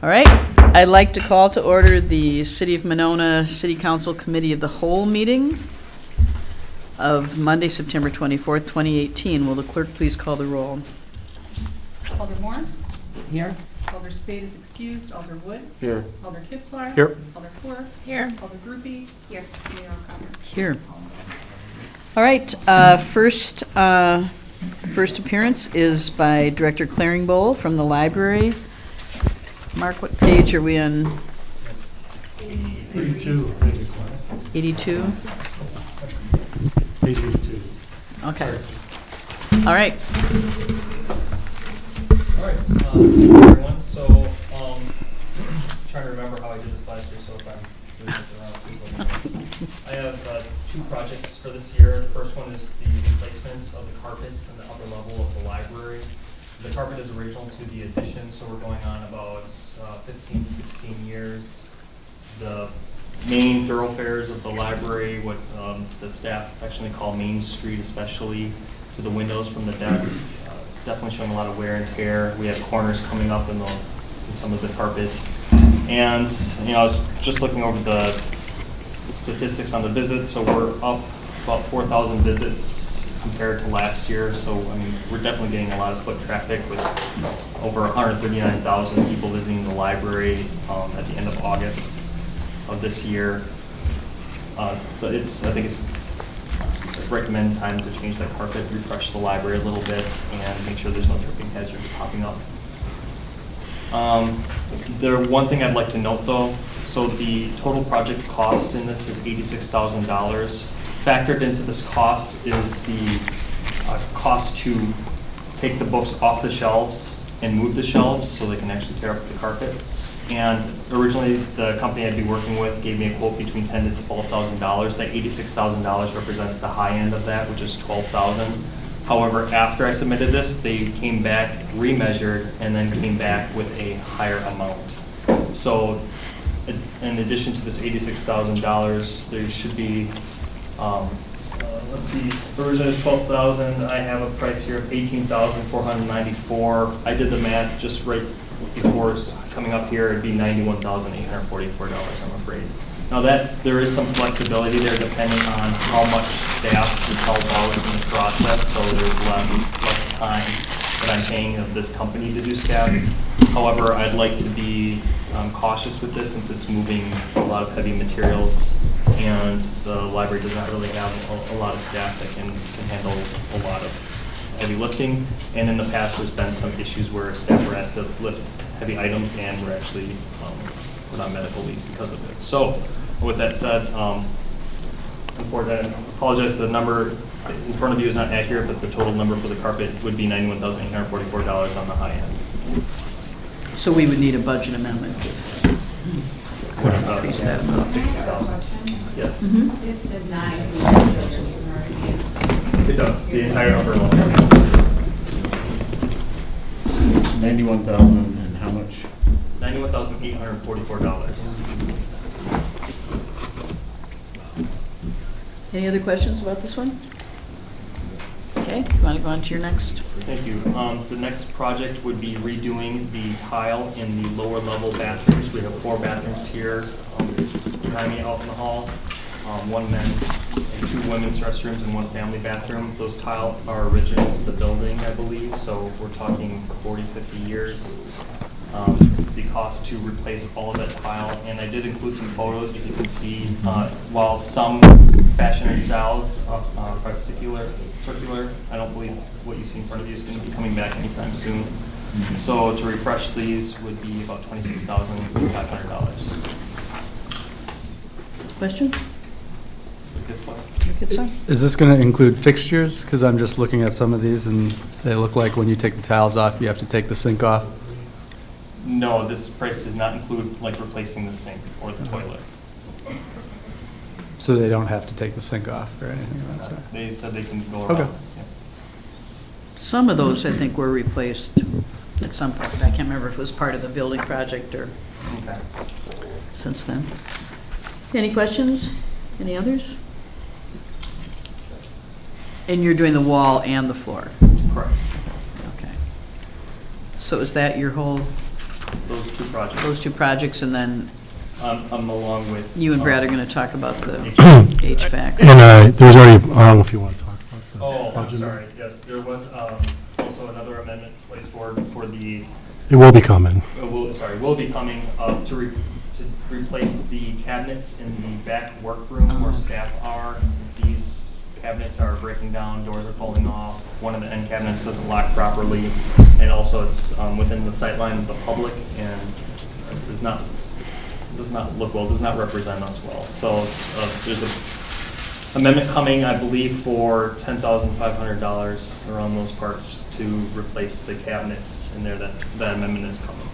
All right, I'd like to call to order the City of Monona City Council Committee of the Whole meeting of Monday, September 24th, 2018. Will the clerk please call the roll? Alder Moore. Here. Alder Spade is excused. Alder Wood. Here. Alder Kitzlar. Here. Alder Fuhr. Here. Alder Groupie. Here. Mayor O'Connor. Here. All right, first appearance is by Director Claringbowl from the library. Mark, what page are we on? 82. 82? Page 82. Okay. All right. Alright, everyone, so, trying to remember how I did this last year, so if I'm doing it wrong, please let me know. I have two projects for this year. The first one is the replacement of the carpets in the upper level of the library. The carpet is original to the addition, so we're going on about 15, 16 years. The main thoroughfares of the library, what the staff affectionately call Main Street, especially to the windows from the desk, it's definitely showing a lot of wear and tear. We have corners coming up in some of the carpets. And, you know, I was just looking over the statistics on the visits, so we're up about 4,000 visits compared to last year. So, I mean, we're definitely getting a lot of foot traffic with over 139,000 people visiting the library at the end of August of this year. So I think it's recommend time to change that carpet, refresh the library a little bit, and make sure there's no tripping hazards popping up. One thing I'd like to note though, so the total project cost in this is $86,000. Factored into this cost is the cost to take the books off the shelves and move the shelves so they can actually tear up the carpet. And originally, the company I'd be working with gave me a quote between $10,000 to $12,000. That $86,000 represents the high end of that, which is $12,000. However, after I submitted this, they came back, remeasured, and then came back with a higher amount. So, in addition to this $86,000, there should be, let's see, the original is $12,000. I have a price here of $18,494. I did the math just right before coming up here. It'd be $91,844, I'm afraid. Now there is some flexibility there depending on how much staff can help out in the process, so there's less time that I'm paying of this company to do staff. However, I'd like to be cautious with this since it's moving a lot of heavy materials and the library does not really have a lot of staff that can handle a lot of heavy lifting. And in the past, there's been some issues where staff were asked to lift heavy items and were actually put on medical leave because of it. So, with that said, I apologize, the number in front of you is not accurate, but the total number for the carpet would be $91,844 on the high end. So we would need a budget amendment to increase that amount. $60,000. Yes. This does not include the building or It does, the entire upper level. It's 91,000 and how much? $91,844. Any other questions about this one? Okay, you want to go on to your next? Thank you. The next project would be redoing the tile in the lower level bathrooms. We have 4 bathrooms here behind me out in the hall. 1 men's and 2 women's restrooms and 1 family bathroom. Those tile are original to the building, I believe, so we're talking 40, 50 years. The cost to replace all of that tile, and I did include some photos. If you can see, while some fashion and styles are circular, I don't believe what you see in front of you is going to be coming back anytime soon. So to refresh these would be about $26,500. Question? Is this going to include fixtures? Because I'm just looking at some of these and they look like when you take the tiles off, you have to take the sink off. No, this price does not include like replacing the sink or the toilet. So they don't have to take the sink off or anything of that sort? They said they can go around. Okay. Yeah. Some of those, I think, were replaced at some point. I can't remember if it was part of the building project or Okay. since then. Any questions? Any others? And you're doing the wall and the floor? Correct. Okay. So is that your whole those two projects. those two projects, and then Along with. you and Brad are going to talk about the HVAC. And there's already, I don't know if you want to talk about the Oh, I'm budget. sorry, yes, there was also another amendment placed forward for the, It will be coming. will be coming to replace the cabinets in the back workroom where staff are. These cabinets are breaking down, doors are falling off, one of the end cabinets doesn't lock properly, and also it's within the sight line of the public, and it does not look well, does not represent us well. So there's a amendment coming, I believe, for $10,500 around those parts to replace the cabinets in there. That amendment is coming.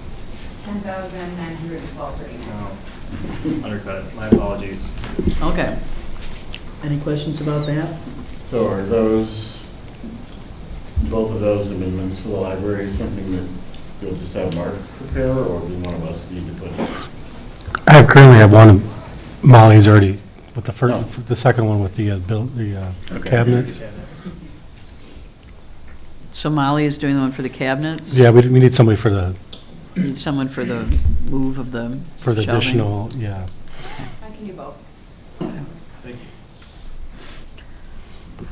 10,912.39. Undercut, my apologies. Okay. Any questions about that? So are those, both of those amendments for the library, something that you'll just have Mark prepare, or do one of us need to put it? I currently have one, Molly's already, with the Oh. first, the second one with the Okay. cabinets. So Molly is doing the one for the cabinets? Yeah, we need somebody for the Need someone for the move of the shelving? additional, yeah. I can do both. Thank you.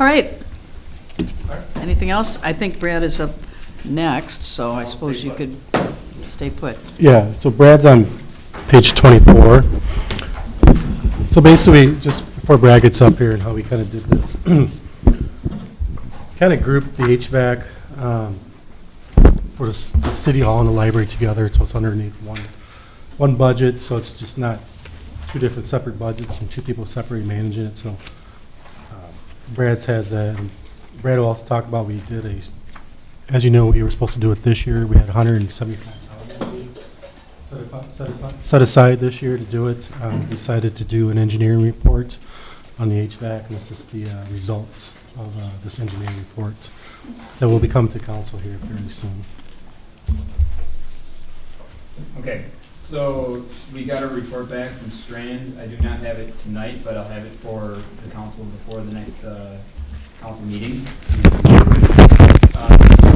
All right. All right. Anything else? I think Brad is up next, so I I'll suppose stay you put. could stay put. Yeah, so Brad's on page 24. So basically, just before Brad gets up here and how we kind of did this, kind of grouped the HVAC for the city hall and the library together, so it's underneath one budget, so it's just not two different separate budgets and two people separately managing it, so Brad's has that. And Brad will also talk about, we did as you know, we were supposed to do it this year, we had 175,000 set aside this year to do it. We decided to do an engineering report on the HVAC, and this is the results of this engineering report that will be coming to council here very soon. Okay, so we got a report back from Strand. I do not have it tonight, but I'll have it for the council before the next council meeting.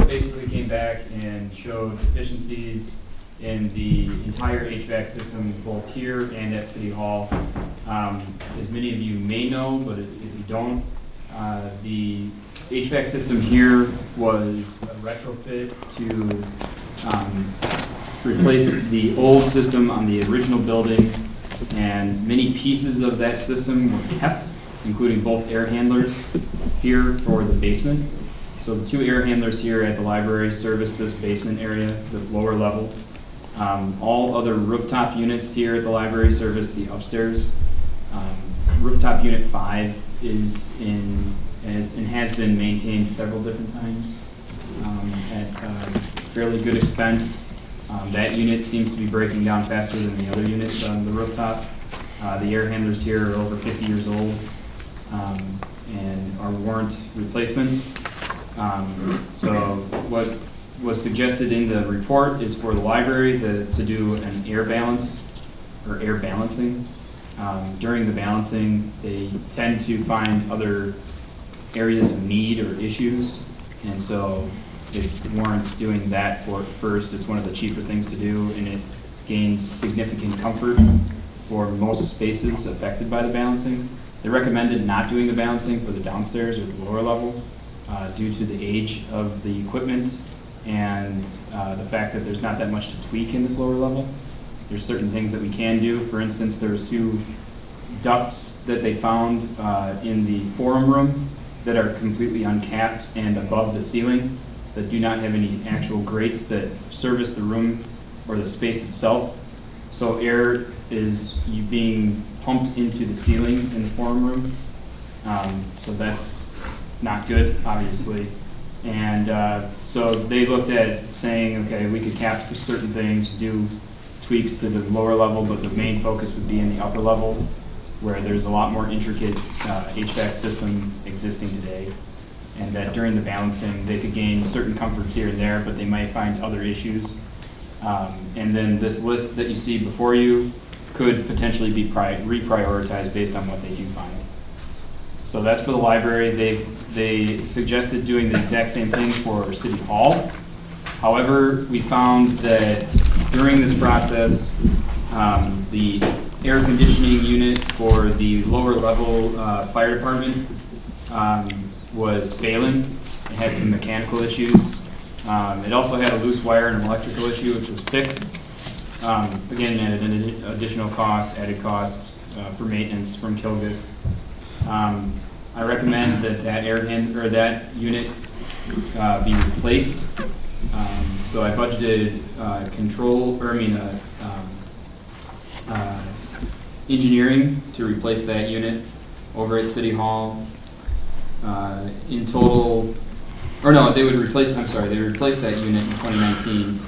Basically came back and showed deficiencies in the entire HVAC system, both here and at City Hall. As many of you may know, but if you don't, the HVAC system here was a retrofit to replace the old system on the original building, and many pieces of that system were kept, including both air handlers here for the basement. So the two air handlers here at the library service this basement area, the lower level. All other rooftop units here at the library service the upstairs. Rooftop unit 5 is and has been maintained several different times at fairly good expense. That unit seems to be breaking down faster than the other units on the rooftop. The air handlers here are over 50 years old and are warrant replacement. So what was suggested in the report is for the library to do an air balance or air balancing. During the balancing, they tend to find other areas of need or issues, and so it warrants doing that first. It's one of the cheaper things to do, and it gains significant comfort for most spaces affected by the balancing. They recommended not doing the balancing for the downstairs or the lower level due to the age of the equipment and the fact that there's not that much to tweak in this lower level. There's certain things that we can do. For instance, there's 2 ducts that they found in the forum room that are completely uncapped and above the ceiling that do not have any actual grates that service the room or the space itself. So air is being pumped into the ceiling in the forum room. So that's not good, obviously. And so they looked at saying, okay, we could cap certain things, do tweaks to the lower level, but the main focus would be in the upper level, where there's a lot more intricate HVAC system existing today. And that during the balancing, they could gain certain comforts here and there, but they might find other issues. And then this list that you see before you could potentially be reprioritized based on what they do find. So that's for the library. They suggested doing the exact same thing for City Hall. However, we found that During this process, the air conditioning unit for the lower level fire department was failing. It had some mechanical issues. It also had a loose wire and an electrical issue, which was fixed. Again, at an additional cost, added costs for maintenance from Kilgis. I recommend that that unit be replaced. So I budgeted engineering to replace that unit over at City Hall. In total, or no, they would replace that unit in 2019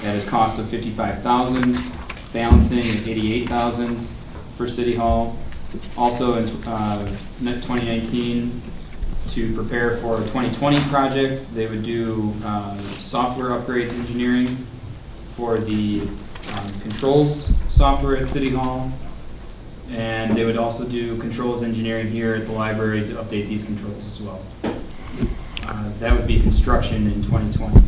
at a cost of $55,000, balancing at $88,000 for City Hall. Also in 2019, to prepare for a 2020 project, they would do software upgrades engineering for the controls software at City Hall. And they would also do controls engineering here at the library to update these controls as well. That would be construction in 2020.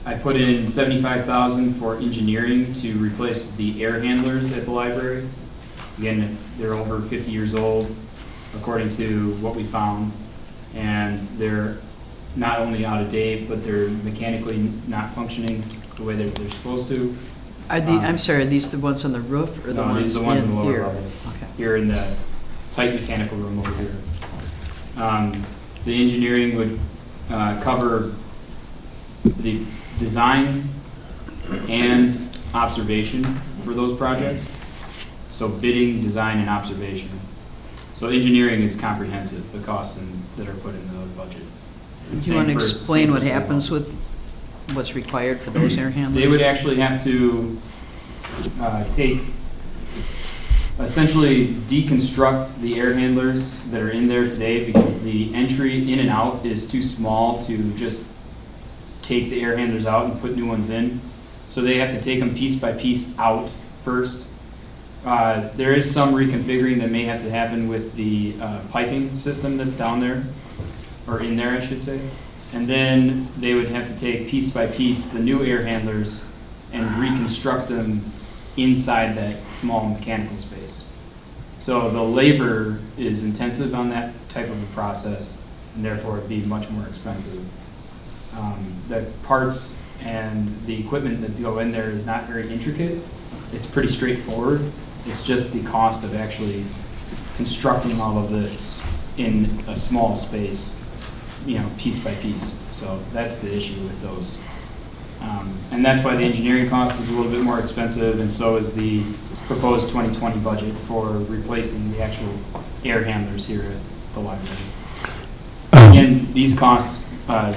I put in $75,000 for engineering to replace the air handlers at the library. Again, they're over 50 years old, according to what we found, and they're not only out of date, but they're mechanically not functioning the way that they're supposed to. I'm sorry, are these the ones on the roof or the No, ones these are the ones in the lower here? level. Okay. Here in the tight mechanical room over here. The engineering would cover the design and observation for those projects. So bidding, design, and observation. So engineering is comprehensive, the costs that are put in the budget. Do you Same want to for- explain same what for City happens Hall. with what's required for those air handlers? They would actually have to essentially deconstruct the air handlers that are in there today because the entry in and out is too small to just take the air handlers out and put new ones in. So they have to take them piece by piece out first. There is some reconfiguring that may have to happen with the piping system that's down there, or in there, I should say. And then they would have to take piece by piece the new air handlers and reconstruct them inside that small mechanical space. So the labor is intensive on that type of a process, and therefore it'd be much more expensive. The parts and the equipment that go in there is not very intricate. It's pretty straightforward. It's just the cost of actually constructing all of this in a small space, piece by piece. So that's the issue with those. And that's why the engineering cost is a little bit more expensive, and so is the proposed 2020 budget for replacing the actual air handlers here at the library. Again, these costs are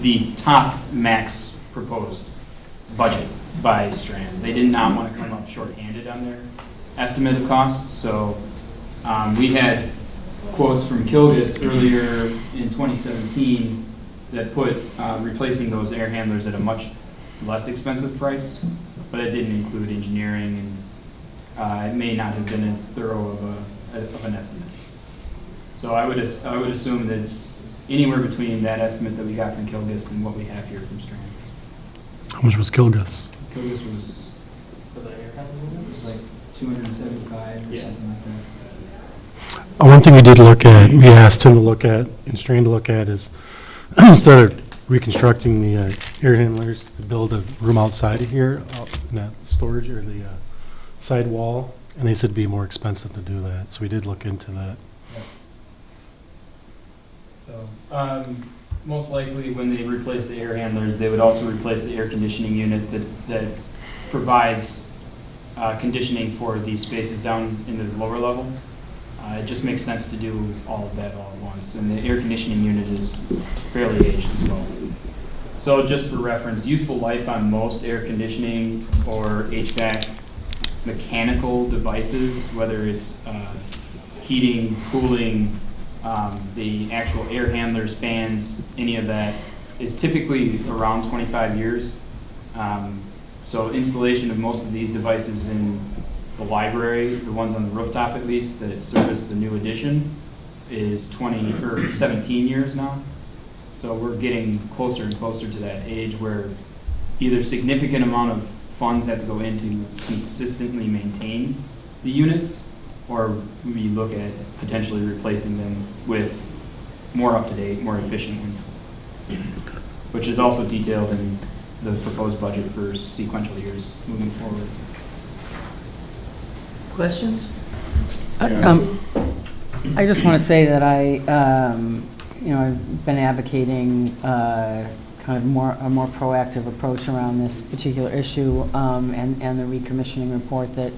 the top max proposed budget by Strand. They did not want to come up short-handed on their estimate of costs, so we had quotes from Kilgis earlier in 2017 that put replacing those air handlers at a much less expensive price, but it didn't include engineering, and it may not have been as thorough of an estimate. So I would assume that it's anywhere between that estimate that we got from Kilgis and what we have here from Strand. How much was Kilgis? Kilgis was, For the air handler? it was like 275 or Yeah. something like that. One thing we did look at, we asked him to look at, and Strain to look at, is instead of reconstructing the air handlers, to build a room outside of here, in that storage or the side wall, and they said it'd be more expensive to do that, so we did look into that. So, most likely when they replace the air handlers, they would also replace the air conditioning unit that provides conditioning for these spaces down in the lower level. It just makes sense to do all of that all at once, and the air conditioning unit is fairly aged as well. So just for reference, useful life on most air conditioning or HVAC mechanical devices, whether it's heating, cooling, the actual air handlers, fans, any of that, is typically around 25 years. So installation of most of these devices in the library, the ones on the rooftop at least, that service the new addition, is 17 years now. So we're getting closer and closer to that age where either significant amount of funds have to go in to consistently maintain the units, or we look at potentially replacing them with more up-to-date, more efficient ones, which is also detailed in the proposed budget for sequential years moving forward. Questions? I just want to say that I've been advocating kind of a more proactive approach around this particular issue, and the recommissioning report that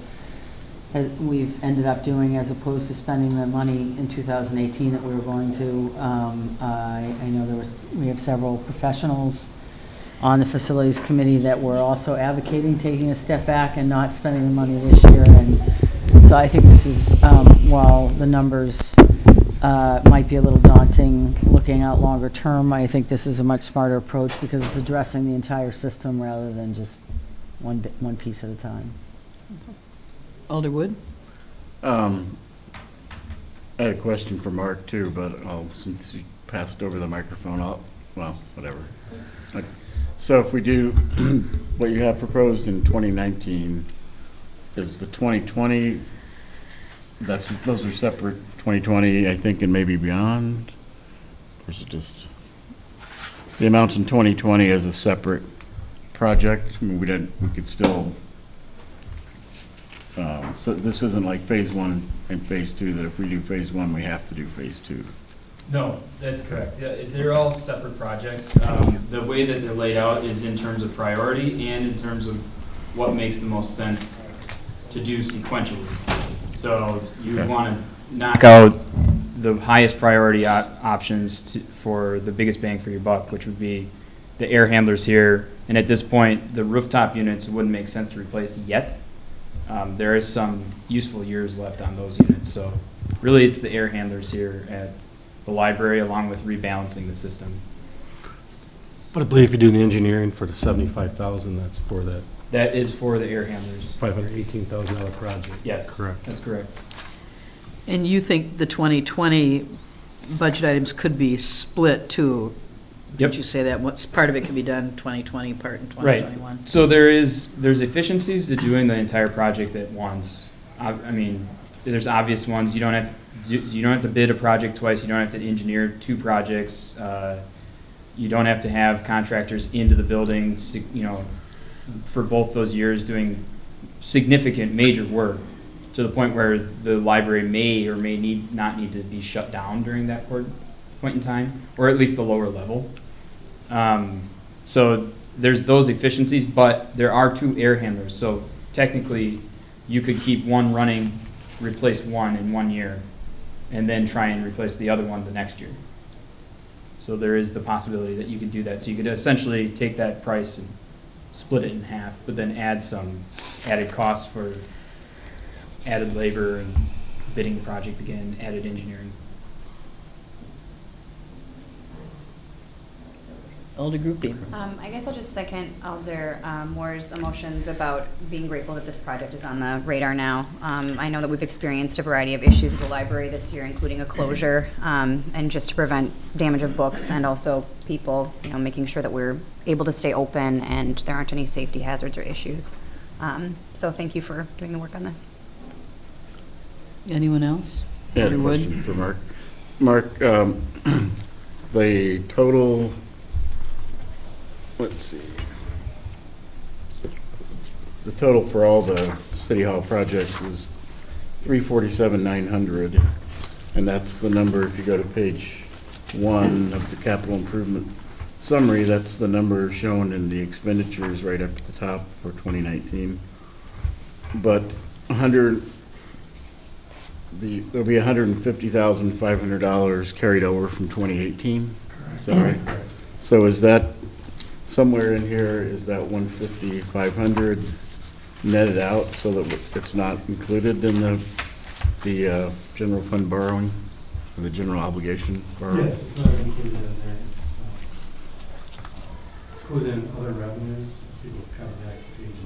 we've ended up doing, as opposed to spending the money in 2018 that we were going to. I know we have several professionals on the facilities committee that were also advocating taking a step back and not spending the money this year. And so I think this is, while the numbers might be a little daunting looking out longer term, I think this is a much smarter approach because it's addressing the entire system rather than just one piece at a time. Alder Wood? I had a question for Mark too, but since you passed over the microphone, whatever. So if we do what you have proposed in 2019, is the 2020, those are separate, 2020, I think, and maybe beyond? Or is it just, the amounts in 2020 as a separate project? I mean, we could still, so this isn't like phase one and phase two, that if we do phase one, we have to do phase two. No, that's correct. Yeah, they're all separate projects. The way that they're laid out is in terms of priority and in terms of what makes the most sense to do sequentially. So you want to knock out the highest priority options for the biggest bang for your buck, which would be the air handlers here. And at this point, the rooftop units wouldn't make sense to replace yet. There is some useful years left on those units. So really it's the air handlers here at the library, along with rebalancing the system. But I believe if you do the engineering for the 75,000, that's for that That is for the air handlers. $518,000 project. Yes. Correct. That's correct. And you think the 2020 budget items could be split too? Yep. Did you say that? What's part of it could be done 2020, part in Right. 2021? So there's efficiencies to doing the entire project at once. I mean, there's obvious ones. You don't have to bid a project twice. You don't have to engineer two projects. You don't have to have contractors into the building, for both those years doing significant major work to the point where the library may or may not need to be shut down during that point in time, or at least the lower level. So there's those efficiencies, but there are two air handlers. So technically, you could keep one running, replace one in 1 year, and then try and replace the other one the next year. So there is the possibility that you could do that. So you could essentially take that price and split it in half, but then add some added costs for added labor and bidding the project again, added engineering. Alder Groupie? I guess I'll just second Alder Moore's emotions about being grateful that this project is on the radar now. I know that we've experienced a variety of issues at the library this year, including a closure, and just to prevent damage of books and also people, making sure that we're able to stay open and there aren't any safety hazards or issues. So thank you for doing the work on this. Anyone else? I had a Alder Wood? question for Mark. Mark, the total, let's see, the total for all the City Hall projects is $347,900, and that's the number, if you go to page 1 of the capital improvement summary, that's the number shown in the expenditures right up at the top for 2019. But there'll be $150,500 carried over from 2018, is that right? So is that, somewhere in here, is that 150,500 netted out so that it's not included in the general fund borrowing, or the general obligation borrowing? Yes, it's not included in there. It's included in other revenues. If you look kind of back to page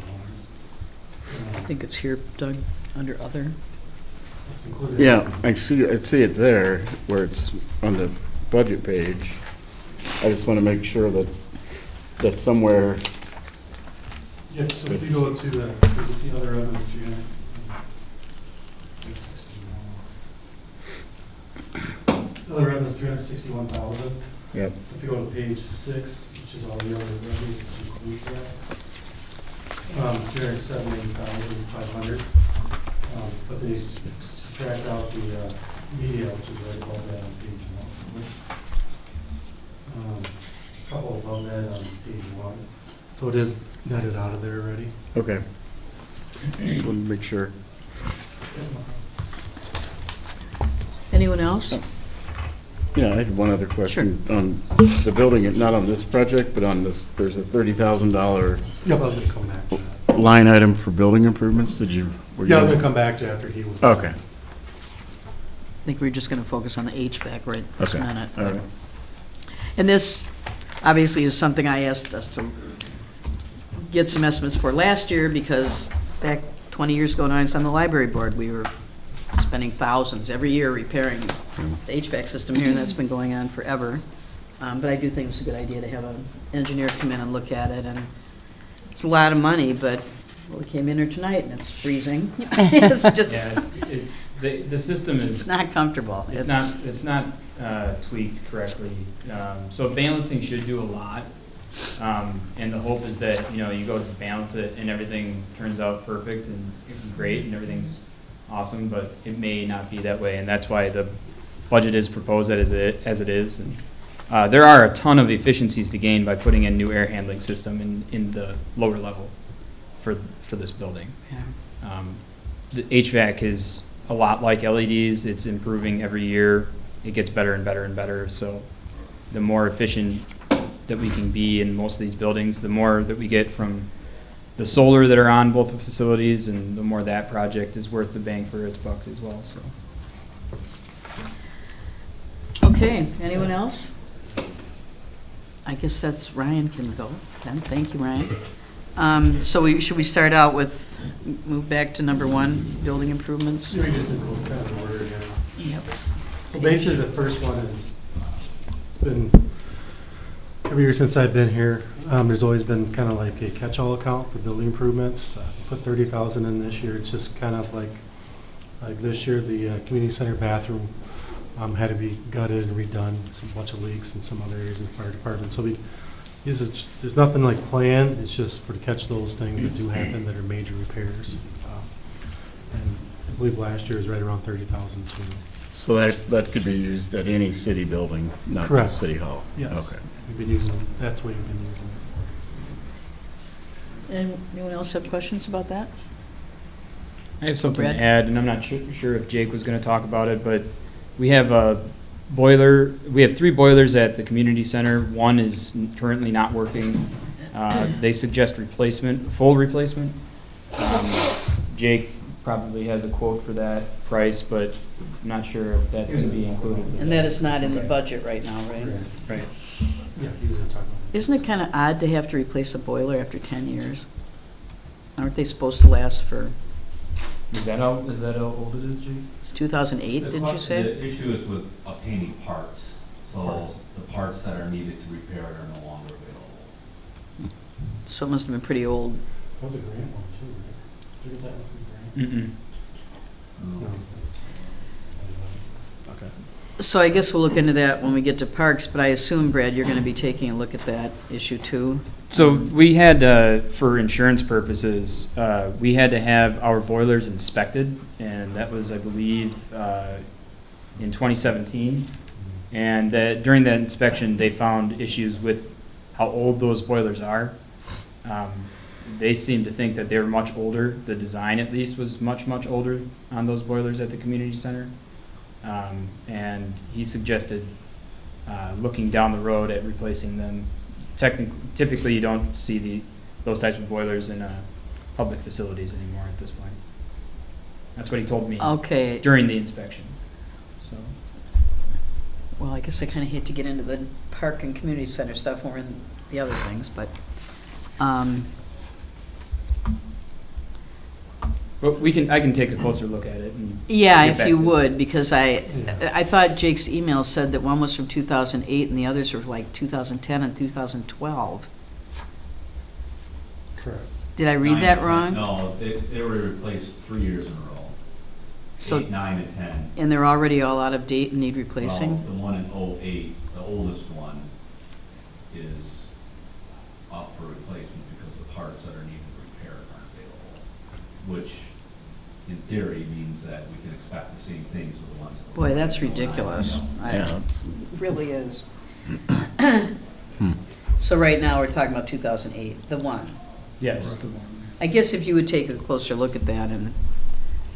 1. I think it's here, Doug, under other. It's included. Yeah, I see it there, where it's on the budget page. I just want to make sure that somewhere, Yeah, so if you go to, because you see other revenue stream. Other revenue is 361,000. yep, So if you go to page 6, which is all the other revenues, which includes that, it's 378,500. But they subtract out the media, which is right above that on page 1. A couple above that on page 1. So it is netted out of there already. okay. Want to make sure. Anyone else? Yeah, I had one other question. On the building, not on this project, but on this, there's a $30,000 Yeah, but I'm going to come back to that. line item for building improvements. Were you? Yeah, I'm going to come back to after he was. Okay, I think we're just going to focus on the HVAC right this okay, minute. all right. And this obviously is something I asked us to get some estimates for last year, because back 20 years ago, when I was on the library board, we were spending thousands every year repairing the HVAC system here, and that's been going on forever. But I do think it's a good idea to have an engineer come in and look at it, and it's a lot of money, but well, we came in here tonight and it's freezing. It's just, Yeah, the system is. it's not comfortable. It's not tweaked correctly. So balancing should do a lot. And the hope is that, you go to balance it and everything turns out perfect and great and everything's awesome, but it may not be that way. And that's why the budget is proposed as it is. And there are a ton of efficiencies to gain by putting in new air handling system in the lower level for this building. Yeah. The HVAC is a lot like LEDs. It's improving every year. It gets better and better and better. So the more efficient that we can be in most of these buildings, the more that we get from the solar that are on both the facilities, and the more that project is worth the bang for its buck as well. So. Okay, anyone else? I guess that's, Ryan can go then. Thank you, Ryan. Should we start out with, move back to number 1, building improvements? So we just did kind of order again. Yep. So basically, the first one is, it's been, every year since I've been here, there's always been kind of like a catch-all account for building improvements. Put 30,000 in this year. It's just kind of like this year, the community center bathroom had to be gutted and redone. Some bunch of leaks in some other areas in the fire department. So there's nothing like planned. It's just to catch those things that do happen that are major repairs. And I believe last year was right around 30,000 too. So that could be used at any city building, not Correct. just City Hall? Yes. Okay. We've been using, that's the way we've been using it. And anyone else have questions about that? I have something Brad? to add, and I'm not sure if Jake was going to talk about it, but we have a boiler. We have 3 boilers at the community center. One is currently not working. They suggest full replacement. Jake probably has a quote for that price, but I'm not sure if that's going to be included. And that is not in the budget right now, right? Right. Yeah, he was going to talk about it. Isn't it kind of odd to have to replace a boiler after 10 years? Aren't they supposed to last for, Is that how old it is, Jake? it's 2008, didn't you say? The issue is with obtaining parts. So Parts. the parts that are needed to repair it are no longer available. So it must have been pretty old. That was a grant one too, right? Did you get that one from the grant? No. Okay. So I guess we'll look into that when we get to parks, but I assume, Brad, you're going to be taking a look at that issue too? So we had, for insurance purposes, we had to have our boilers inspected, and that was, I believe, in 2017. And during that inspection, they found issues with how old those boilers are. They seemed to think that they were much older. The design, at least, was much, much older on those boilers at the community center. And he suggested looking down the road at replacing them. Typically, you don't see those types of boilers in public facilities anymore at this point. That's what he told me Okay. during the inspection. So, Well, I guess I kind of hate to get into the park and community center stuff when we're in the other things, but, But I can take a closer look at it and. Yeah, get if back you to- would, because I Yeah. thought Jake's email said that one was from 2008 and the others were like 2010 and 2012. Correct. Did I read that wrong? No, they were replaced 3 years in a row. So- 8, 9, and 10. And they're already all out of date and need Well, replacing? the one in '08, the oldest one, is up for replacement because the parts that are needed repaired aren't available, which in theory means that we can expect the same things with the ones. that were Boy, that's in 09, ridiculous. you know. I- Yeah, it's- It really is. So right now, we're talking about 2008, the one. Yeah, just the one. I guess if you would take a closer look at that and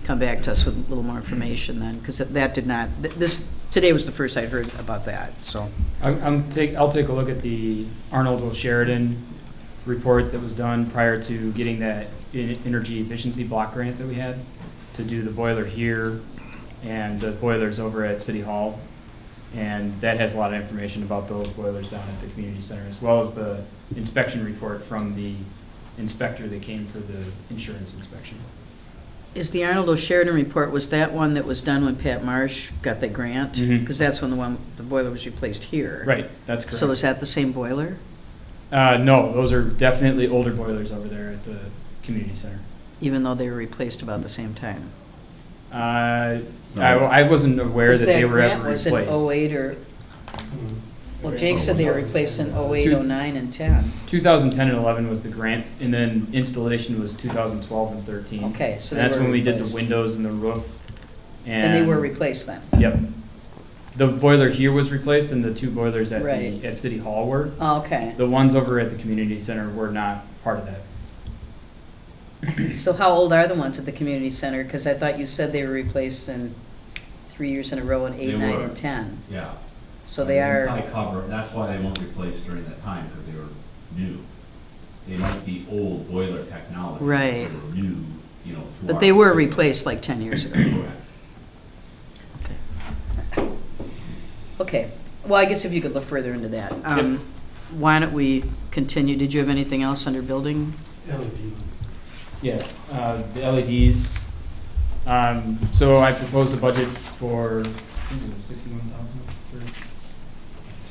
come back to us with a little more information then, because that did not, this, today was the first I'd heard about that, so. I'll take a look at the Arnold Sheridan report that was done prior to getting that energy efficiency block grant that we had to do the boiler here and the boilers over at City Hall. And that has a lot of information about those boilers down at the community center, as well as the inspection report from the inspector that came for the insurance inspection. Is the Arnold O'Sheridan report, was that one that was done when Pat Marsh got the grant? Mhm. Because that's when the boiler was replaced here. Right, that's correct. So is that the same boiler? No, those are definitely older boilers over there at the community center. Even though they were replaced about the same time? I wasn't aware that they were ever Was replaced. it 08 or, Mm-hmm. well, Jake said they were replaced in 08, 09, and 10. 2010 and 11 was the grant, and then installation was 2012 and 13. Okay, so they And that's were when we did the replaced. windows and the roof. And they were replaced then? Yep. The boiler here was replaced, and the two boilers at Right. at City Hall were. Oh, okay. The ones over at the community center were not part of that. So how old are the ones at the community center? Because I thought you said they were replaced in 3 years in a row in 8, They 9, were. and 10. Yeah. So they are, Inside cover, that's why they weren't replaced during that time, because they were new. They might be old boiler technology. but Right. They were new, you know, to but our they were system. replaced like 10 years ago. Correct. Okay, well, I guess if you could look further into that. Why don't we continue? Did you have anything else under building? LEDs. Yeah, the LEDs. So I proposed a budget for, I think it was 61,000 for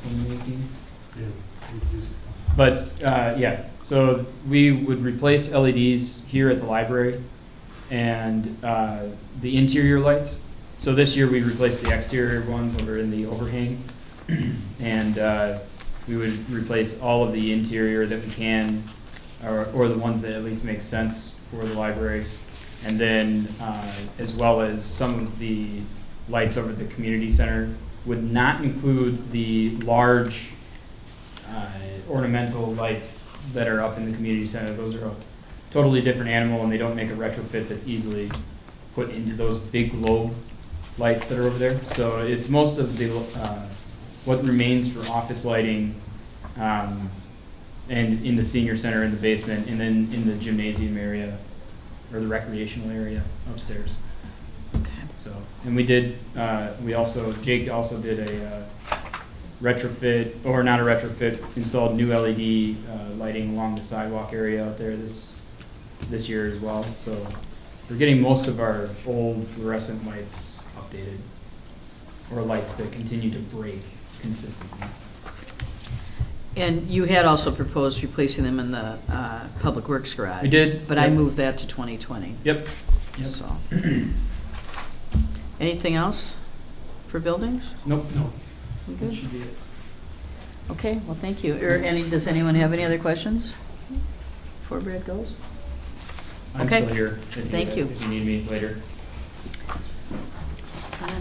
2018. Yeah, reduced. But, yeah, so we would replace LEDs here at the library and the interior lights. So this year we replaced the exterior ones over in the overhang. And we would replace all of the interior that we can, or the ones that at least make sense for the library. And then, as well as some of the lights over at the community center would not include the large ornamental lights that are up in the community center. Those are a totally different animal, and they don't make a retrofit that's easily put into those big globe lights that are over there. So it's most of the, what remains for office lighting, and in the senior center in the basement, and then in the gymnasium area, or the recreational area upstairs. So, and we did, Jake also did a retrofit, or not a retrofit, installed new LED lighting along the sidewalk area out there this year as well. So we're getting most of our old fluorescent lights updated, or lights that continue to break consistently. And you had also proposed replacing them in the Public Works garage. We did, But I yep. moved that to 2020. Yep. So. Anything else for buildings? Nope. No. We That good? should be it. Okay, well, thank you. Does anyone have any other questions before Brad goes? I'm Okay. still here. Thank you. If you need me later.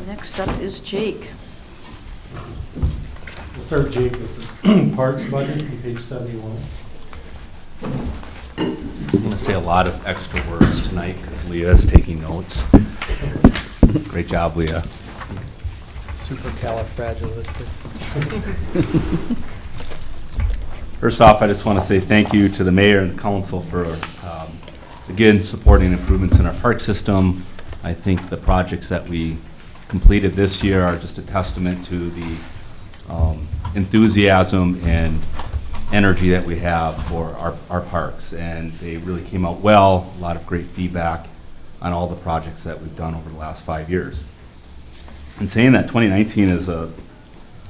Next up is Jake. We'll start, Jake, with the parks budget on page 71. I'm going to say a lot of extra words tonight because Leah is taking notes. Great job, Leah. Supercalifragilistic. First off, I just want to say thank you to the mayor and the council for, again, supporting improvements in our park system. I think the projects that we completed this year are just a testament to the enthusiasm and energy that we have for our parks. And they really came out well, a lot of great feedback. on all the projects that we've done over the last 5 years. And saying that 2019 is a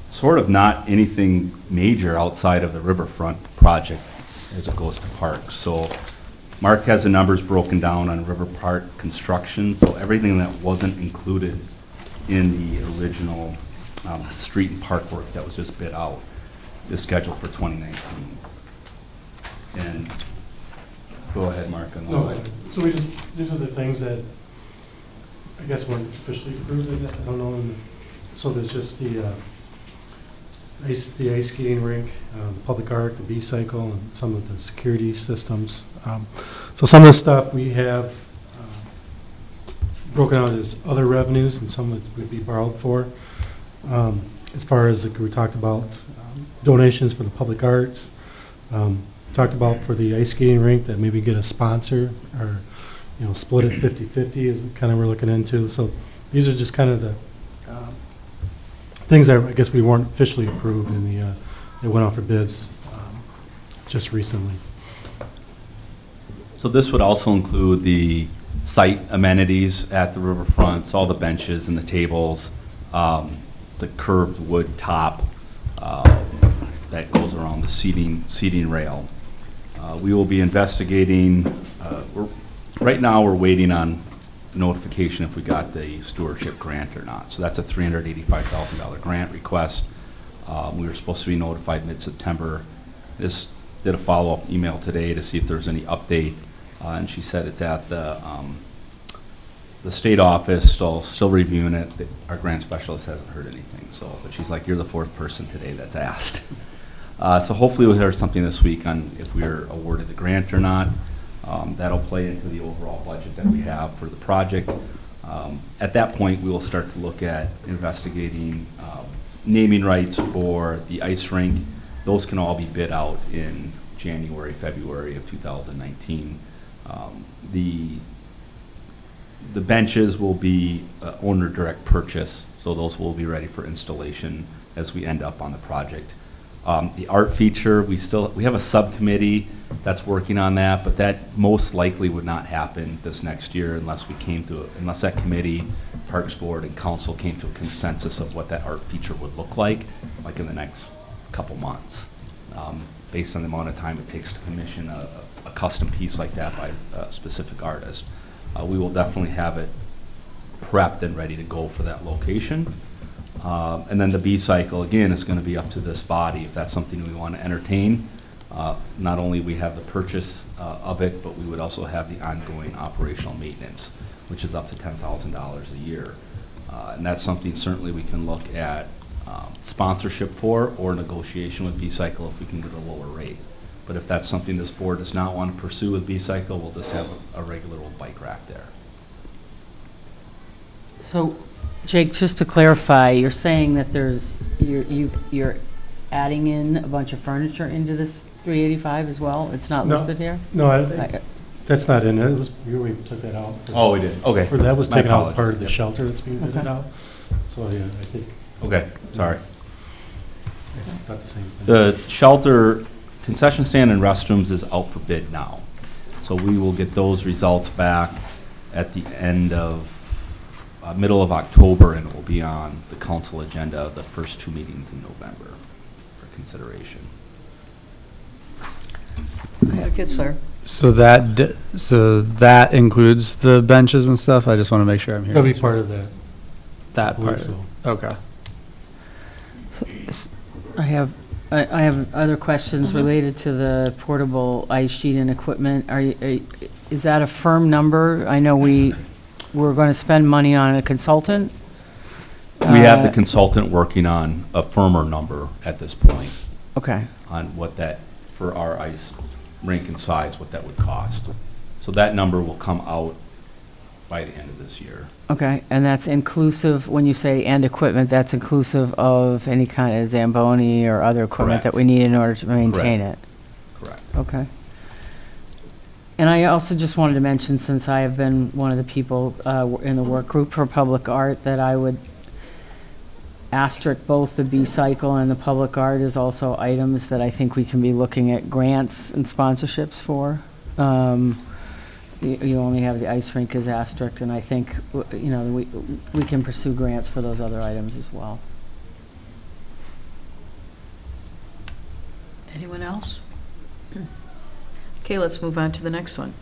sort of not anything major outside of the riverfront project as it goes to parks. So Mark has the numbers broken down on River Park construction, so everything that wasn't included in the original street and park work that was just bid out is scheduled for 2019. And go ahead, Mark. On the No, so these are the things that I guess weren't officially approved, I guess, I don't know. So there's just the ice skating rink, public art, the B-cycle, and some of the security systems. So some of the stuff we have broken out as other revenues, and some of it would be borrowed for. As far as, like we talked about, donations for the public arts, talked about for the ice skating rink, that maybe get a sponsor, or, split it 50-50 is kind of we're looking into. So these are just kind of the things that I guess we weren't officially approved in the, they went out for bids just recently. So this would also include the site amenities at the riverfront, so all the benches and the tables, the curved wood top that goes around the seating rail. We will be investigating, right now we're waiting on notification if we got the stewardship grant or not. So that's a $385,000 grant request. We were supposed to be notified mid-September. This did a follow-up email today to see if there's any update, and she said it's at the state office, still reviewing it. Our grant specialist hasn't heard anything, so, but she's like, you're the fourth person today that's asked. So hopefully we'll hear something this week on if we're awarded the grant or not. That'll play into the overall budget that we have for the project. At that point, we will start to look at investigating naming rights for the ice rink. Those can all be bid out in January, February of 2019. The benches will be owner direct purchase, so those will be ready for installation as we end up on the project. The art feature, we have a subcommittee that's working on that, but that most likely would not happen this next year unless that committee, Parks Board, and Council came to a consensus of what that art feature would look like in the next couple months, based on the amount of time it takes to commission a custom piece like that by a specific artist. We will definitely have it prepped and ready to go for that location. And then the B-cycle, again, is going to be up to this body if that's something we want to entertain. Not only we have the purchase of it, but we would also have the ongoing operational maintenance, which is up to $10,000 a year. And that's something certainly we can look at sponsorship for or negotiation with B-cycle if we can get a lower rate. But if that's something this board does not want to pursue with B-cycle, we'll just have a regular old bike rack there. So, Jake, just to clarify, you're saying that you're adding in a bunch of furniture into this 385 as well? It's not No. listed here? No, that's not in it. It was, we took that out. Oh, we did, okay. That was My taken out apologies. part of the Yep. shelter that's being bidded Okay. out. So, yeah, I think Okay, sorry. it's not the same thing. The shelter, concession stand and restrooms is out for bid now. So we will get those results back at the end of, middle of October, and it will be on the council agenda of the first two meetings in November for consideration. Advocate, sir. So that includes the benches and stuff? I just want to make sure I'm hearing. That'll be this part right. of that. That I believe part, so. okay. I have other questions related to the portable ice sheet and equipment. Is that a firm number? I know we're going to spend money on a consultant. We have the consultant working on a firmer number at this point Okay, on what that, for our ice rink and size, what that would cost. So that number will come out by the end of this year. okay, and that's inclusive, when you say and equipment, that's inclusive of any kind of Zamboni or other equipment that Correct. we need in order to maintain it? Correct. Okay. And I also just wanted to mention, since I have been one of the people in the work group for public art, that I would asterisk both the B-cycle and the public art as also items that I think we can be looking at grants and sponsorships for. you only have the ice rink as asterisk, and I think, you know, we can pursue grants for those other items as well. Anyone else? Okay, let's move on to the next one.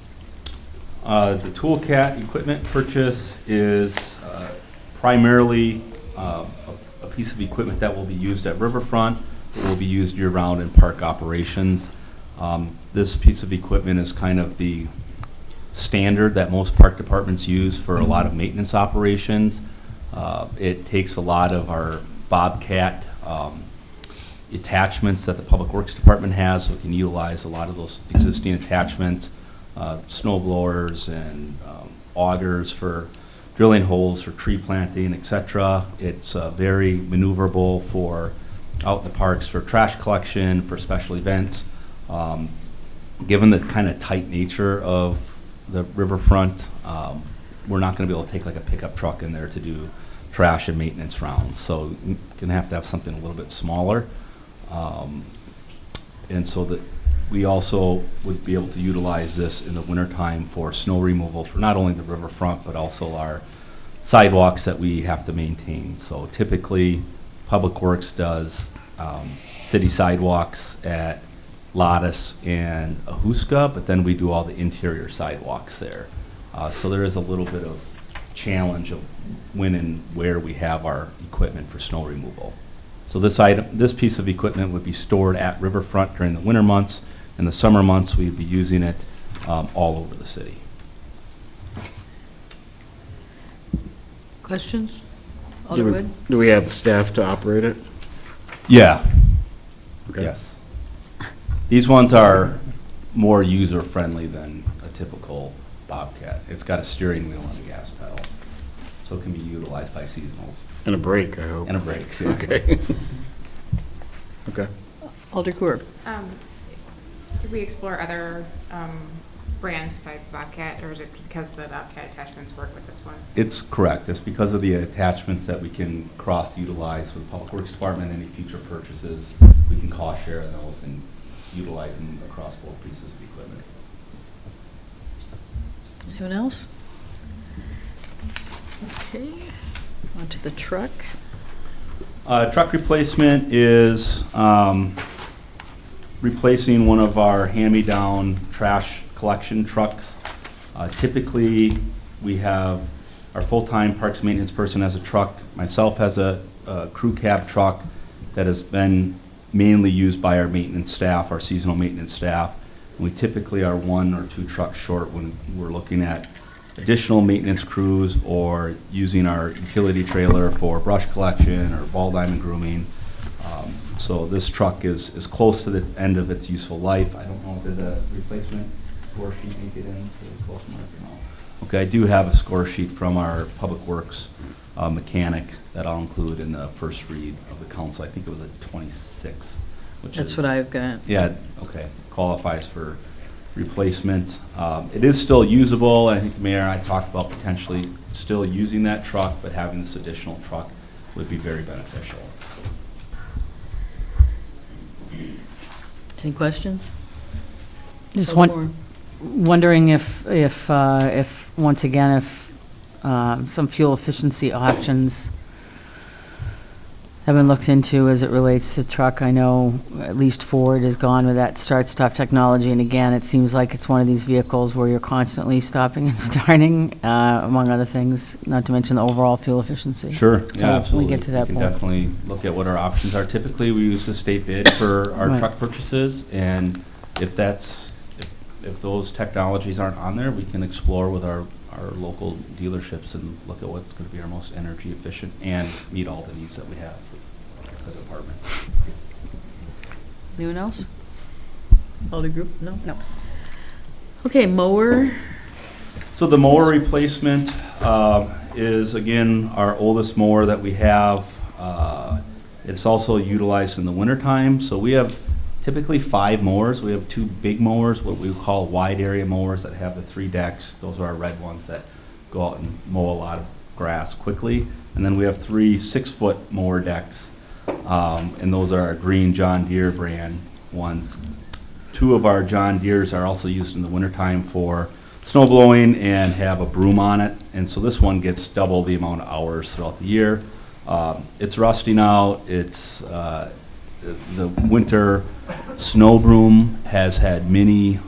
The Toolcat equipment purchase is primarily a piece of equipment that will be used at Riverfront, that will be used year-round in park operations. This piece of equipment is kind of the standard that most park departments use for a lot of maintenance operations. It takes a lot of our Bobcat attachments that the Public Works Department has, so we can utilize a lot of those existing attachments, snow blowers and augers for drilling holes for tree planting, etc. It's very maneuverable for out in the parks for trash collection, for special events. Given the kind of tight nature of the riverfront, we're not going to be able to take like a pickup truck in there to do trash and maintenance rounds. So you're going to have something a little bit smaller. And so that we also would be able to utilize this in the wintertime for snow removal for not only the riverfront, but also our sidewalks that we have to maintain. So typically, Public Works does city sidewalks at Lattice and Ahuska, but then we do all the interior sidewalks there. So there is a little bit of challenge of when and where we have our equipment for snow removal. So this piece of equipment would be stored at Riverfront during the winter months. In the summer months, we'd be using it all over the city. Questions? Alderwood? Do we have staff to operate it? Yeah. Okay. Yes. These ones are more user-friendly than a typical Bobcat. It's got a steering wheel and a gas pedal, so it can be utilized by seasonals. And a brake, I hope. And a brakes, yeah. Okay. Okay. Alder Kuhr? Did we explore other brands besides Bobcat, or is it because the Bobcat attachments work with this one? It's correct. It's because of the attachments that we can cross-utilize with the Public Works Department. Any future purchases, we can cost share those and utilize them across both pieces of equipment. Anyone else? Okay, on to the truck. Truck replacement is replacing one of our hand-me-down trash collection trucks. Typically, we have our full-time parks maintenance person has a truck. Myself has a crew cab truck that has been mainly used by our maintenance staff, our seasonal maintenance staff. We typically are 1 or 2 trucks short when we're looking at additional maintenance crews or using our utility trailer for brush collection or ball diamond grooming. So this truck is close to the end of its useful life. I don't know, did the replacement score sheet make it in for this close mark or no? Okay, I do have a score sheet from our Public Works mechanic that I'll include in the first read of the council. I think it was a 26, which That's is, what I've got. yeah, okay, qualifies for replacement. It is still usable. I think the mayor and I talked about potentially still using that truck, but having this additional truck would be very beneficial. Any questions? Just Alder Moore? wondering if once again, if some fuel efficiency options have been looked into as it relates to truck. I know at least Ford has gone with that start-stop technology, and again, it seems like it's one of these vehicles where you're constantly stopping and starting, among other things, not to mention the overall fuel efficiency. Sure, So yeah, absolutely. We get to that We can point. definitely look at what our options are. Typically, we use the state bid for our Right. truck purchases, and if those technologies aren't on there, we can explore with our local dealerships and look at what's going to be our most energy efficient and meet all the needs that we have for the department. Anyone else? Alder Group? No? No. Okay, mower. So the mower replacement is, again, our oldest mower that we have. It's also utilized in the wintertime. So we have typically 5 mowers. We have 2 big mowers, what we call wide area mowers that have the 3 decks. Those are our red ones that go out and mow a lot of grass quickly. And then we have 3 6-foot mower decks. And those are our green John Deere brand ones. 2 of our John Deeres are also used in the wintertime for snow blowing and have a broom on it. And so this one gets double the amount of hours throughout the year. It's rusty now. It's the winter snow broom has had many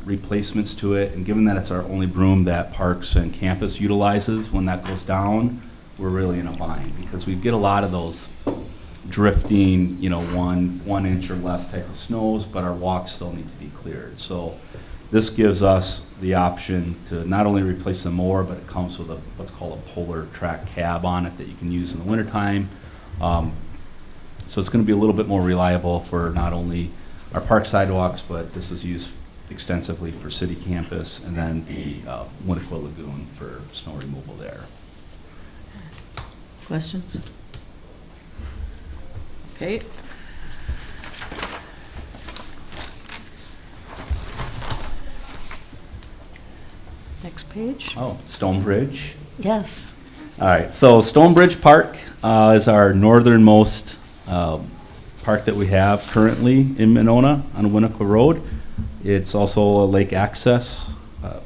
replacements to it, and given that it's our only broom that Parks and Campus utilizes, when that goes down, we're really in a bind, because we get a lot of those drifting, 1 inch or less type of snows, but our walks still need to be cleared. So this gives us the option to not only replace the mower, but it comes with what's called a polar track cab on it that you can use in the wintertime. So it's going to be a little bit more reliable for not only our park sidewalks, but this is used extensively for city campus, and then the Winnequa Lagoon for snow removal there. Questions? Okay. Next page. Oh, Stonebridge. Yes. All right, so Stonebridge Park is our northernmost park that we have currently in Monona on Winnequa Road. It's also a lake access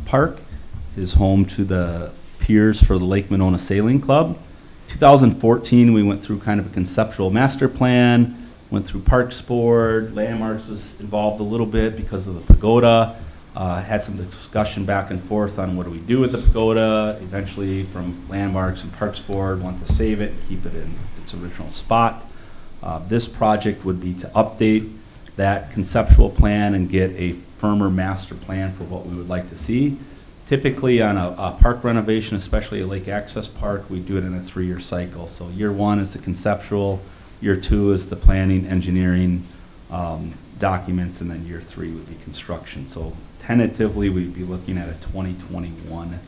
park. It is home to the piers for the Lake Monona Sailing Club. 2014, we went through kind of a conceptual master plan, went through Parks Board, Landmarks was involved a little bit because of the pagoda. Had some discussion back and forth on what do we do with the pagoda. Eventually, from Landmarks and Parks Board, want to save it and keep it in its original spot. This project would be to update that conceptual plan and get a firmer master plan for what we would like to see. Typically, on a park renovation, especially a lake access park, we do it in a 3-year cycle. So year 1 is the conceptual, year 2 is the planning, engineering documents, and then year 3 would be construction. So tentatively, we'd be looking at a 2021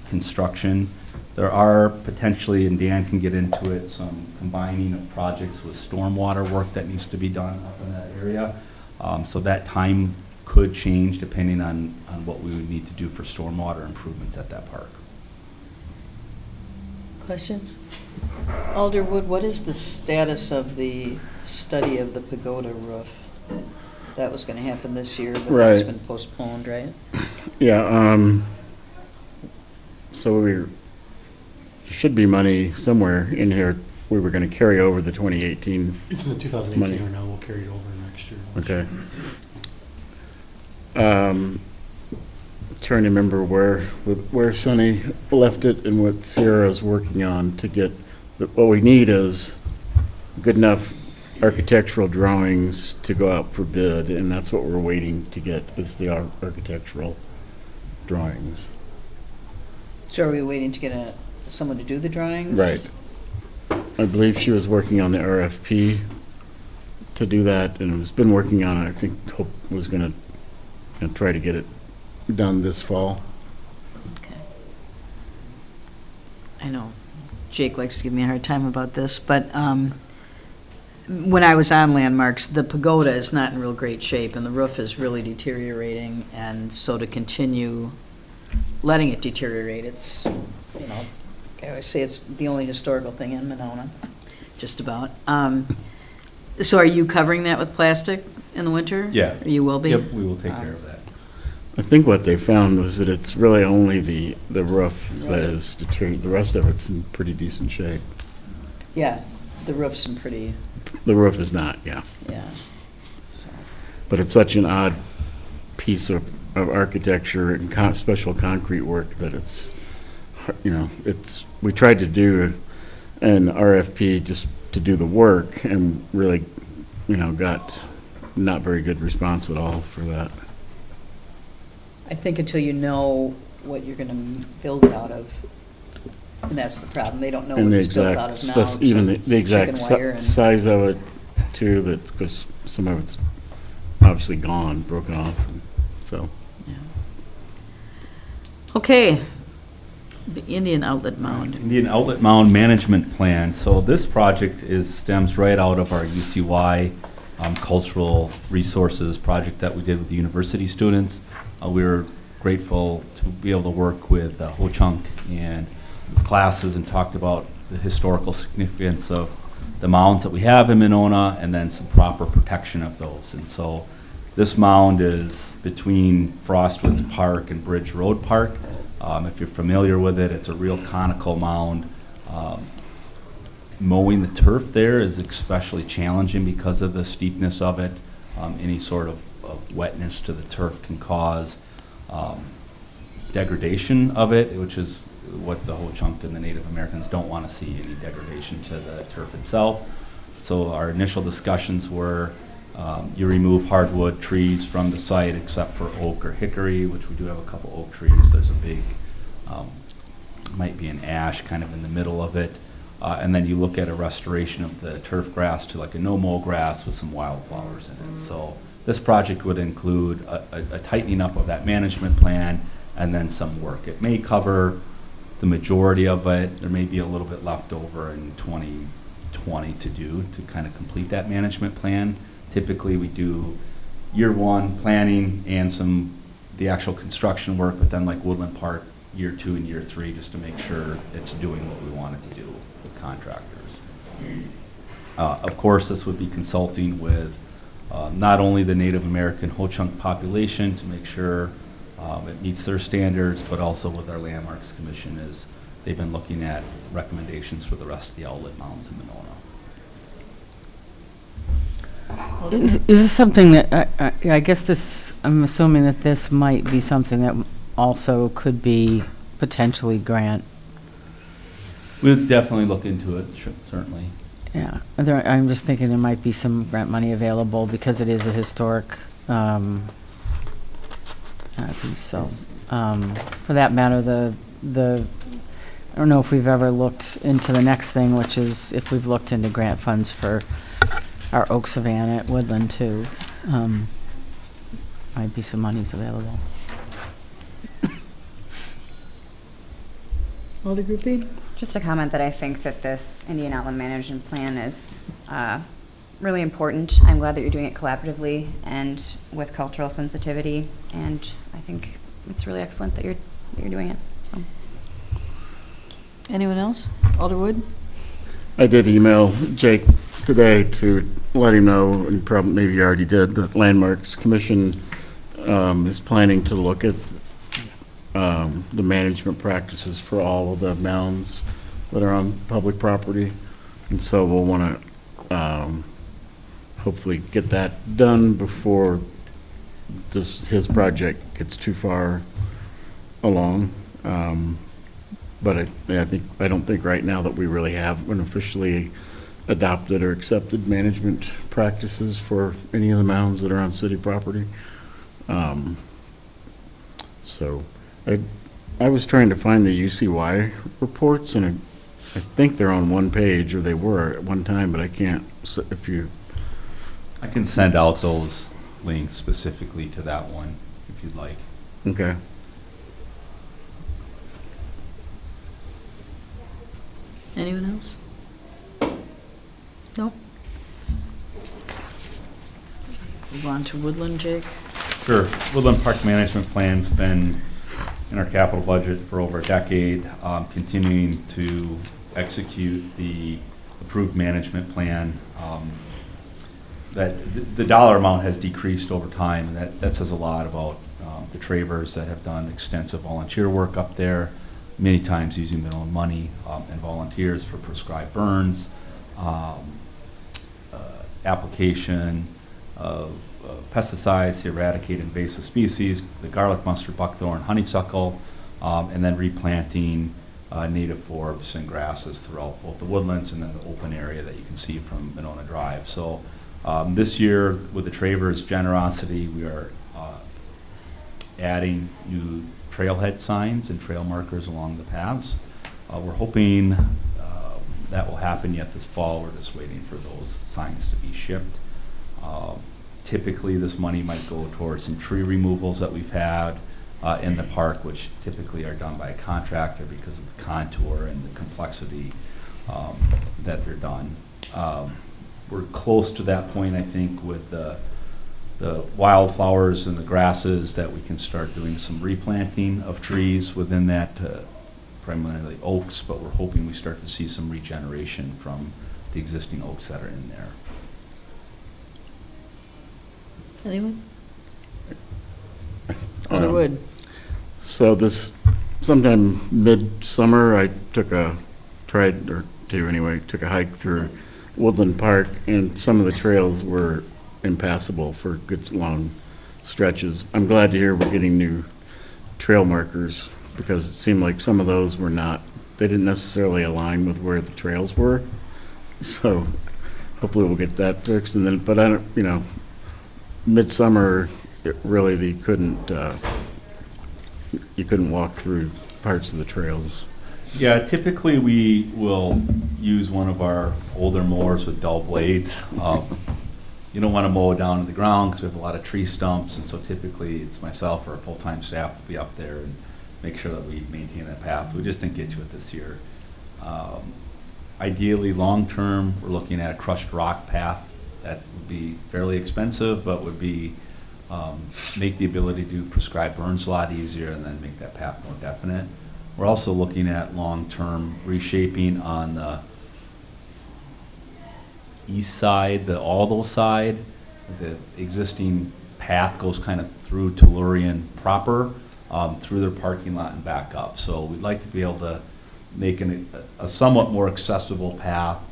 construction. There are potentially, and Dan can get into it, some combining of projects with stormwater work that needs to be done up in that area. So that time could change depending on what we would need to do for stormwater improvements at that park. Questions? Alderwood, what is the status of the study of the pagoda roof? That was going to happen this year, but it's Right. been postponed, right? Yeah, so there should be money somewhere in here. We were gonna carry over the 2018. It's in the 2018 or now, we'll carry it over next year. Okay. Trying to remember where Sonny left it and what Sierra's working on to get, what we need is good enough architectural drawings to go out for bid, and that's what we're waiting to get, is the architectural drawings. So are we waiting to get someone to do the drawings? Right. I believe she was working on the RFP to do that, and has been working on it. I think Hope was gonna try to get it done this fall. Okay. I know Jake likes to give me a hard time about this, but when I was on Landmarks, the pagoda is not in real great shape, and the roof is really deteriorating, and so to continue letting it deteriorate, it's, I always say it's the only historical thing in Monona, just about. So are you covering that with plastic in the winter? Yeah. Or you will be? Yep, we will take care of that. I think what they found was that it's really only the roof that is deteriorating. The rest of it's in pretty decent shape. Yeah, the roof's in pretty, The roof is not, yeah. yes. So, But it's such an odd piece of architecture and special concrete work that it's, we tried to do an RFP just to do the work and really, got not very good response at all for that. I think until you know what you're gonna build it out of, and that's the problem, they don't know what And the it's built out exact, of now. even except the exact chicken wire and- size of it too, that's, because some of it's obviously gone, broken off, so. Yeah. Okay, the Indian Outlet Mound. Indian Outlet Mound Management Plan. So this project stems right out of our UCY cultural resources project that we did with the university students. We were grateful to be able to work with Ho Chunk and classes and talked about the historical significance of the mounds that we have in Monona and then some proper protection of those. And so This mound is between Frostwoods Park and Bridge Road Park. If you're familiar with it, it's a real conical mound. Mowing the turf there is especially challenging because of the steepness of it. Any sort of wetness to the turf can cause degradation of it, which is what the Ho-Chunk and the Native Americans don't want to see, any degradation to the turf itself. So our initial discussions were you remove hardwood trees from the site except for oak or hickory, which we do have a couple oak trees. There's a big, might be an ash kind of in the middle of it. And then you look at a restoration of the turf grass to like a no-mow grass with some wildflowers in it. So this project would include a tightening up of that management plan and then some work. It may cover the majority of it. There may be a little bit left over in 2020 to do to kind of complete that management plan. Typically, we do year one planning and the actual construction work, but then like Woodland Park, year 2 and year 3, just to make sure it's doing what we want it to do with contractors. Of course, this would be consulting with not only the Native American Ho-Chunk population to make sure it meets their standards, but also with our Landmarks Commission as they've been looking at recommendations for the rest of the outlet mounds in Monona. Is this something that, I guess this, I'm assuming that this might be something that also could be potentially grant? We'll definitely look into it, certainly. Yeah, I'm just thinking there might be some grant money available because it is a historic piece. So, for that matter, I don't know if we've ever looked into the next thing, which is if we've looked into grant funds for our Oak Savannah at Woodland too. Might be some monies available. Alder Groupie? Just a comment that I think that this Indian Outlet Management Plan is really important. I'm glad that you're doing it collaboratively and with cultural sensitivity, and I think it's really excellent that you're doing it. So, Anyone else? Alder Wood? I did email Jake today to let him know, and probably maybe you already did, that Landmarks Commission is planning to look at the management practices for all of the mounds that are on public property. And so we'll want to hopefully get that done before his project gets too far along. But I don't think right now that we really have an officially adopted or accepted management practices for any of the mounds that are on city property. So I was trying to find the UCY reports, and I think they're on one page, or they were at one time, but I can't. So I can send out those links specifically to that one if you'd like. Okay. Anyone else? Nope. Move on to Woodland, Jake. Sure. Woodland Park Management Plan's been in our capital budget for over a decade, continuing to execute the approved management plan. That the dollar amount has decreased over time, and that says a lot about the Travers that have done extensive volunteer work up there, many times using their own money and volunteers for prescribed burns, application of pesticides to eradicate invasive species, the garlic mustard, buckthorn, honeysuckle, and then replanting native forbs and grasses throughout both the woodlands and then the open area that you can see from Monona Drive. So this year, with the Travers' generosity, we are adding new trailhead signs and trail markers along the paths. We're hoping that will happen yet this fall. We're just waiting for those signs to be shipped. Typically, this money might go towards some tree removals that we've had in the park, which typically are done by a contractor because of the contour and the complexity that they're done. We're close to that point, I think, with the wildflowers and the grasses, that we can start doing some replanting of trees within that, primarily oaks, but we're hoping we start to see some regeneration from the existing oaks that are in there. Anyone? would. So this, sometime mid-summer, I took a hike through Woodland Park, and some of the trails were impassable for good long stretches. I'm glad to hear we're getting new trail markers, because it seemed like some of those were not, they didn't necessarily align with where the trails were. So hopefully we'll get that fixed, and then, but I don't, midsummer, it really, you couldn't walk through parts of the trails. Yeah, typically we will use one of our older mowers with dull blades. You don't want to mow down to the ground because we have a lot of tree stumps, and so typically it's myself or a full-time staff will be up there and make sure that we maintain that path. We just didn't get to it this year. Ideally, long-term, we're looking at a crushed rock path. That would be fairly expensive, but would be make the ability to do prescribed burns a lot easier, and then make that path more definite. We're also looking at long-term reshaping on the east side, the Aldo side. The existing path goes kind of through Tellurian proper, through their parking lot and back up. So we'd like to be able to make a somewhat more accessible path.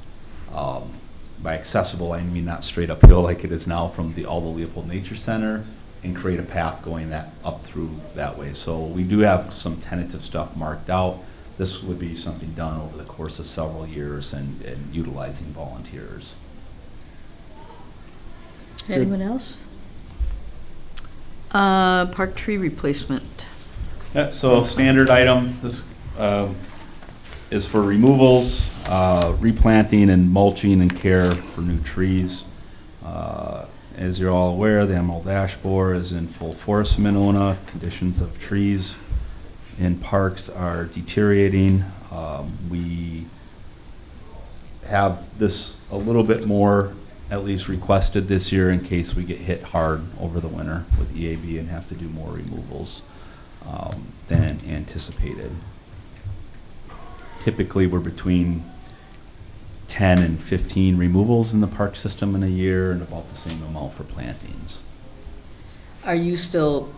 By accessible, I mean not straight uphill like it is now from the Aldo Leopold Nature Center, and create a path going that up through that way. So we do have some tentative stuff marked out. This would be something done over the course of several years and utilizing volunteers. Anyone else? Park tree replacement. Yeah, so standard item, this is for removals, replanting and mulching and care for new trees. As you're all aware, the emerald ash borer is in full force in Monona. Conditions of trees in parks are deteriorating. We have this a little bit more, at least requested this year, in case we get hit hard over the winter with EAB and have to do more removals than anticipated. Typically, we're between 10 and 15 removals in the park system in a year, and about the same amount for plantings. Are you still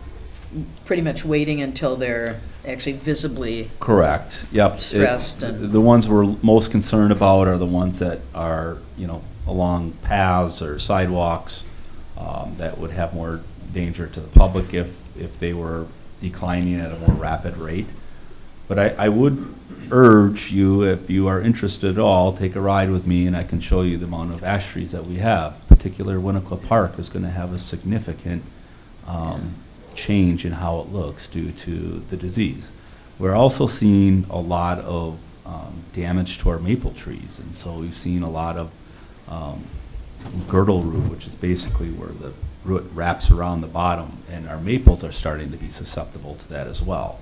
pretty much waiting until they're actually visibly Correct, yep. stressed? And The ones we're most concerned about are the ones that are, along paths or sidewalks that would have more danger to the public if they were declining at a more rapid rate. But I would urge you, if you are interested at all, take a ride with me and I can show you the amount of ash trees that we have. Particular Winnequa Park is going to have a significant change in how it looks due to the disease. We're also seeing a lot of damage to our maple trees, and so we've seen a lot of girdle root, which is basically where the root wraps around the bottom, and our maples are starting to be susceptible to that as well.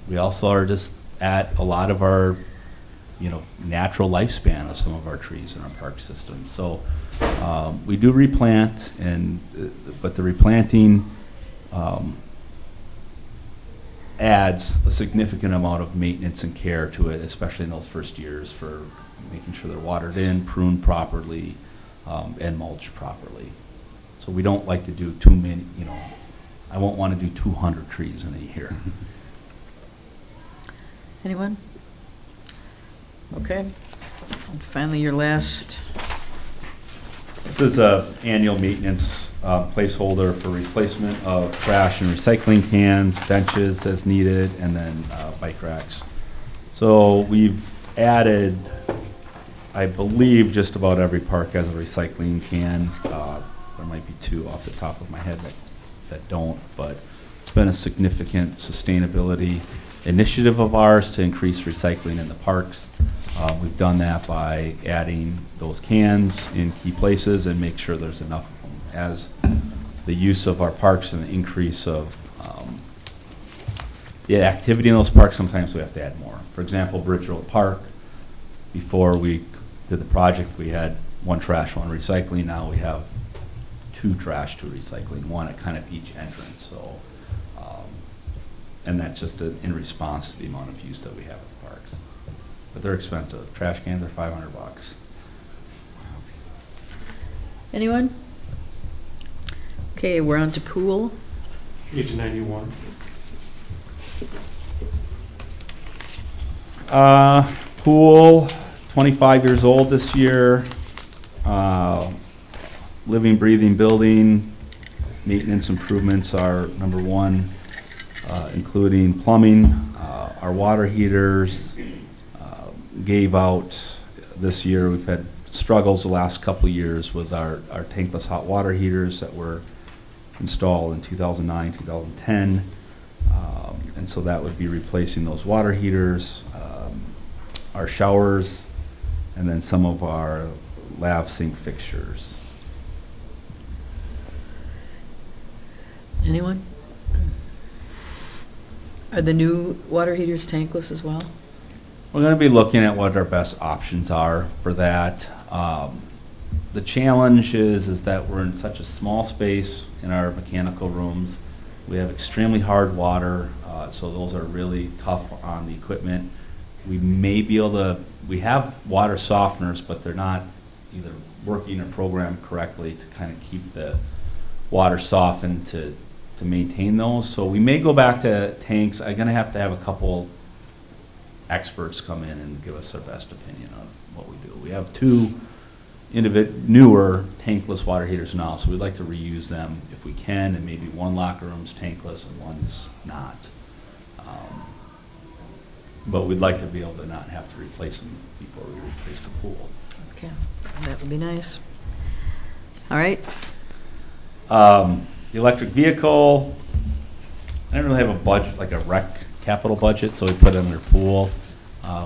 We also are just at a lot of our, natural lifespan of some of our trees in our park system. So we do replant, but the replanting adds a significant amount of maintenance and care to it, especially in those first years, for making sure they're watered in, pruned properly, and mulched properly. So we don't like to do too many, I won't want to do 200 trees in a year. anyone? Okay. And finally, your last. This is a annual maintenance placeholder for replacement of trash and recycling cans, benches as needed, and then bike racks. So we've added, I believe, just about every park has a recycling can. There might be two off the top of my head that don't, but it's been a significant sustainability initiative of ours to increase recycling in the parks. We've done that by adding those cans in key places and make sure there's enough of them. As the use of our parks and the increase of the activity in those parks, sometimes we have to add more. For example, Bridge Road Park, before we did the project, we had one trash, one recycling. Now we have two trash, two recycling, one at kind of each entrance. So, and that's just in response to the amount of use that we have at the parks. But they're expensive. Trash cans are $500. Anyone? Okay, we're on to pool. Age 91. Pool, 25 years old this year. Living, breathing building. Maintenance improvements are number one, including plumbing. Our water heaters gave out this year. We've had struggles the last couple of years with our tankless hot water heaters that were installed in 2009, 2010. And so that would be replacing those water heaters, our showers, and then some of our lav sink fixtures. Anyone? Are the new water heaters tankless as well? We're going to be looking at what our best options are for that. The challenge is that we're in such a small space in our mechanical rooms. We have extremely hard water, so those are really tough on the equipment. We may be able to, we have water softeners, but they're not either working or programmed correctly to kind of keep the water softened to maintain those. So we may go back to tanks. I'm going to have a couple experts come in and give us their best opinion on what we do. We have two newer tankless water heaters now, so we'd like to reuse them if we can, and maybe one locker room's tankless and one's not. But we'd like to be able to not have to replace them before we replace the pool. Okay, that would be nice. All right, The electric vehicle, I don't really have a budget, like a rec capital budget, so we put it under pool.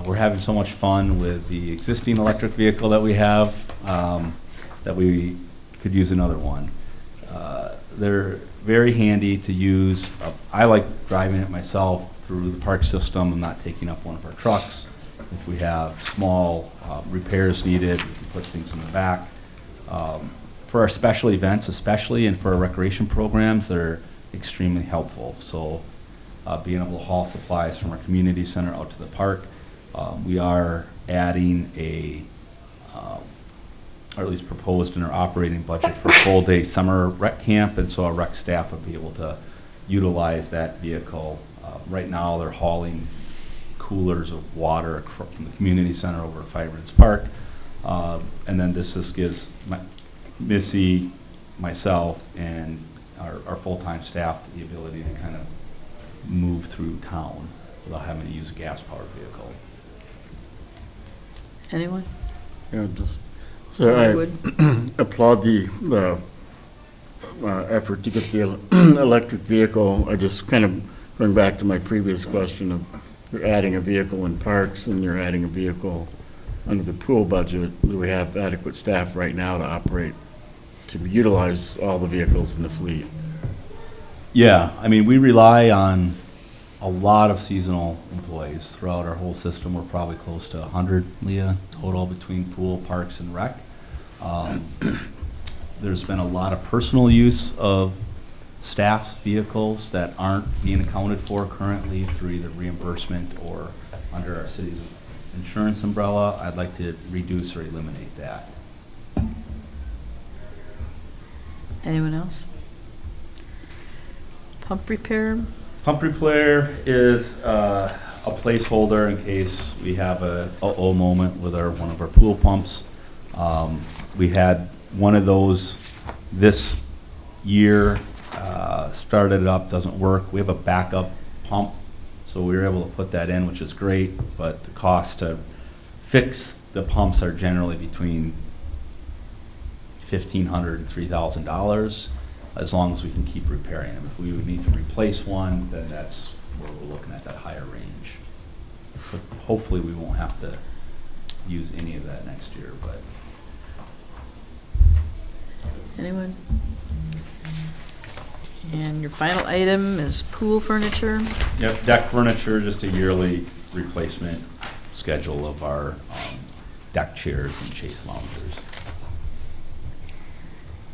We're having so much fun with the existing electric vehicle that we have, that we could use another one. They're very handy to use. I like driving it myself through the park system and not taking up one of our trucks. If we have small repairs needed, we can put things in the back. For our special events especially, and for our recreation programs, they're extremely helpful. So being able to haul supplies from our community center out to the park. We are adding or at least proposed in our operating budget for full day summer rec camp, and so our rec staff would be able to utilize that vehicle. Right now they're hauling coolers of water from the community center over to Firebirds Park. And then this gives Missy, myself, and our full-time staff the ability to kind of move through town without having to use a gas-powered vehicle. anyone? Yeah, so I Would. applaud the effort to get the electric vehicle. I just kind of, going back to my previous question of, you're adding a vehicle in parks and you're adding a vehicle under the pool budget. Do we have adequate staff right now to operate, to utilize all the vehicles in the fleet? Yeah, I mean, we rely on a lot of seasonal employees throughout our whole system. We're probably close to 100, Leah, total between pool, parks, and rec. There's been a lot of personal use of staff's vehicles that aren't being accounted for currently through either reimbursement or under our city's insurance umbrella. I'd like to reduce or eliminate that. Anyone else? Pump repair? Pump repair is a placeholder in case we have a uh-oh moment with one of our pool pumps. We had one of those this year, started it up, doesn't work. We have a backup pump, so we were able to put that in, which is great, but the cost to fix the pumps are generally between $1,500 and $3,000, as long as we can keep repairing them. If we would need to replace one, then that's where we're looking at that higher range. But hopefully we won't have to use any of that next year, but. Anyone? And your final item is pool furniture? Yep, deck furniture, just a yearly replacement schedule of our deck chairs and chase loungers.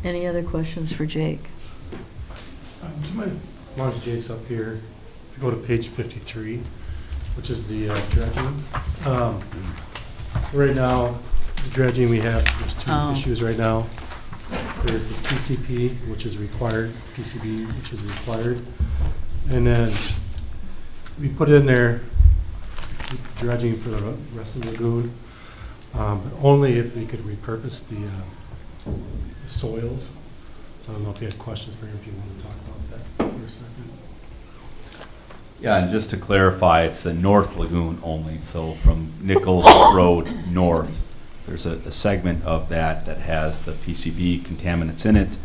Any other questions for Jake? Do you mind, as long as Jake's up here, if you go to page 53, which is the dredging. So right now, the dredging, we have, there's two Oh. issues right now. There's the PCP, which is required, PCB, which is required. And then we put in there dredging for the rest of the lagoon, but only if we could repurpose the soils. So I don't know if you had questions for him, if you want to talk about that for a second. Yeah, and just to clarify, it's the North Lagoon only, so from Nichols Road north, there's a segment of that that has the PCB contaminants in it.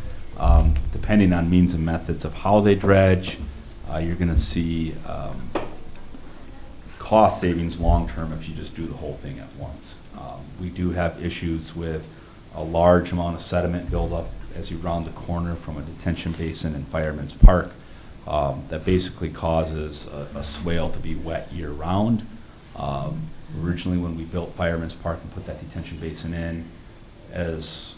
Depending on means and methods of how they dredge, you're gonna see cost savings long-term if you just do the whole thing at once. We do have issues with a large amount of sediment buildup as you round the corner from a detention basin in Fireman's Park. That basically causes a swale to be wet year-round. Originally, when we built Fireman's Park and put that detention basin in, as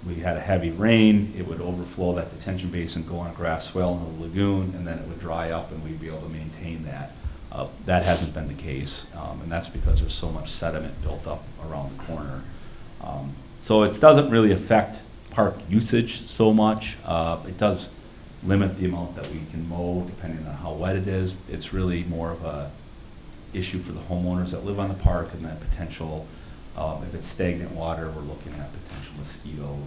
we had a heavy rain, it would overflow that detention basin, go on a grass swale into the lagoon, and then it would dry up and we'd be able to maintain that. That hasn't been the case, and that's because there's so much sediment built up around the corner. So it doesn't really affect park usage so much. It does limit the amount that we can mow depending on how wet it is. It's really more of a issue for the homeowners that live on the park, and that potential, if it's stagnant water, we're looking at potential mosquito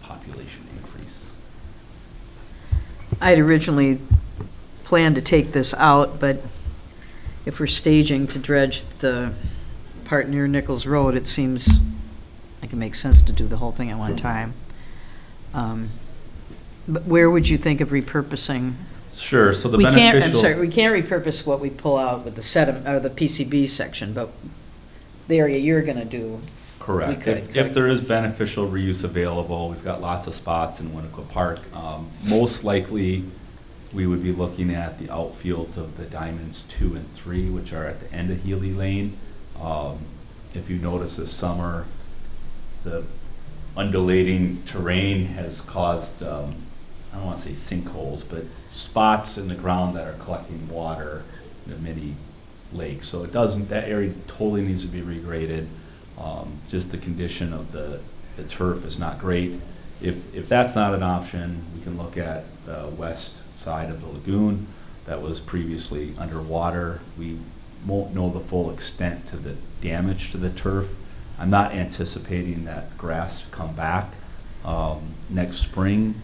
population increase. I had originally planned to take this out, but if we're staging to dredge the part near Nichols Road, it seems like it makes sense to do the whole thing at one time. But where would you think of repurposing? Sure, so the We can't, I'm beneficial. sorry, we can't repurpose what we pull out with the sediment, or the PCB section, but the area you're gonna do, Correct. we could, If correct? there is beneficial reuse available, we've got lots of spots in Winnequa Park. Most likely, we would be looking at the outfields of the Diamonds 2 and 3, which are at the end of Healy Lane. If you notice this summer, the undulating terrain has caused, I don't want to say sinkholes, but spots in the ground that are collecting water in a mini lake. So it doesn't, that area totally needs to be regraded. Just the condition of the turf is not great. If that's not an option, we can look at the west side of the lagoon that was previously underwater. We won't know the full extent to the damage to the turf. I'm not anticipating that grass to come back next spring.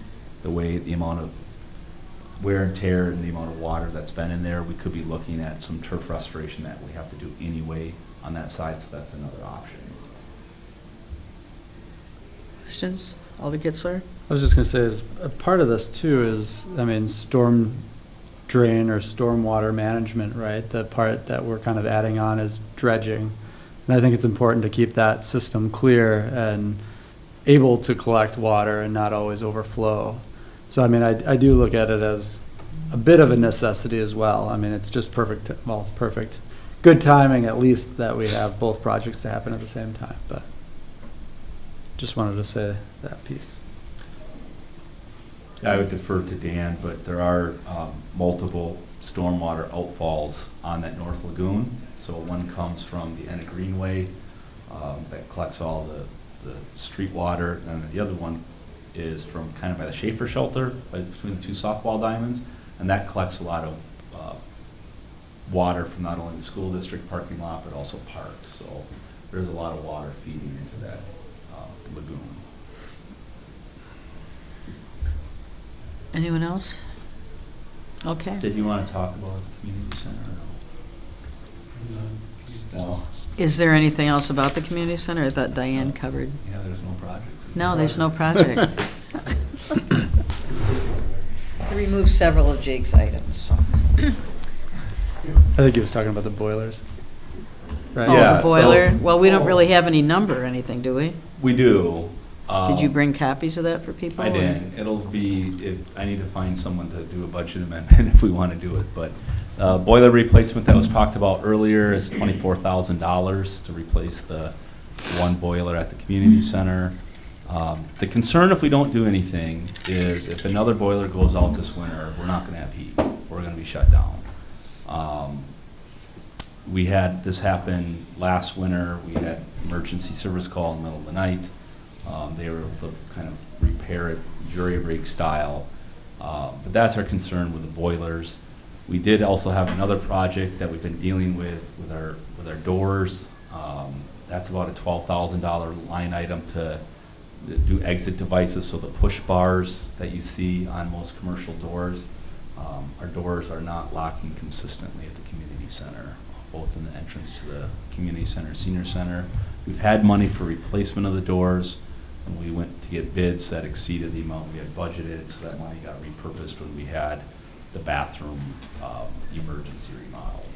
The way the amount of wear and tear and the amount of water that's been in there, we could be looking at some turf restoration that we have to do anyway on that side, so that's another option. Questions? Alder Kitzler? I was just gonna say, is a part of this too is, I mean, storm drain or stormwater management, right? The part that we're kind of adding on is dredging. And I think it's important to keep that system clear and able to collect water and not always overflow. So, I mean, I do look at it as a bit of a necessity as well. I mean, it's just perfect, well, perfect. Good timing, at least, that we have both projects to happen at the same time, but just wanted to say that piece. I would defer to Dan, but there are multiple stormwater outfalls on that North Lagoon. So one comes from the end of Greenway that collects all the street water, and the other one is from kind of by the Schaefer Shelter, between the two softball diamonds, and that collects a lot of water from not only the school district parking lot, but also park. So there's a lot of water feeding into that lagoon. Anyone else? Okay. Did you want to talk about the community center or no? No. Is there anything else about the community center? I thought Diane covered. Yeah, there's no projects. No, there's no project. I removed several of Jake's items, so. I think he was talking about the boilers. Right? Oh, Yeah, the boiler? so- Well, we don't really have any number or anything, do we? We do. Did you bring copies of that for people? I or- did. It'll be, I need to find someone to do a budget amendment if we want to do it, but boiler replacement that was talked about earlier is $24,000 to replace the one boiler at the community center. The concern if we don't do anything is if another boiler goes out this winter, we're not going to have heat. We're going to be shut down. We had this happen last winter. We had emergency service call in the middle of the night. They were able to kind of repair it jury rig style. But that's our concern with the boilers. We did also have another project that we've been dealing with our doors. That's about a $12,000 line item to do exit devices, so the push bars that you see on most commercial doors. Our doors are not locking consistently at the community center, both in the entrance to the community center, senior center. We've had money for replacement of the doors, and we went to get bids that exceeded the amount we had budgeted, so that money got repurposed when we had the bathroom emergency remodel.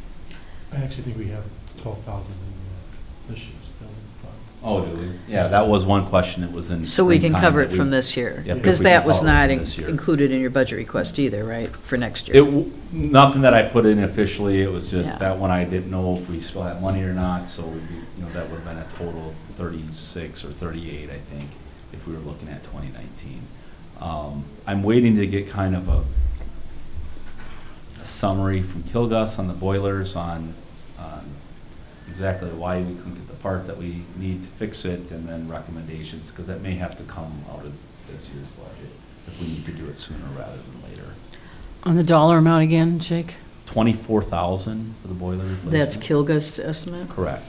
I actually think we have 12,000 in this year's building fund. Oh, do we? Yeah, that was one question that was in. So we can springtime cover that it from this year? Yep, Because if we can that was cover it not from this year. included in your budget request either, right, for next It, year? nothing that I put in officially, it was just Yeah. that one I didn't know if we still had money or not, so we'd be, that would've been a total of 36 or 38, I think, if we were looking at 2019. I'm waiting to get kind of a summary from Kilgus on the boilers on exactly why we couldn't get the part that we need to fix it, and then recommendations, because that may have to come out of this year's budget if we need to do it sooner rather than later. On the dollar amount again, Jake? 24,000 for the boiler replacement. That's Kilgus' estimate? Correct.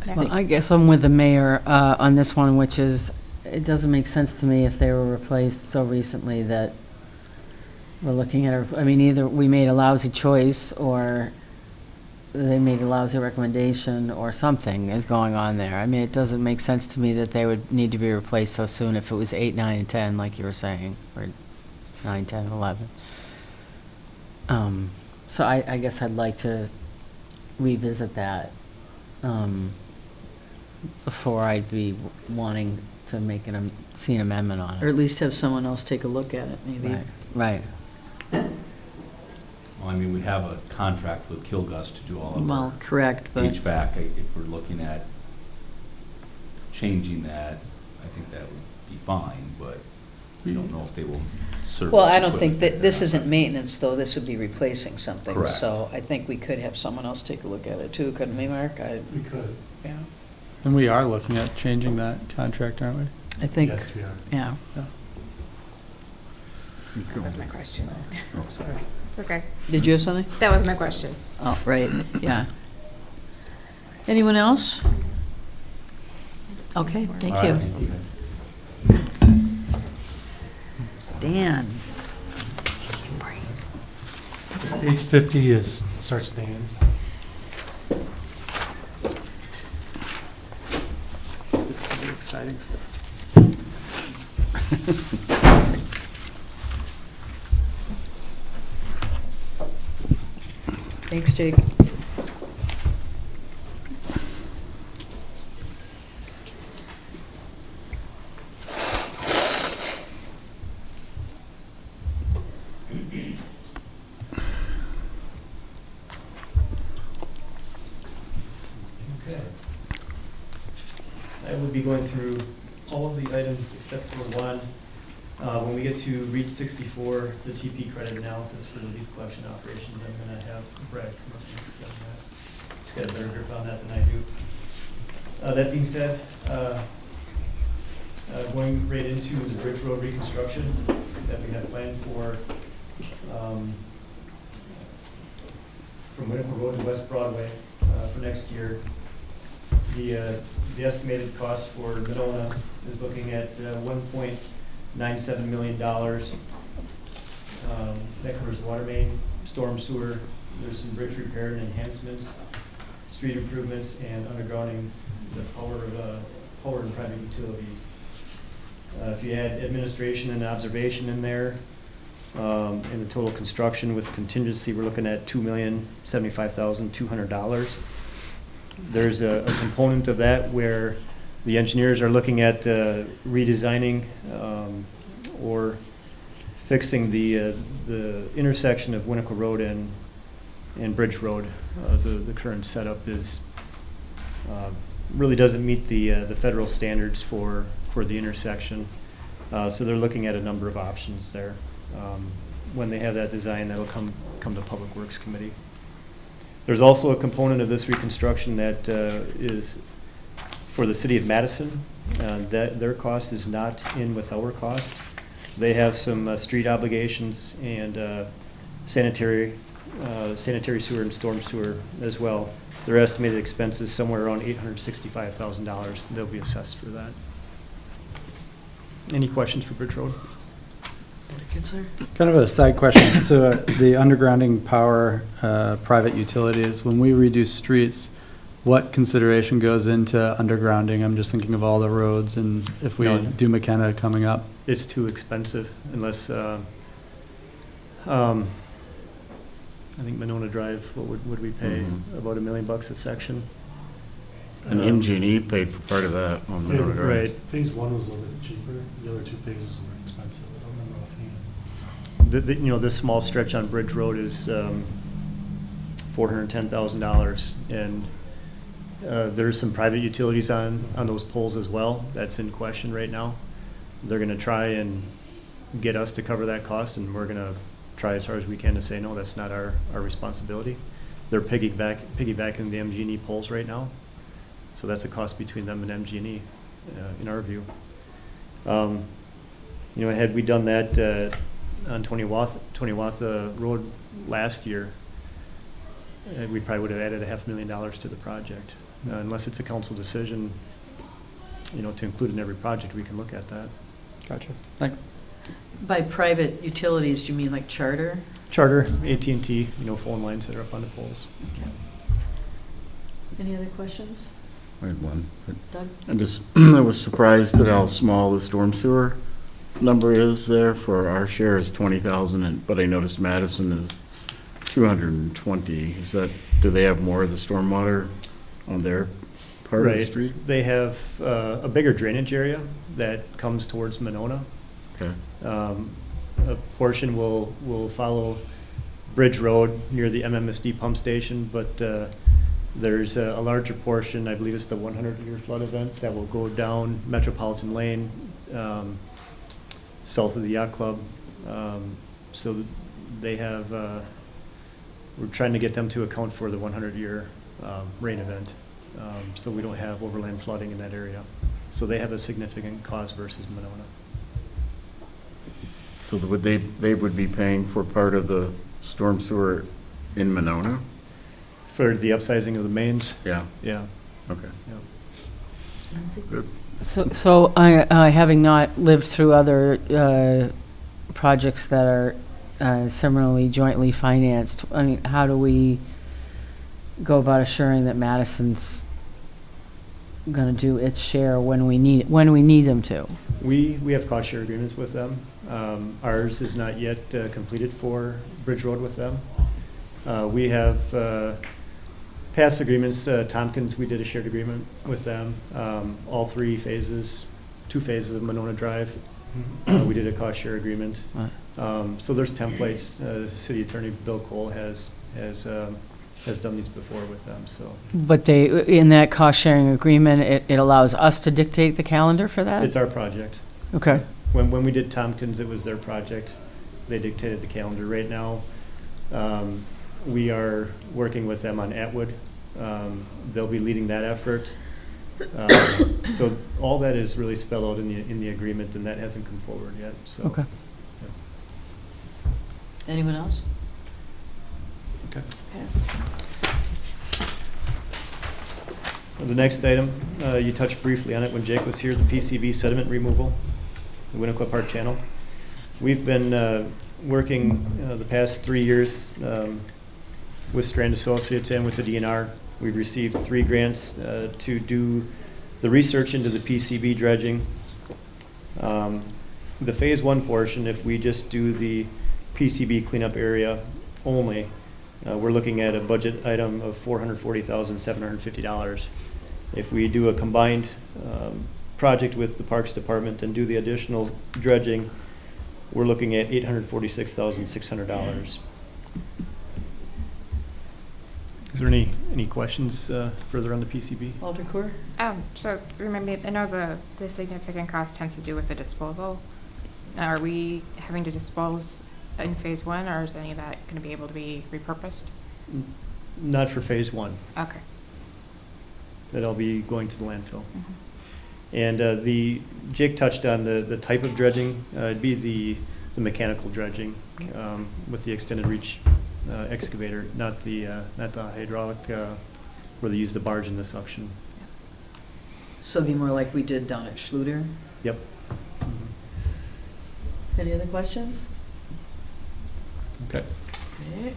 Well, I guess I'm with the mayor on this one, which is, it doesn't make sense to me if they were replaced so recently that we're looking at, I mean, either we made a lousy choice or they made a lousy recommendation or something is going on there. I mean, it doesn't make sense to me that they would need to be replaced so soon if it was 8, 9, and 10, like you were saying, or 9, 10, 11. So I guess I'd like to revisit that before I'd be wanting to make see an amendment on it. Or at least have someone else take a look at it, maybe? Right. Well, I mean, we have a contract with Kilgus to do all of Well, our correct, but, HVAC. If we're looking at changing that, I think that would be fine, but we don't know if they will service. well, I don't think equipment that, this they're isn't not. maintenance, though, this would be replacing something. Correct. So I think we could have someone else take a look at it too, couldn't we, Mark? We could. Yeah. And we are looking at changing that contract, aren't we? I think, Yes, we are. yeah. That was my question. Oh, sorry. It's okay. Did you have something? That was my question. Oh, right, yeah. Anyone else? Okay, thank All you. right. Dan? Page 50 is start stands. It's gonna be exciting stuff. Thanks, Jake. Okay. I will be going through all of the items except for one. When we get to REACH 64, the TP credit analysis for the leaf collection operations, I'm going to have Brad come up and explain that. He's got a better grip on that than I do. That being said, going right into the Bridge Road reconstruction that we have planned for from Winnequa Road to West Broadway for next year. The estimated cost for Monona is looking at $1.97 million. That covers water main, storm sewer, there's some bridge repair and enhancements, street improvements, and undergrounding the power and private utilities. If you add administration and observation in there, in the total construction with contingency, we're looking at $2,075,200. There's a component of that where the engineers are looking at redesigning or fixing the intersection of Winnequa Road and Bridge Road. The current setup is really doesn't meet the federal standards for the intersection. So they're looking at a number of options there. When they have that design, that'll come to Public Works Committee. There's also a component of this reconstruction that is for the city of Madison. That, their cost is not in with our cost. They have some street obligations and sanitary sewer and storm sewer as well. Their estimated expense is somewhere around $865,000. They'll be assessed for that. Any questions for Bridge Road? Kind of a side question. So the undergrounding power, private utilities, when we redo streets, what consideration goes into undergrounding? I'm just thinking of all the roads and if we None. do McKenna coming up. It's too expensive unless, I think Monona Drive, what would we pay? Mhm. About $1 million a section. And MG&E paid for part of that on the road, right? Right. Phase one was a little bit cheaper, the other two phases were expensive, I don't remember offhand. You know, this small stretch on Bridge Road is $410,000. And there's some private utilities on those poles as well. That's in question right now. They're gonna try and get us to cover that cost, and we're gonna try as hard as we can to say, no, that's not our responsibility. They're piggybacking the MG&E poles right now. So that's a cost between them and MG&E, in our view. You know, had we done that on Twenty-Watha Road last year, we probably would have added $500,000 to the project. Unless it's a council decision, you know, to include in every project, we can look at that. Gotcha. Thanks. By private utilities, you mean like charter? Charter, AT&T, you know, phone lines that are up on the poles. Any other questions? I had one. Doug? I just, I was surprised at how small the storm sewer number is there. For our share is 20,000, but I noticed Madison is 220. Is that, do they have more of the stormwater on their part of the street? They have a bigger drainage area that comes towards Monona. Okay. A portion will follow Bridge Road near the MMSD pump station, but there's a larger portion, I believe it's the 100-year flood event, that will go down Metropolitan Lane, south of the yacht club. So they have, we're trying to get them to account for the 100-year rain event, so we don't have overland flooding in that area. So they have a significant cost versus Monona. So they would be paying for part of the storm sewer in Monona? For the upsizing of the mains? Yeah, Yeah. okay. Nancy? Good. So I, having not lived through other projects that are similarly jointly financed, I mean, how do we go about assuring that Madison's gonna do its share when we need them to? We have cost share agreements with them. Ours is not yet completed for Bridge Road with them. We have past agreements. Tompkins, we did a shared agreement with them. All 2 phases of Monona Drive, we did a cost share agreement. So there's templates. City Attorney Bill Cole has done these before with them, so. But in that cost-sharing agreement, it allows us to dictate the calendar for that? It's our project. Okay. When we did Tompkins, it was their project. They dictated the calendar. Right now, we are working with them on Atwood. They'll be leading that effort. So all that is really spelled out in the agreement, and that hasn't come forward yet, so. Okay. Anyone else? Okay. Okay. The next item, you touched briefly on it when Jake was here, the PCV sediment removal, the Winnequa Park Channel. We've been working the past 3 years with Strand Associates and with the DNR. We've received 3 grants to do the research into the PCB dredging. The phase 1 portion, if we just do the PCB cleanup area only, we're looking at a budget item of $440,750. If we do a combined project with the Parks Department and do the additional dredging, we're looking at $846,600. Is there any questions further on the PCB? Alder Core? So remember, I know the significant cost tends to do with the disposal. Are we having to dispose in phase 1, or is any of that going to be able to be repurposed? Not for phase 1. Okay. that'll be going to the landfill. And Jake touched on the type of dredging. It'd be the mechanical dredging with the extended reach excavator, not the hydraulic where they use the barge and the suction. So it'd be more like we did down at Schluter. Yep. Any other questions? Okay. Okay.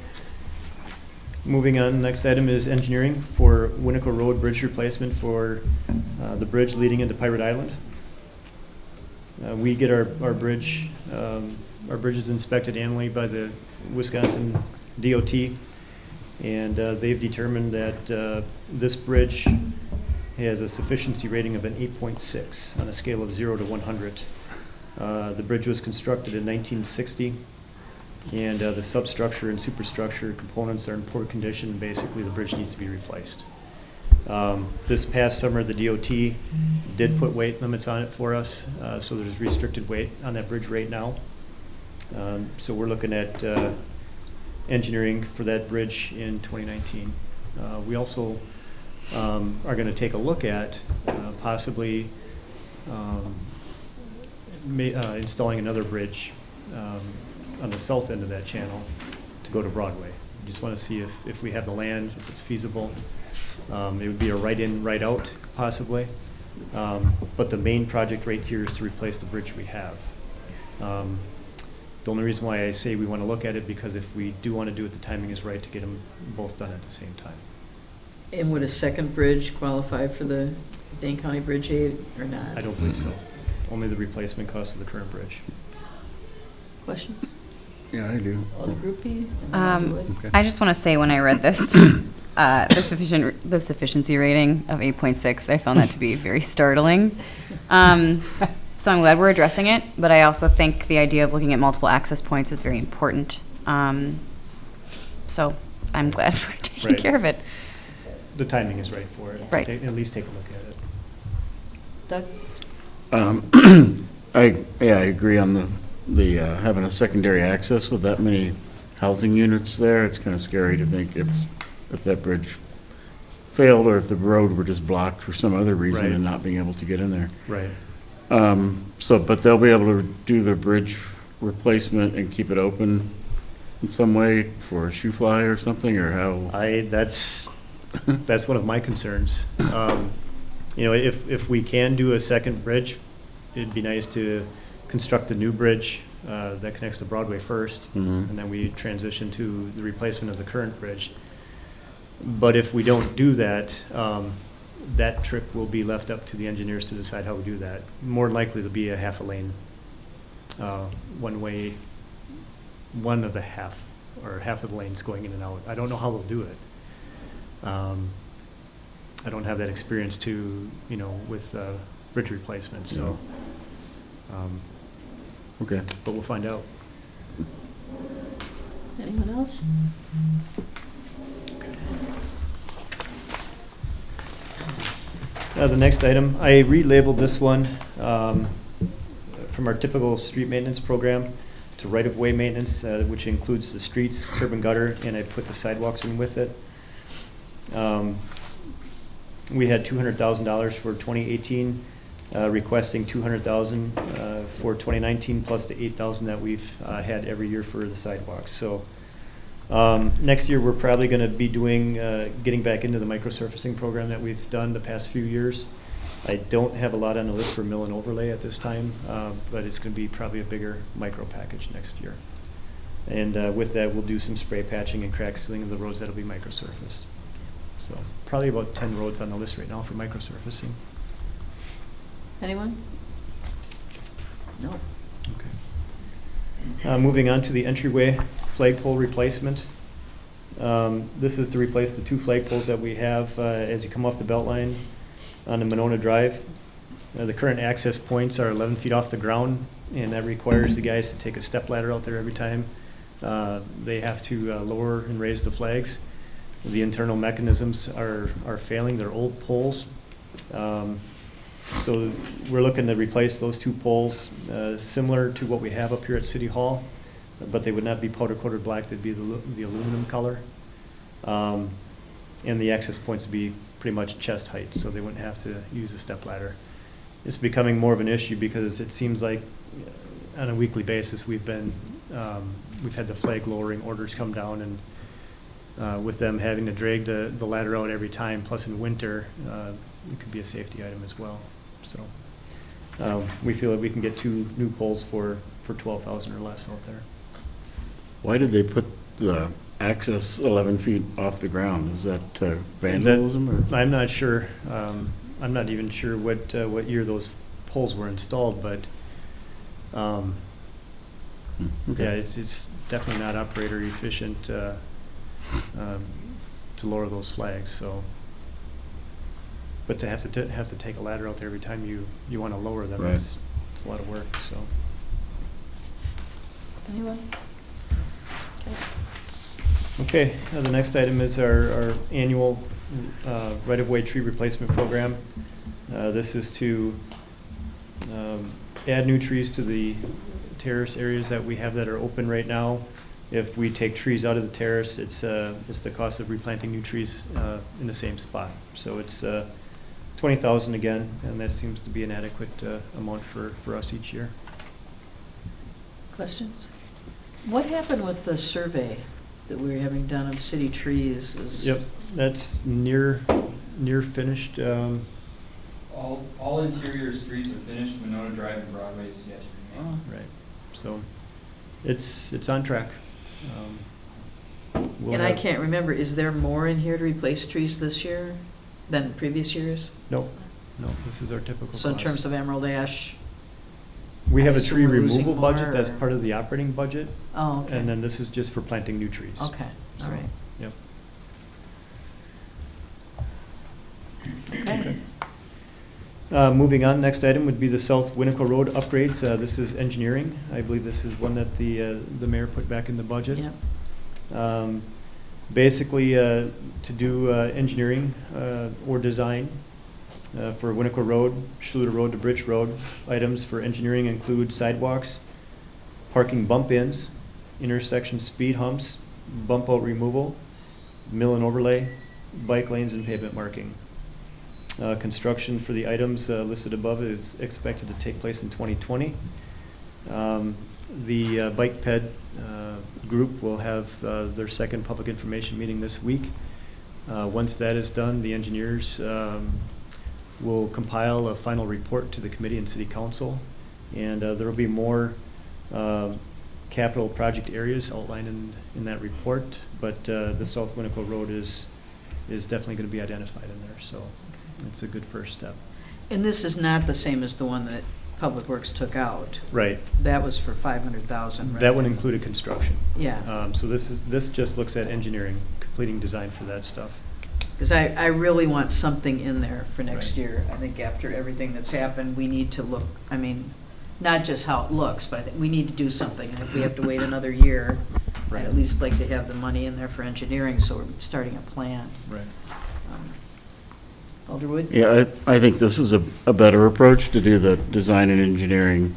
Moving on, next item is engineering for Winnequa Road Bridge replacement for the bridge leading into Pirate Island. We get our bridges inspected annually by the Wisconsin DOT, and they've determined that this bridge has a sufficiency rating of an 8.6 on a scale of 0 to 100. The bridge was constructed in 1960. And the substructure and superstructure components are in poor condition, and basically the bridge needs to be replaced. This past summer, the DOT did put weight limits on it for us, so there's restricted weight on that bridge right now. So we're looking at engineering for that bridge in 2019. We also are going to take a look at possibly installing another bridge on the south end of that channel to go to Broadway. We just want to see if we have the land, if it's feasible. It would be a right-in, right-out possibly. But the main project right here is to replace the bridge we have. The only reason why I say we want to look at it, because if we do want to do it, the timing is right to get them both done at the same time. And would a second bridge qualify for the Dane County Bridge Aid or not? I don't believe so. Only the replacement cost of the current bridge. Questions? Yeah, I do. All the groupie? And then you would? Okay. I just want to say, when I read this, the sufficiency rating of 8.6, I found that to be very startling. So I'm glad we're addressing it, but I also think the idea of looking at multiple access points is very important. So I'm glad we're taking Right. care of it. The timing is right for it. Right. At least take a look at it. Doug? I agree on the having a secondary access with that many housing units there. It's kind of scary to think if that bridge failed or if the road were just blocked for some other reason Right. and not being able to get in there. Right. But they'll be able to do the bridge replacement and keep it open in some way for a shoe fly or something, or how? That's one of my concerns. If we can do a second bridge, it'd be nice to construct a new bridge that connects to Broadway first, Mhm. and then we transition to the replacement of the current bridge. But if we don't do that, that trick will be left up to the engineers to decide how we do that. More than likely, there'll be a half a lane, one way, one of the half, or half of the lanes going in and out. I don't know how they'll do it. I don't have that experience with bridge replacement, so. Okay. But we'll find out. Anyone else? The next item, I relabeled this one from our typical street maintenance program to right-of-way maintenance, which includes the streets, curb and gutter, and I put the sidewalks in with it. We had $200,000 for 2018, requesting $200,000 for 2019, plus the $8,000 that we've had every year for the sidewalks. So next year, we're probably going to be doing, getting back into the microsurfacing program that we've done the past few years. I don't have a lot on the list for mill and overlay at this time, but it's going to be probably a bigger micro package next year. And with that, we'll do some spray patching and crack sealing of the roads that'll be microsurfaced. So probably about 10 roads on the list right now for microsurfacing. Anyone? No. Okay. Moving on to the entryway flagpole replacement. This is to replace the 2 flagpoles that we have as you come off the belt line on the Monona Drive. The current access points are 11 feet off the ground, and that requires the guys to take a step ladder out there every time. They have to lower and raise the flags. The internal mechanisms are failing. They're old poles. So we're looking to replace those 2 poles, similar to what we have up here at City Hall, but they would not be powder coated black. They'd be the aluminum color. And the access points would be pretty much chest height, so they wouldn't have to use a step ladder. It's becoming more of an issue because it seems like on a weekly basis, we've had the flag lowering orders come down, and with them having to drag the ladder out every time, plus in winter, it could be a safety item as well. So we feel that we can get 2 new poles for 12,000 or less out there. Why did they put the access 11 feet off the ground? Is that vandalism or? I'm not sure. I'm not even sure what year those poles were installed, but Okay. yeah, it's definitely not operator efficient to lower those flags. So, but to have to take a ladder out there every time you want to lower them, Right. it's a lot of work. So. Anyone? Okay, the next item is our annual right-of-way tree replacement program. This is to add new trees to the terrace areas that we have that are open right now. If we take trees out of the terrace, it's the cost of replanting new trees in the same spot. So it's 20,000 again, and that seems to be an adequate amount for us each year. Questions? What happened with the survey that we were having done of city trees? Yep, that's near finished. All interior streets are finished, Monona Drive and Broadway is yet to be made. Oh. Right, so it's on track. We'll And I have- can't remember, is there more in here to replace trees this year than previous years? No, this is our typical So in cost. terms of Emerald Ash, We have a so tree we're losing removal budget more, that's or- part of the operating budget, oh, okay. and then this is just for planting new trees. Okay, all So, right. Yep. Okay. Moving on, next item would be the South Winnequa Road upgrades. This is engineering. I believe this is one that the mayor put back in the budget. Yep. Basically, to do engineering or design for Winnequa Road, Schluter Road to Bridge Road. Items for engineering include sidewalks, parking bump-ins, intersection speed humps, bump-out removal, mill and overlay, bike lanes, and pavement marking. Construction for the items listed above is expected to take place in 2020. The Bike Ped group will have their second public information meeting this week. Once that is done, the engineers will compile a final report to the committee and city council, and there will be more capital project areas outlined in that report, but the South Winnequa Road is definitely going to be identified in there, so it's a good first step. And this is not the same as the one that Public Works took out. Right. That was for 500,000, right? That one included construction. Yeah. So this just looks at engineering, completing design for that stuff. Because I really want something in there for next Right. year. I think after everything that's happened, we need to look, I mean, not just how it looks, but I think we need to do something. And if we have to wait another year, Right. I'd at least like to have the money in there for engineering, so we're starting a plan. Right. Alderwood? Yeah, I think this is a better approach to do the design and engineering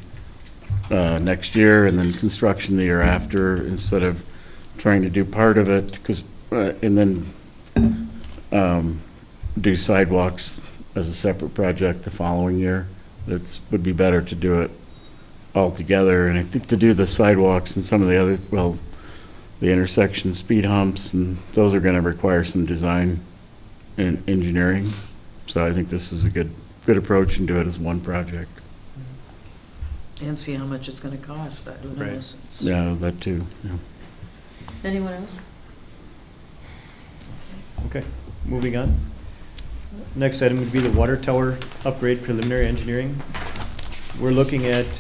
next year and then construction the year after, instead of trying to do part of it, because, and then do sidewalks as a separate project the following year. It would be better to do it all together, and I think to do the sidewalks and some of the other, well, the intersection speed humps, and those are gonna require some design and engineering. So I think this is a good approach, and do it as one project. And see how much it's gonna cost. Who Right. knows? It's- Yeah, that too, yeah. Anyone else? Okay, moving on. Next item would be the water tower upgrade preliminary engineering. We're looking at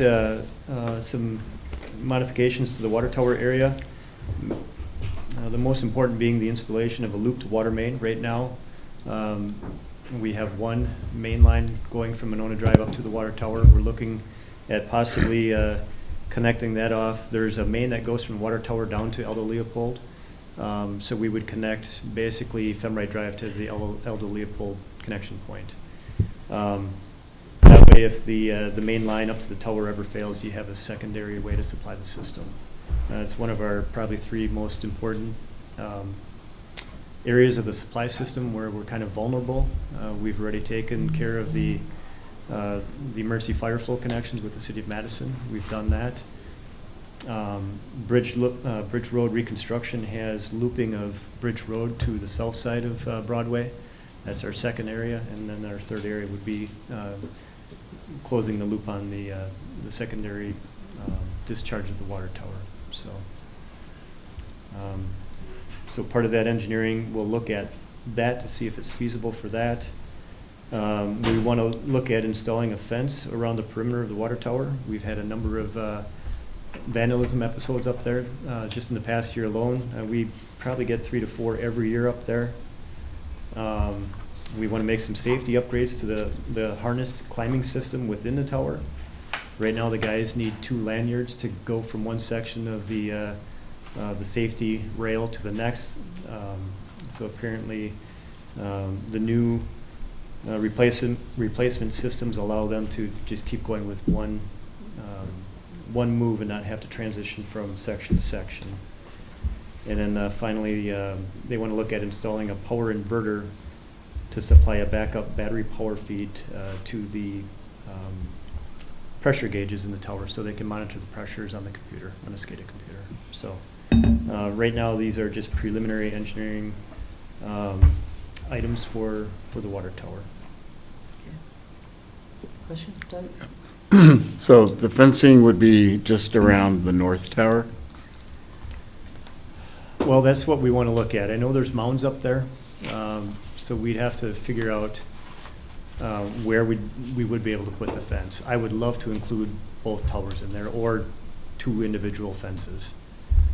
some modifications to the water tower area. The most important being the installation of a looped water main. Right now, we have one main line going from Monona Drive up to the water tower. We're looking at possibly connecting that off. There's a main that goes from the water tower down to Eldo Leopold. So we would connect basically Femrite Drive to the Eldo Leopold connection point. That way, if the main line up to the tower ever fails, you have a secondary way to supply the system. It's one of our probably 3 most important areas of the supply system where we're kind of vulnerable. We've already taken care of the emergency fire flow connections with the city of Madison. We've done that. Bridge Road reconstruction has looping of Bridge Road to the south side of Broadway. That's our second area, and then our third area would be closing the loop on the secondary discharge of the water tower. So part of that engineering, we'll look at that to see if it's feasible for that. We want to look at installing a fence around the perimeter of the water tower. We've had a number of vandalism episodes up there just in the past year alone. We probably get 3 to 4 every year up there. We want to make some safety upgrades to the harnessed climbing system within the tower. Right now, the guys need 2 lanyards to go from one section of the safety rail to the next. So apparently, the new replacement systems allow them to just keep going with one move and not have to transition from section to section. And then finally, they want to look at installing a power inverter to supply a backup battery power feed to the pressure gauges in the tower so they can monitor the pressures on the computer, on a SCADA computer. So right now, these are just preliminary engineering items for the water tower. Question, Doug? So the fencing would be just around the north tower? Well, that's what we want to look at. I know there's mounds up there, so we'd have to figure out where we would be able to put the fence. I would love to include both towers in there, or 2 individual fences.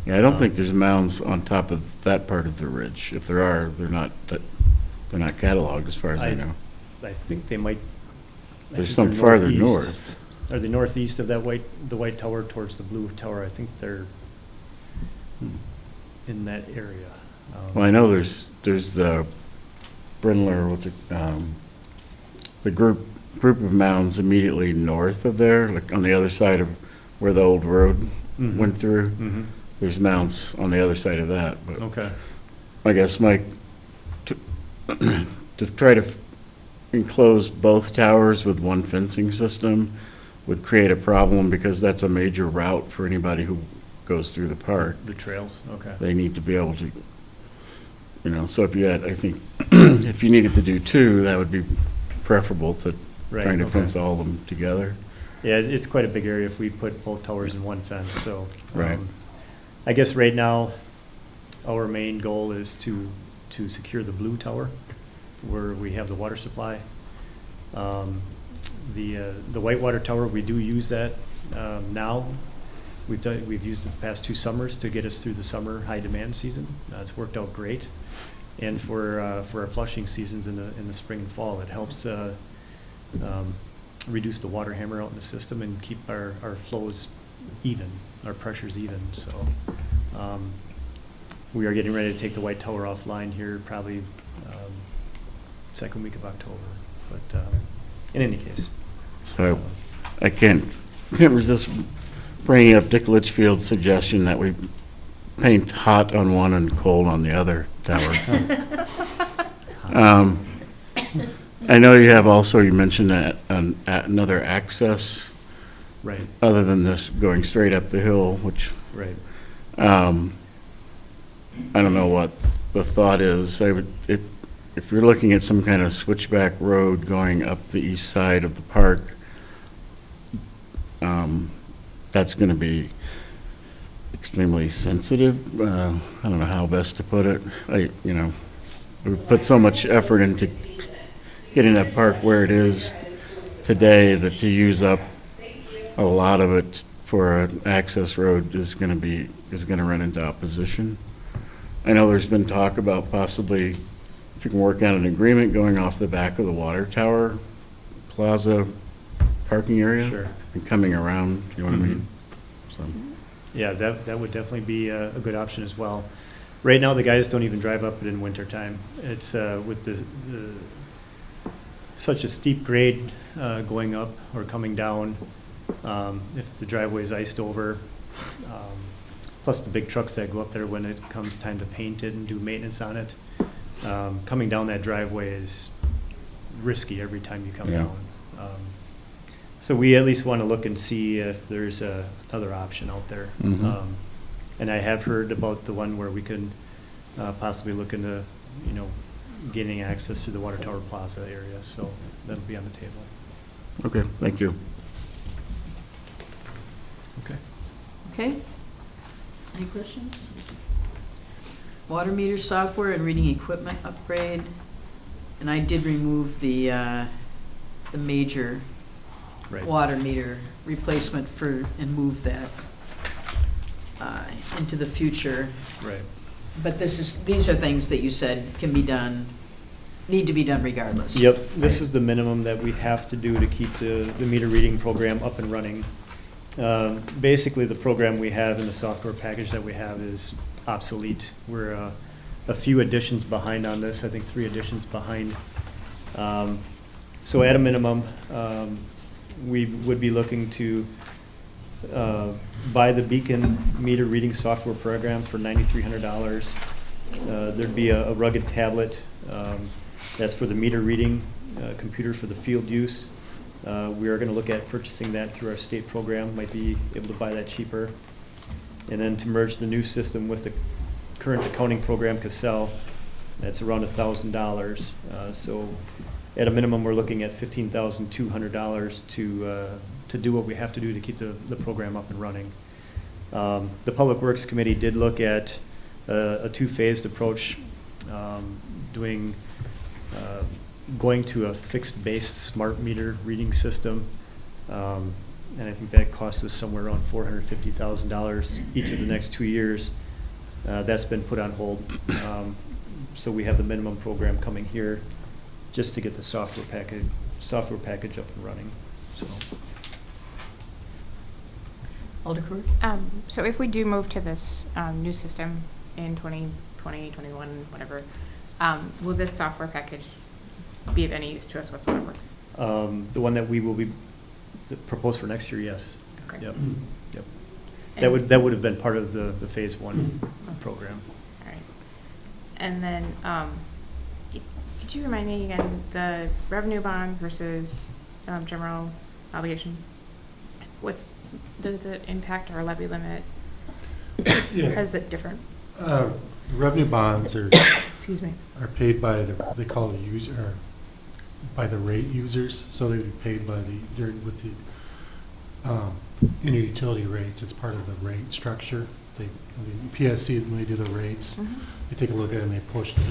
Yeah, I don't think there's mounds on top of that part of the ridge. If there are, they're not cataloged as far as I know. I think they might. I There's think some they're farther northeast. north. Are they northeast of that the white tower towards the blue tower? I think they're in that area. Well, I know there's the Brindler, the group of mounds immediately north of there, like on the other side of where the old road Mhm. went through. Mhm. There's mounds on the other side of that, but Okay. I guess, Mike, to try to enclose both towers with one fencing system would create a problem because that's a major route for anybody who goes through the park. The trails, okay. They need to be able to, so if you had, I think, if you needed to do 2, that would be preferable to Right, trying to okay. fence all of them together. Yeah, it's quite a big area if we put both towers in one fence, so. Right. I guess right now, our main goal is to secure the blue tower, where we have the water supply. The whitewater tower, we do use that now. We've used it the past 2 summers to get us through the summer high demand season. It's worked out great. And for our flushing seasons in the spring and fall, it helps reduce the water hammer out in the system and keep our flows even, our pressures even. So we are getting ready to take the white tower offline here probably second week of October. But in any case. So I can't resist bringing up Dick Litchfield's suggestion that we paint hot on one and cold on the other tower. I know you have also, you mentioned that another access. Right. Other than this going straight up the hill, which. Right. I don't know what the thought is. If you're looking at some kind of switchback road going up the east side of the park, that's going to be extremely sensitive. I don't know how best to put it. We put so much effort into getting that park where it is today that to use up a lot of it for an access road is going to run into opposition. I know there's been talk about possibly, if you can work out an agreement, going off the back of the water tower plaza parking area. Sure. And coming around, you know what I mean? So. Yeah, that would definitely be a good option as well. Right now, the guys don't even drive up it in wintertime. It's with such a steep grade going up or coming down. If the driveway's iced over, plus the big trucks that go up there when it comes time to paint it and do maintenance on it, coming down that driveway is risky every time you come Yeah. down. So we at least want to look and see if there's another option out there. Mhm. And I have heard about the one where we could possibly look into, gaining access to the Water Tower Plaza area, so that'll be on the table. Okay, thank you. Okay. Okay? Any questions? Water meter software and reading equipment upgrade. And I did remove the major Right. water meter replacement and move that into the future. Right. But these are things that you said need to be done regardless. Yep, this is the minimum that we have to do to keep the meter reading program up and running. Basically, the program we have and the software package that we have is obsolete. We're a few additions behind on this, I think 3 additions behind. So at a minimum, we would be looking to buy the Beacon meter reading software program for $9,300. There'd be a rugged tablet that's for the meter reading, computer for the field use. We are going to look at purchasing that through our state program, might be able to buy that cheaper. And then to merge the new system with the current accounting program, Cassell, that's around $1,000. So at a minimum, we're looking at $15,200 to do what we have to do to keep the program up and running. The Public Works Committee did look at a 2-phased approach, going to a fixed-based smart meter reading system. And I think that cost us somewhere around $450,000 each of the next 2 years. That's been put on hold. So we have the minimum program coming here just to get the software package up and running, so. Alder Curry? So if we do move to this new system in 2020, 21, whatever, will this software package be of any use to us whatsoever? The one that we will be proposed for next year, yes. Okay. Yep, yep. And- That would have been part of the phase 1 program. All right. And then, could you remind me again, the revenue bonds versus general obligation? What's the impact or levy limit? Yeah. How is it different? Revenue bonds are Excuse me. paid by they call it user, or by the rate users, so they would be paid by with the interutility rates. It's part of the rate structure. PSC, when they do the rates, they take a look at it and they portion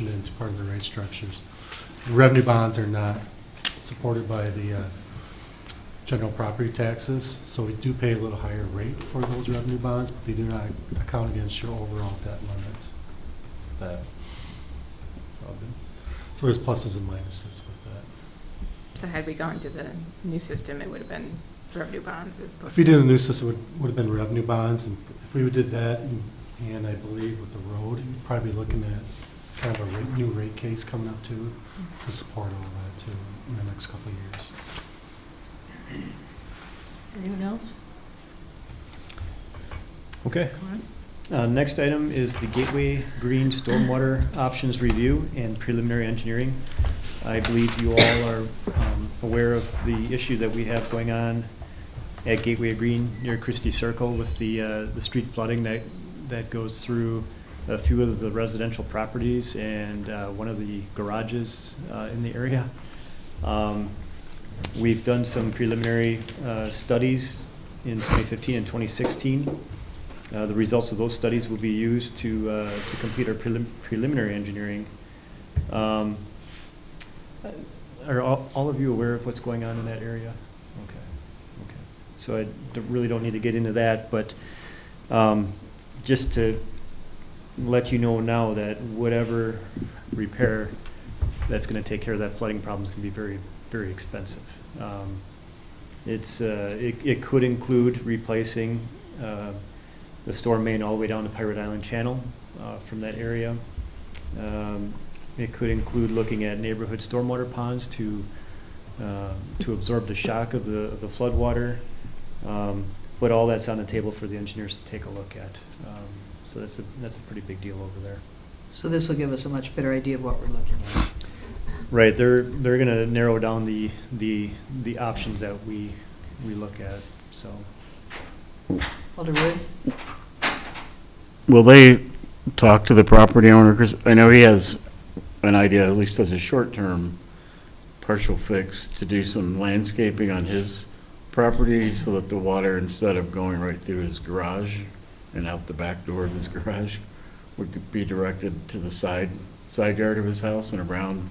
it into part of the rate structures. Revenue bonds are not supported by the general property taxes, so we do pay a little higher rate for those revenue bonds, but they do not account against your overall debt limit. So there's pluses and minuses with that. So had we gone to the new system, it would have been revenue bonds as opposed If we to. did a new system, it would have been revenue bonds, and if we did that, and I believe with the road, you'd probably be looking at kind of a new rate case coming up too, to support all that too in the next couple of years. Anyone else? Okay. Next item is the Gateway Green Stormwater Options Review and Preliminary Engineering. I believe you all are aware of the issue that we have going on at Gateway Green near Christie Circle with the street flooding that goes through a few of the residential properties and one of the garages in the area. We've done some preliminary studies in 2015 and 2016. The results of those studies will be used to complete our preliminary engineering. Are all of you aware of what's going on in that area? Okay. So I really don't need to get into that, but just to let you know now that whatever repair that's going to take care of that flooding problem is going to be very, very expensive. It could include replacing the storm main all the way down to Pirate Island Channel from that area. It could include looking at neighborhood stormwater ponds to absorb the shock of the flood water. But all that's on the table for the engineers to take a look at. So that's a pretty big deal over there. So this will give us a much better idea of what we're looking at. Right, they're gonna narrow down the options that we look at, so. Alder Wood? Will they talk to the property owner? Because I know he has an idea, at least as a short-term partial fix, to do some landscaping on his property so that the water, instead of going right through his garage and out the back door of his garage, would be directed to the side yard of his house and around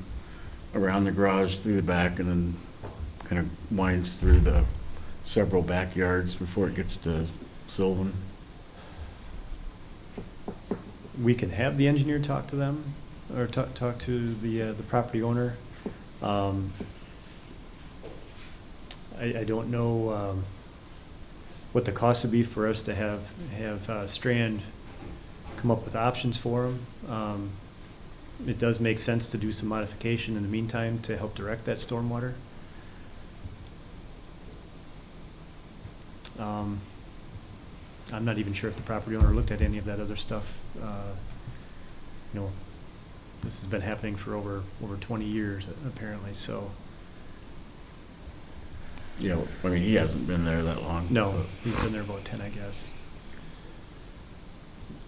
the garage, through the back, and then kind of winds through the several backyards before it gets to Sylvan. We can have the engineer talk to them, or talk to the property owner. I don't know what the cost would be for us to have Strand come up with options for them. It does make sense to do some modification in the meantime to help direct that stormwater. I'm not even sure if the property owner looked at any of that other stuff. You know, this has been happening for over 20 years apparently, so. Yeah, I mean, he hasn't been there that long. No, he's been there about 10, I guess.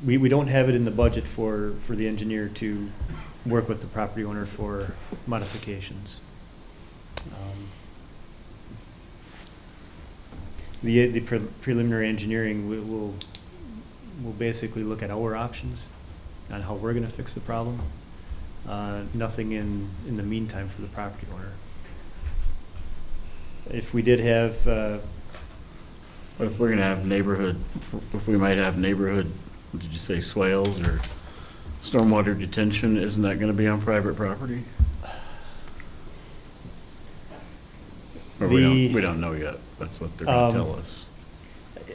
We don't have it in the budget for the engineer to work with the property owner for modifications. The preliminary engineering will basically look at our options on how we're gonna fix the problem. Nothing in the meantime for the property owner. If we did have, But if we're gonna have if we might have neighborhood, did you say swales or stormwater detention, isn't that gonna be on private property? Or we don't know yet, that's what they're gonna tell us.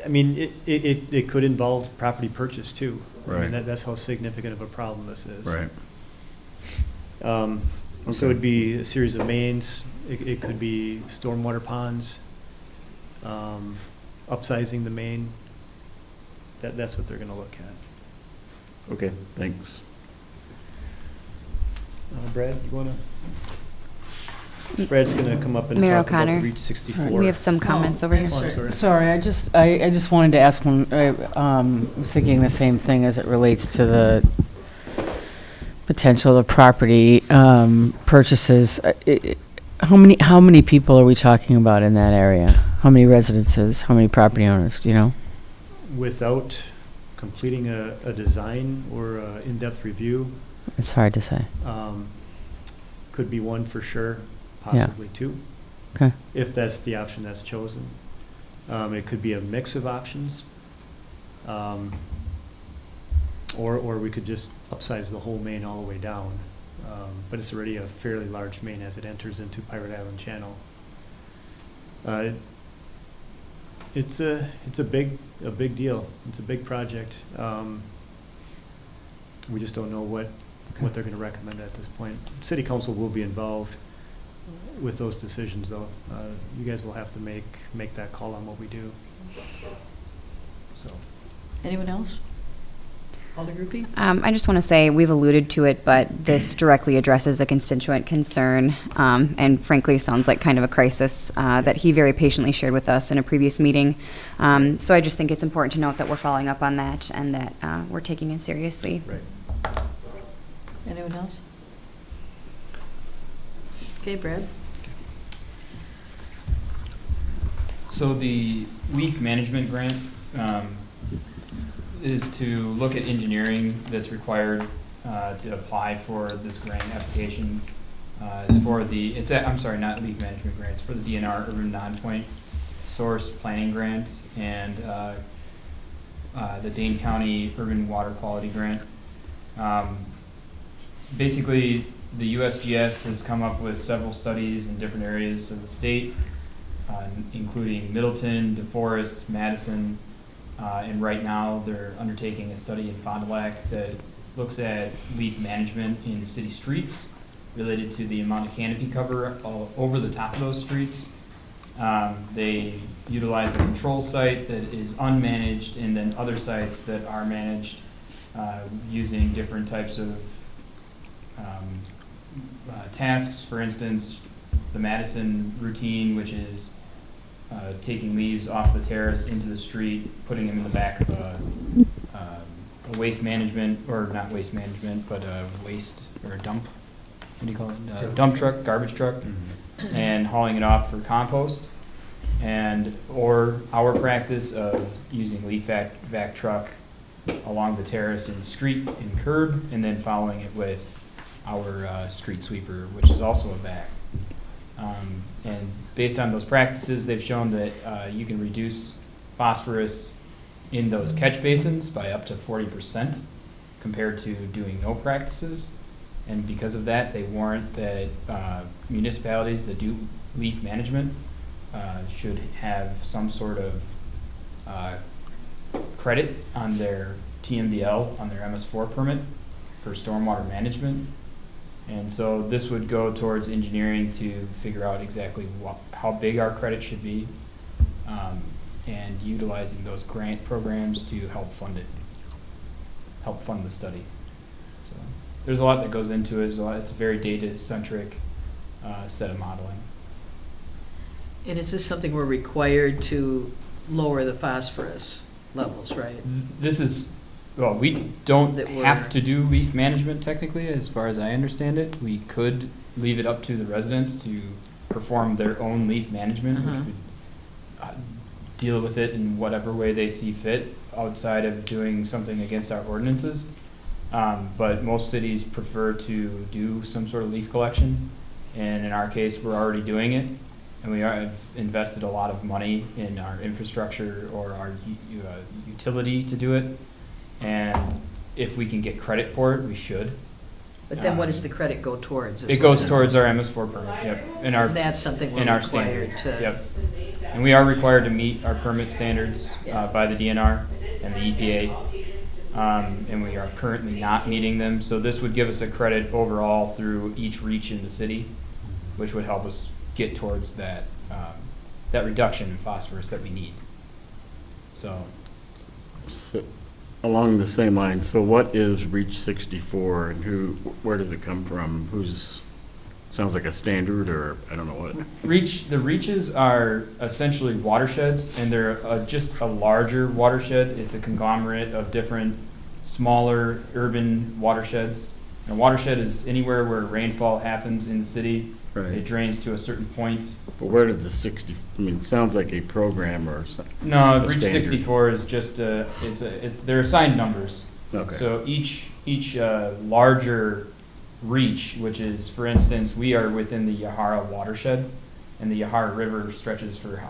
I mean, it could involve property purchase too. I Right. mean, that's how significant of a problem this is. Right. So it'd be a series of mains, it could be stormwater ponds, upsizing the main. That's what they're gonna look at. Okay, thanks. Brad, you wanna? Brad's gonna come up and Mayor talk about O'Connor. Reach 64. We have some comments over here. Oh, sorry. Sorry, I just wanted to ask one, I was thinking the same thing as it relates to the potential of property purchases. How many people are we talking about in that area? How many residences, how many property owners, do you know? Without completing a design or a in-depth review, It's hard to say. could be one for sure, possibly two, Okay. if that's the option that's chosen. It could be a mix of options. Or we could just upsize the whole main all the way down. But it's already a fairly large main as it enters into Pirate Island Channel. It's a big deal. It's a big project. We just don't know what they're gonna recommend at this point. City Council will be involved with those decisions though. You guys will have to make that call on what we do. So. Anyone else? Alder Groupie? I just want to say, we've alluded to it, but this directly addresses a constituent concern, and frankly, sounds like kind of a crisis that he very patiently shared with us in a previous meeting. So I just think it's important to note that we're following up on that and that we're taking it seriously. Right. Anyone else? Okay, Brad? So the leaf management grant is to look at engineering that's required to apply for this grant application. It's for the, I'm sorry, not leaf management grant, it's for the DNR Urban Non-Point Source Planning Grant and the Dane County Urban Water Quality Grant. Basically, the USGS has come up with several studies in different areas of the state, including Middleton, DeForest, Madison, and right now they're undertaking a study in Fond du Lac that looks at leaf management in city streets related to the amount of canopy cover all over the top of those streets. They utilize a control site that is unmanaged and then other sites that are managed using different types of tasks. For instance, the Madison routine, which is taking leaves off the terrace into the street, putting them in the back of a waste management, or not waste management, but a waste, or a dump, what do you call it? Dump truck, garbage truck, and hauling it off for compost. And, or our practice of using leaf vac truck along the terrace and street and curb, and then following it with our street sweeper, which is also a vac. And based on those practices, they've shown that you can reduce phosphorus in those catch basins by up to 40% compared to doing no practices. And because of that, they warrant that municipalities that do leaf management should have some sort of credit on their TMDL, on their MS4 permit for stormwater management. And so this would go towards engineering to figure out exactly how big our credit should be, and utilizing those grant programs to help fund it, help fund the study. So there's a lot that goes into it. It's a very data-centric set of modeling. And is this something we're required to lower the phosphorus levels, right? This is, well, we don't That we're- have to do leaf management technically, as far as I understand it. We could leave it up to the residents to perform their own leaf management, which Uh-huh. would deal with it in whatever way they see fit, outside of doing something against our ordinances. But most cities prefer to do some sort of leaf collection, and in our case, we're already doing it. And we have invested a lot of money in our infrastructure or our utility to do it. And if we can get credit for it, we should. But then what does the credit go towards? It goes towards our MS4 permit, yep. In our, That's something we're in our required standards, to. yep. And we are required to meet our permit standards by the DNR and the EPA. And we are currently not meeting them. So this would give us a credit overall through each reach in the city, which would help us get towards that, that reduction in phosphorus that we need. So, Along the same lines, so what is Reach 64 and where does it come from? Sounds like a standard, or I don't know what. the reaches are essentially watersheds, and they're just a larger watershed. It's a conglomerate of different smaller urban watersheds. And a watershed is anywhere where rainfall happens in the city. Right. It drains to a certain point. But where did the 60, I mean, it sounds like a program or something. No, A Reach standard. 64 is just they're assigned numbers. Okay. So each larger reach, which is, for instance, we are within the Yahara watershed, and the Yahara River stretches for,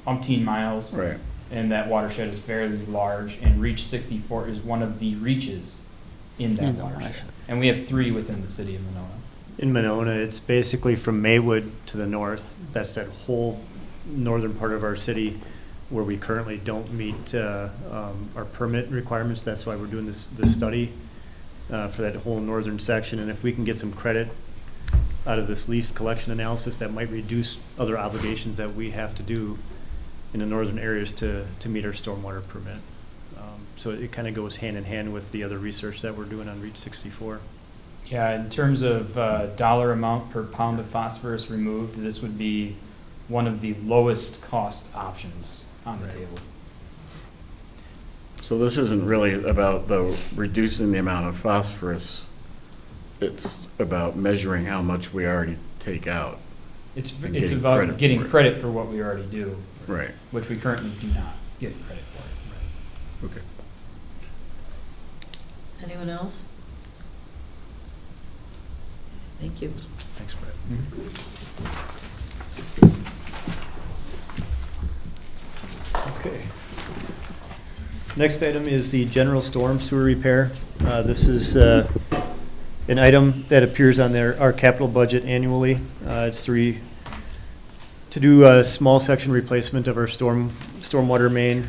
umpteen miles. Right. And that watershed is fairly large, and Reach 64 is one of the reaches in that In the watershed. watershed. And we have 3 within the city of Monona. In Monona, it's basically from Maywood to the north. That's that whole northern part of our city where we currently don't meet our permit requirements. That's why we're doing this study for that whole northern section. And if we can get some credit out of this leaf collection analysis, that might reduce other obligations that we have to do in the northern areas to meet our stormwater permit. So it kind of goes hand in hand with the other research that we're doing on Reach 64. Yeah, in terms of dollar amount per pound of phosphorus removed, this would be one of the lowest cost options on the table. So this isn't really about reducing the amount of phosphorus. It's about measuring how much we already take out. It's And getting about credit getting for it. credit for what we already do, Right. which we currently do not get credit for. Okay. Anyone else? Thank you. Thanks, Brett. Okay. Next item is the general storm sewer repair. This is an item that appears on our capital budget annually. It's to do a small section replacement of our stormwater main,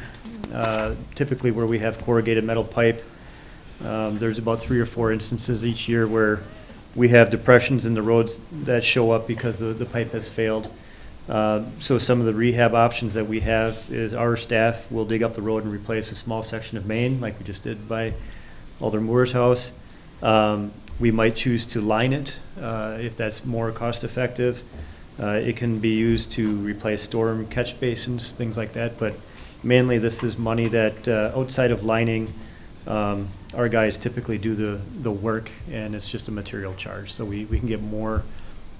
typically where we have corrugated metal pipe. There's about 3 or 4 instances each year where we have depressions in the roads that show up because the pipe has failed. So some of the rehab options that we have is our staff will dig up the road and replace a small section of main, like we just did by Alder Moore's house. We might choose to line it if that's more cost effective. It can be used to replace storm catch basins, things like that, but mainly this is money that outside of lining, our guys typically do the work, and it's just a material charge. So we can get more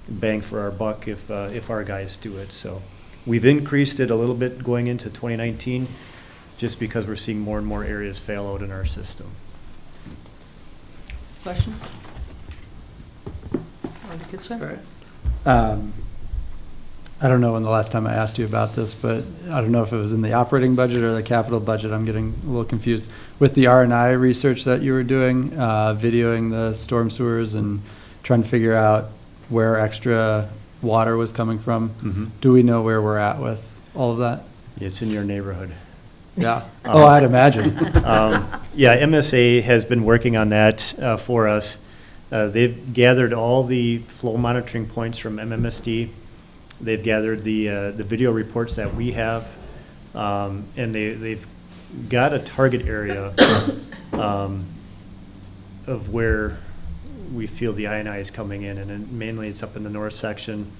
bang for our buck if our guys do it. So we've increased it a little bit going into 2019, just because we're seeing more and more areas fail out in our system. Questions? Alder Kitzler? I don't know when the last time I asked you about this, but I don't know if it was in the operating budget or the capital budget. I'm getting a little confused. With the R&I research that you were doing, videoing the storm sewers and trying to figure out where extra water was coming from, do we know where we're at with all of that? It's in your neighborhood. Yeah. Oh, I'd imagine. Yeah, MSA has been working on that for us. They've gathered all the flow monitoring points from MMSD. They've gathered the video reports that we have, and they've got a target area of where we feel the I&I is coming in, and then mainly it's up in the north section,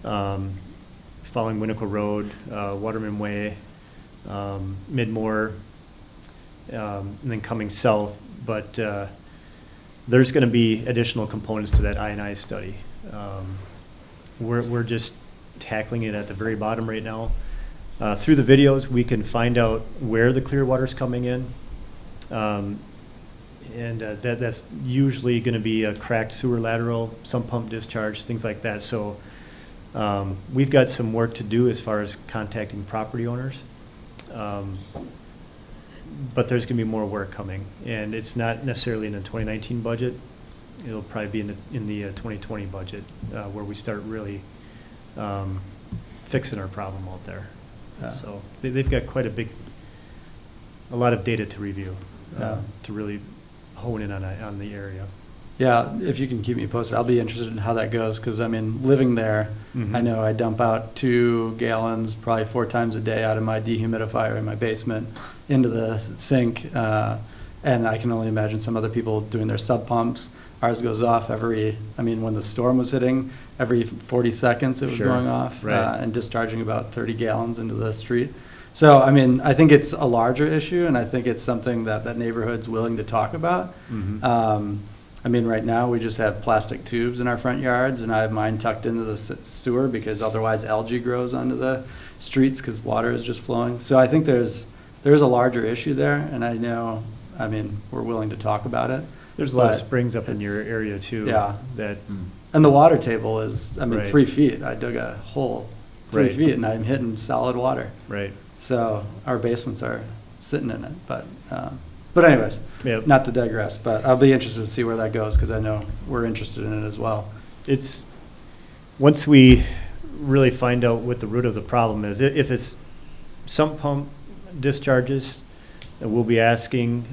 following Winnequa Road, Waterman Way, Midmore, and then coming south. But there's going to be additional components to that I&I study. We're just tackling it at the very bottom right now. Through the videos, we can find out where the clear water's coming in. And that's usually going to be a cracked sewer lateral, sump pump discharge, things like that. So we've got some work to do as far as contacting property owners. But there's going to be more work coming. And it's not necessarily in the 2019 budget. It'll probably be in the 2020 budget where we start really fixing our problem out there. Yeah. So they've got a lot of data to review to really hone in on the area. Yeah, if you can keep me posted, I'll be interested in how that goes, because, I mean, living there, I know I dump out 2 gallons probably 4 times a day out of my dehumidifier in my basement into the sink, and I can only imagine some other people doing their sub pumps. Ours goes off when the storm was hitting, every 40 seconds it was Sure. going off, Right. and discharging about 30 gallons into the street. So, I mean, I think it's a larger issue, and I think it's something that neighborhood's willing to talk about. I mean, right now, we just have plastic tubes in our front yards, and I have mine tucked into the sewer because otherwise algae grows onto the streets because water is just flowing. So I think there's a larger issue there, and I know, I mean, we're willing to talk about it. There's a lot of But springs up in your it's- area too. Yeah. That, And the water table is, Right. 3 feet. I dug a hole 3 Right. feet, and I'm hitting solid water. right. So our basements are sitting in it, but anyways, Yep. not to digress, but I'll be interested to see where that goes, because I know we're interested in it as well. It's, once we really find out what the root of the problem is, if it's sump pump discharges, we'll be asking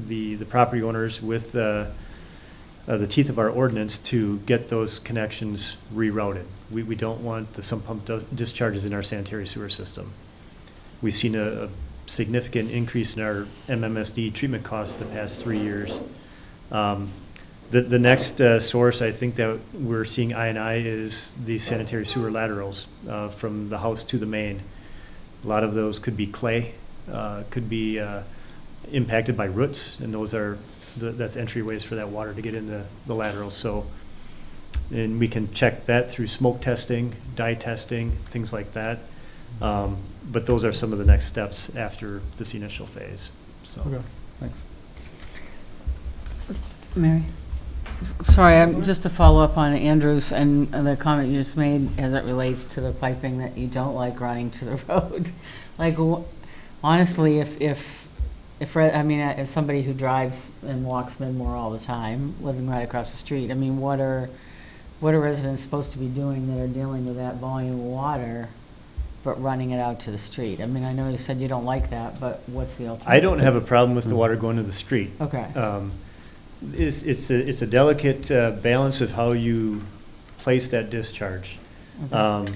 the property owners with the teeth of our ordinance to get those connections rerouted. We don't want the sump pump discharges in our sanitary sewer system. We've seen a significant increase in our MMSD treatment costs the past 3 years. The next source I think that we're seeing I&I is the sanitary sewer laterals from the house to the main. A lot of those could be clay, could be impacted by roots, and that's entryways for that water to get into the laterals. So, and we can check that through smoke testing, dye testing, things like that. But those are some of the next steps after this initial phase. So. Okay, thanks. Mary? Sorry, just to follow up on Andrew's and the comment you just made as it relates to the piping that you don't like running to the road. Like, honestly, as somebody who drives and walks Midmore all the time, living right across the street, I mean, what are residents supposed to be doing that are dealing with that volume of water, but running it out to the street? I mean, I know you said you don't like that, but what's the alternative? I don't have a problem with the water going to the street. Okay. It's a delicate balance of how you place that discharge. Okay.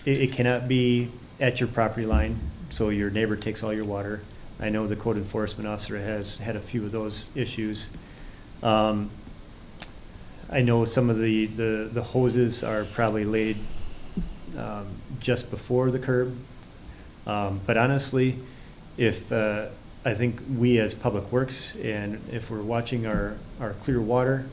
It cannot be at your property line, so your neighbor takes all your water. I know the code enforcement officer has had a few of those issues. I know some of the hoses are probably laid just before the curb. But honestly, if, I think we as Public Works, and if we're watching our clear water,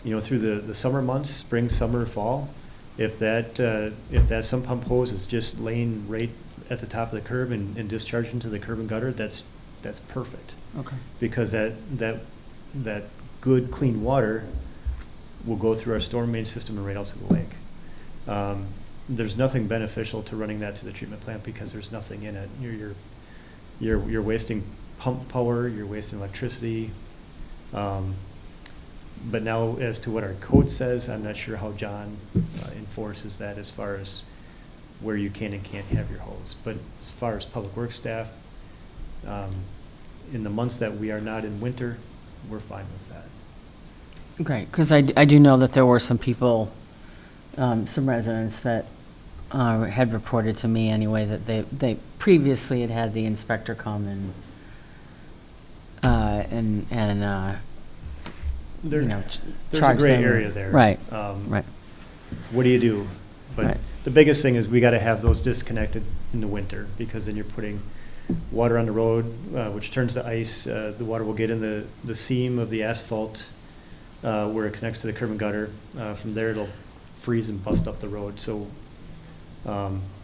through the summer months, spring, summer, fall, if that sump pump hose is just laying right at the top of the curb and discharging to the curb and gutter, that's perfect. Okay. Because that good, clean water will go through our storm main system and right out to the lake. There's nothing beneficial to running that to the treatment plant because there's nothing in it. You're wasting pump power, you're wasting electricity. But now as to what our code says, I'm not sure how John enforces that as far as where you can and can't have your hose. But as far as public works staff, in the months that we are not in winter, we're fine with that. Great, because I do know that there were some people, some residents that had reported to me anyway that they previously had the inspector come and There's a charge gray them. area there. Right, Right. What do you do? But Right. the biggest thing is we got to have those disconnected in the winter because then you're putting water on the road, which turns to ice. The water will get in the seam of the asphalt where it connects to the curb and gutter. From there, it'll freeze and bust up the road. So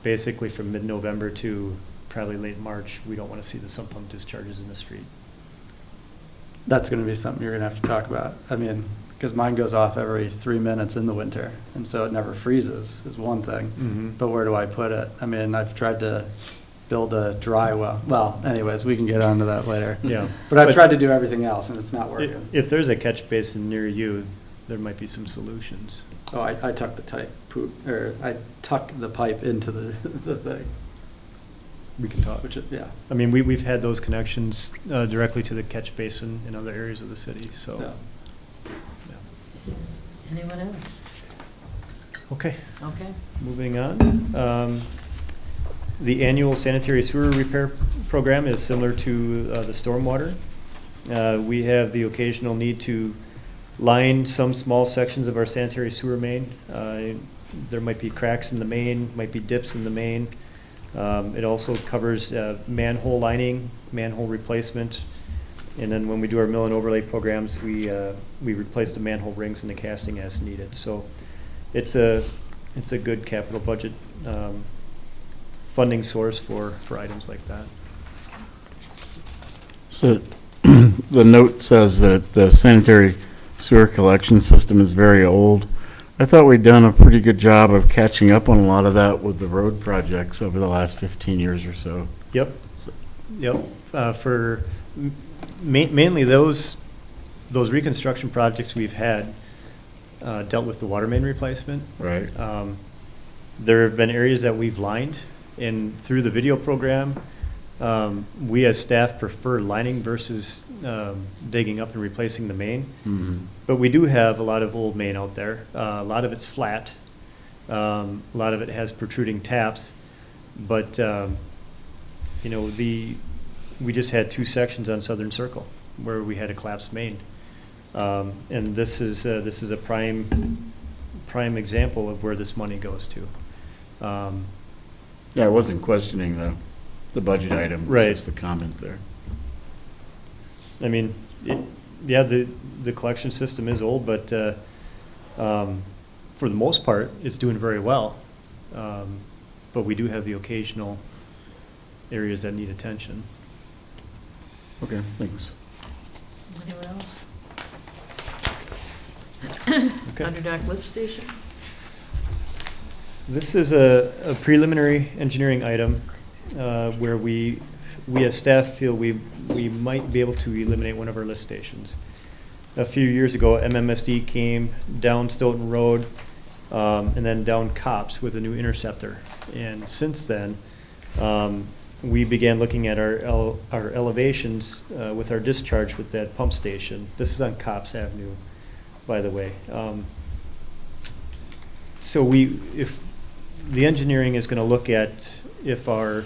basically from mid-November to probably late March, we don't want to see the sump pump discharges in the street. That's gonna be something you're gonna have to talk about. I mean, because mine goes off every 3 minutes in the winter, and so it never freezes, is one thing. Mhm. But where do I put it? I mean, I've tried to build a dry well. Well, anyways, we can get onto that later. Yeah. But I've tried to do everything else, and it's not working. If there's a catch basin near you, there might be some solutions. Oh, I tuck I tuck the pipe into the thing, We can talk. yeah. I mean, we've had those connections directly to the catch basin in other areas of the city, so. Yeah. yeah. Anyone else? Okay, Okay. moving on. The annual sanitary sewer repair program is similar to the stormwater. We have the occasional need to line some small sections of our sanitary sewer main. There might be cracks in the main, might be dips in the main. It also covers manhole lining, manhole replacement, and then when we do our mill and overlay programs, we replace the manhole rings and the casting as needed. So it's a good capital budget funding source for items like that. So the note says that the sanitary sewer collection system is very old. I thought we'd done a pretty good job of catching up on a lot of that with the road projects over the last 15 years or so. Yep, for mainly those reconstruction projects we've had dealt with the water main replacement. Right. There have been areas that we've lined, and through the video program, we as staff prefer lining versus digging up and replacing the main. Mhm. But we do have a lot of old main out there. A lot of it's flat. A lot of it has protruding taps. But, we just had 2 sections on Southern Circle where we had a collapsed main. And this is a prime example of where this money goes to. Yeah, I wasn't questioning the budget item. It was Right. just the comment there. I mean, the collection system is old, but for the most part, it's doing very well. But we do have the occasional areas that need attention. Okay, thanks. Anyone else? Okay. Underdock lift station? This is a preliminary engineering item where we as staff feel we might be able to eliminate one of our lift stations. A few years ago, MMSD came down Stoughton Road and then down Cops with a new interceptor. And since then, we began looking at our elevations with our discharge with that pump station. This is on Cops Avenue, by the way. So if the engineering is going to look at if our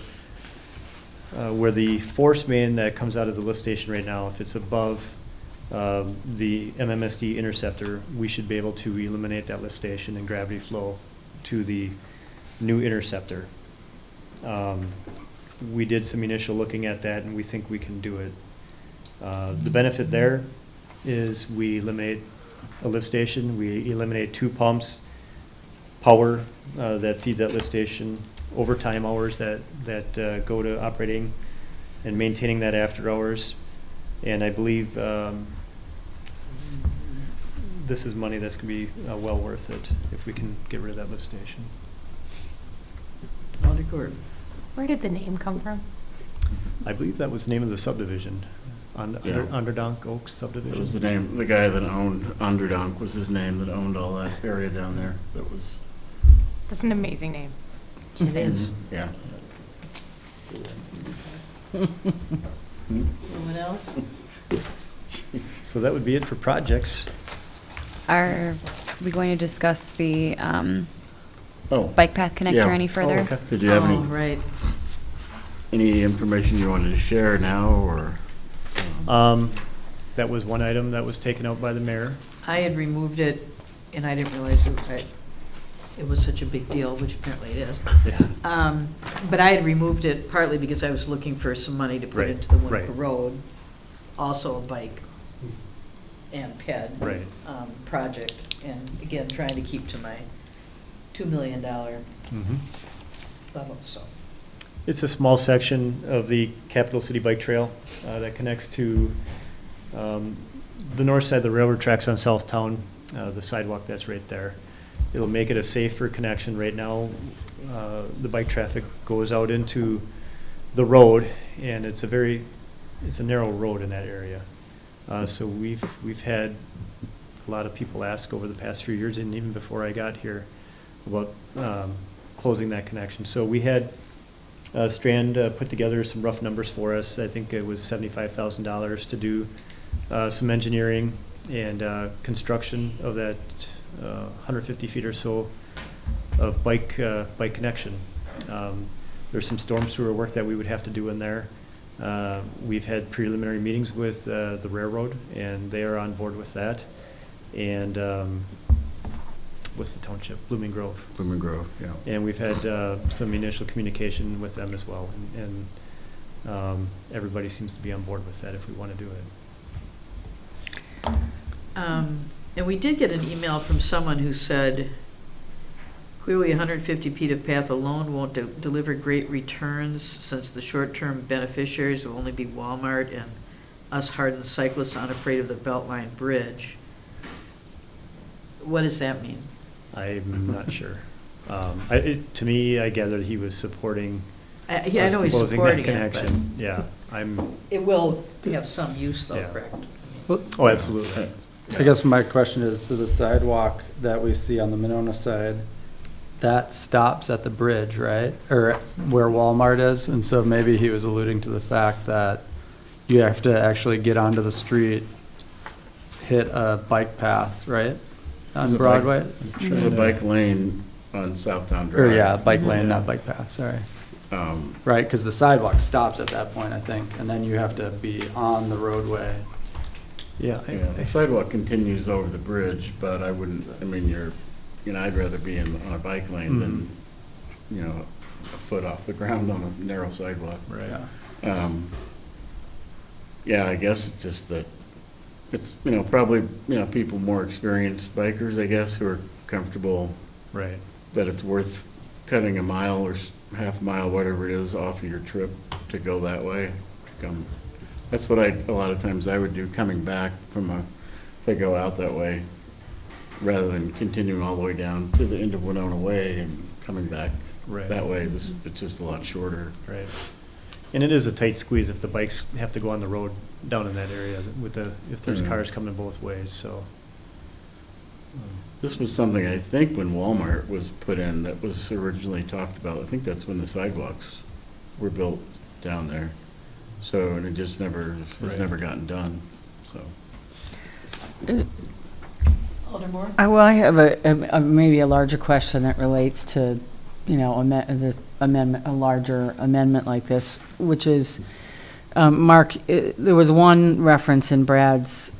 where the force main that comes out of the lift station right now, if it's above the MMSD interceptor, we should be able to eliminate that lift station and gravity flow to the new interceptor. We did some initial looking at that, and we think we can do it. The benefit there is we eliminate a lift station, we eliminate 2 pumps, power that feeds that lift station, overtime hours that go to operating and maintaining that after hours. And I believe this is money that's going to be well worth it if we can get rid of that lift station. Alder Gord. Where did the name come from? I believe that was the name of the subdivision, Yeah. Underdonk Oaks subdivision. That was the name, the guy that owned Underdonk was his name, that owned all that area down there. That was, That's an amazing name. It is. yeah. Anyone else? So that would be it for projects. Are we going to discuss the Oh, bike path connector Yeah. any further? Oh, okay. did you have Oh, right. any information you wanted to share now, or? That was one item that was taken out by the mayor. I had removed it, and I didn't realize it was such a big deal, which apparently it is. But I had removed it partly because I was looking for some money to put Right, into the Winter right. Road, also a bike and ped Right. project, and again, trying to keep to my $2 million level, so. It's a small section of the Capital City Bike Trail that connects to the north side of the railroad tracks on Southtown, the sidewalk that's right there. It'll make it a safer connection. Right now, the bike traffic goes out into the road, and it's a narrow road in that area. So we've had a lot of people ask over the past few years, and even before I got here, about closing that connection. So we had Strand put together some rough numbers for us. I think it was $75,000 to do some engineering and construction of that 150 feet or so of bike connection. There's some storm sewer work that we would have to do in there. We've had preliminary meetings with the railroad, and they are on board with that. And what's the township? Blooming Grove. Blooming Grove, yeah. And we've had some initial communication with them as well. And everybody seems to be on board with that if we want to do it. And we did get an email from someone who said, clearly 150 feet of path alone won't deliver great returns, since the short-term beneficiaries will only be Walmart and us hardened cyclists unafraid of the Beltline Bridge. What does that mean? I'm not sure. To me, I gathered he was supporting Yeah, I us know he's closing that supporting it, but connection. Yeah, it will have some use though, Yeah. correct? Oh, absolutely. I guess my question is, so the sidewalk that we see on the Monona side, that stops at the bridge, right? Or where Walmart is, and so maybe he was alluding to the fact that you have to actually get onto the street, hit a bike path, right? On The bike- Broadway? The bike lane on Southtown Or Drive. yeah, bike lane, not bike path, sorry. Right, because the sidewalk stops at that point, I think, and then you have to be on the roadway. Yeah. Yeah, the sidewalk continues over the bridge, but I wouldn't, I mean, I'd rather be on a bike lane than, a foot off the ground on a narrow sidewalk. Right. Yeah, I guess it's just that, it's, probably, people more experienced bikers, I guess, who are comfortable Right. that it's worth cutting a mile or half a mile, whatever it is, off of your trip to go that way. To come. That's what a lot of times I would do coming back if I go out that way, rather than continuing all the way down to the end of Winona Way and coming back Right. that way. It's just a lot shorter. Right. And it is a tight squeeze if the bikes have to go on the road down in that area if there's Mhm. cars coming both ways, so. This was something, I think, when Walmart was put in, that was originally talked about. I think that's when the sidewalks were built down there. So, and it just has Right. never gotten done, so. Alder Moore? Well, I have maybe a larger question that relates to the amendment, a larger amendment like this, which is, Mark, there was one reference in Brad's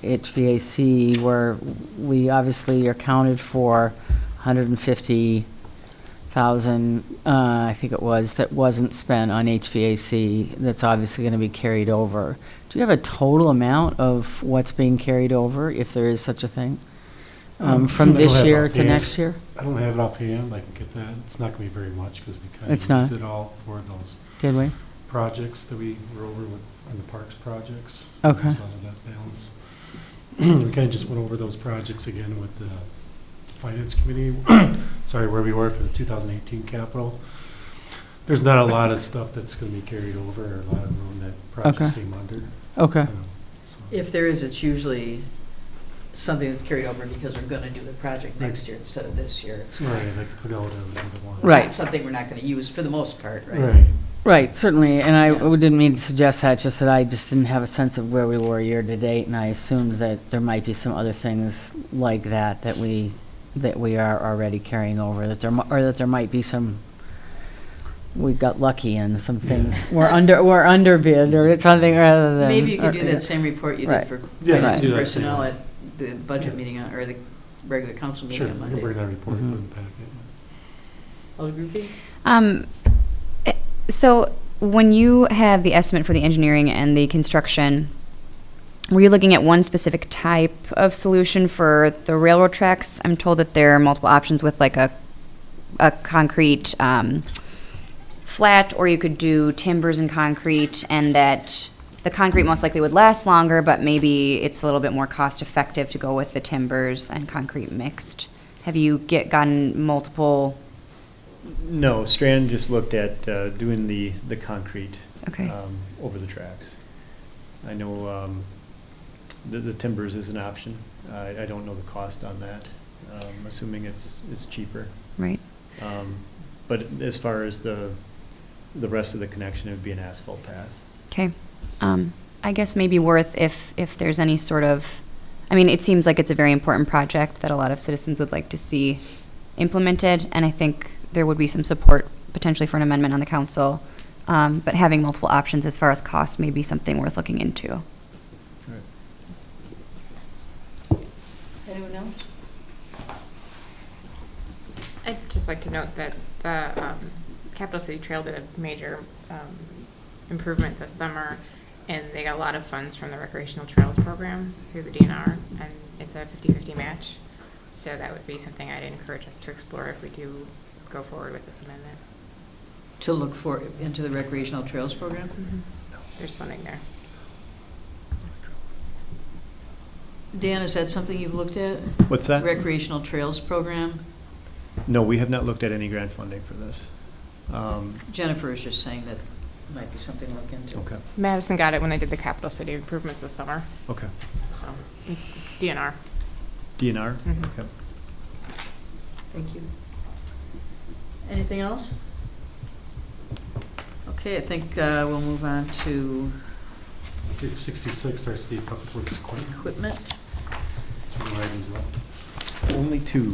HVAC where we obviously accounted for 150,000, I think it was, that wasn't spent on HVAC, that's obviously going to be carried over. Do you have a total amount of what's being carried over, if there is such a thing, from I don't this have it year to offhand. next year? I don't have it offhand, I can get that. It's not going to be very much because we kind It's of not? used it all for those Did we? projects that we were over with, on the parks projects. Okay. There's out of that balance. We kind of just went over those projects again with the finance committee, sorry, where we were for the 2018 capital. There's not a lot of stuff that's going to be carried over, or a lot of room that projects Okay. came under. Okay. So. If there is, it's usually something that's carried over because we're gonna do the project next year instead of this year. It's Right, like Pagoda would be the one. Right. not something we're not gonna use for the most part, right? Right. Right, certainly, and I Yeah. didn't mean to suggest that, just that I just didn't have a sense of where we were year-to-date, and I assumed that there might be some other things like that that we are already carrying over, or that there might be some, we got lucky in some things. We're underbid, or it's something rather than. Maybe you could or- do that same report you did Right. for Yeah, finance let's and do that personnel same. at the budget meeting, or the regular council Sure, meeting on you can bring Monday. that report Mhm. in the packet. All groupie? So when you have the estimate for the engineering and the construction, were you looking at one specific type of solution for the railroad tracks? I'm told that there are multiple options with like a concrete flat, or you could do timbers and concrete, and that the concrete most likely would last longer, but maybe it's a little bit more cost effective to go with the timbers and concrete mixed. Have you gotten multiple? No, Strand just looked at doing the concrete Okay. over the tracks. I know the timbers is an option. I don't know the cost on that. Assuming it's cheaper. Right. But as far as the rest of the connection, it would be an asphalt path. Okay. I guess maybe worth if there's any sort of, I mean, it seems like it's a very important project that a lot of citizens would like to see implemented, and I think there would be some support potentially for an amendment on the council. But having multiple options as far as cost may be something worth looking into. Anyone else? I'd just like to note that the Capital City Trail did a major improvement this summer, and they got a lot of funds from the Recreational Trails Program through the DNR, and it's a 50-50 match. So that would be something I'd encourage us to explore if we do go forward with this amendment. To look for, into the recreational trails program? There's funding there. Dan, is that something you've looked at? What's that? Recreational trails program? No, we have not looked at any grant funding for this. Jennifer is just saying that might be something to look into. Okay, Madison got it when they did the Capital City improvements this summer, okay. so it's DNR. DNR? Mhm. Okay. Thank you. Anything else? Okay, I think we'll move on to Page 66 starts the public works equipment. equipment. 2 more items left. Only 2.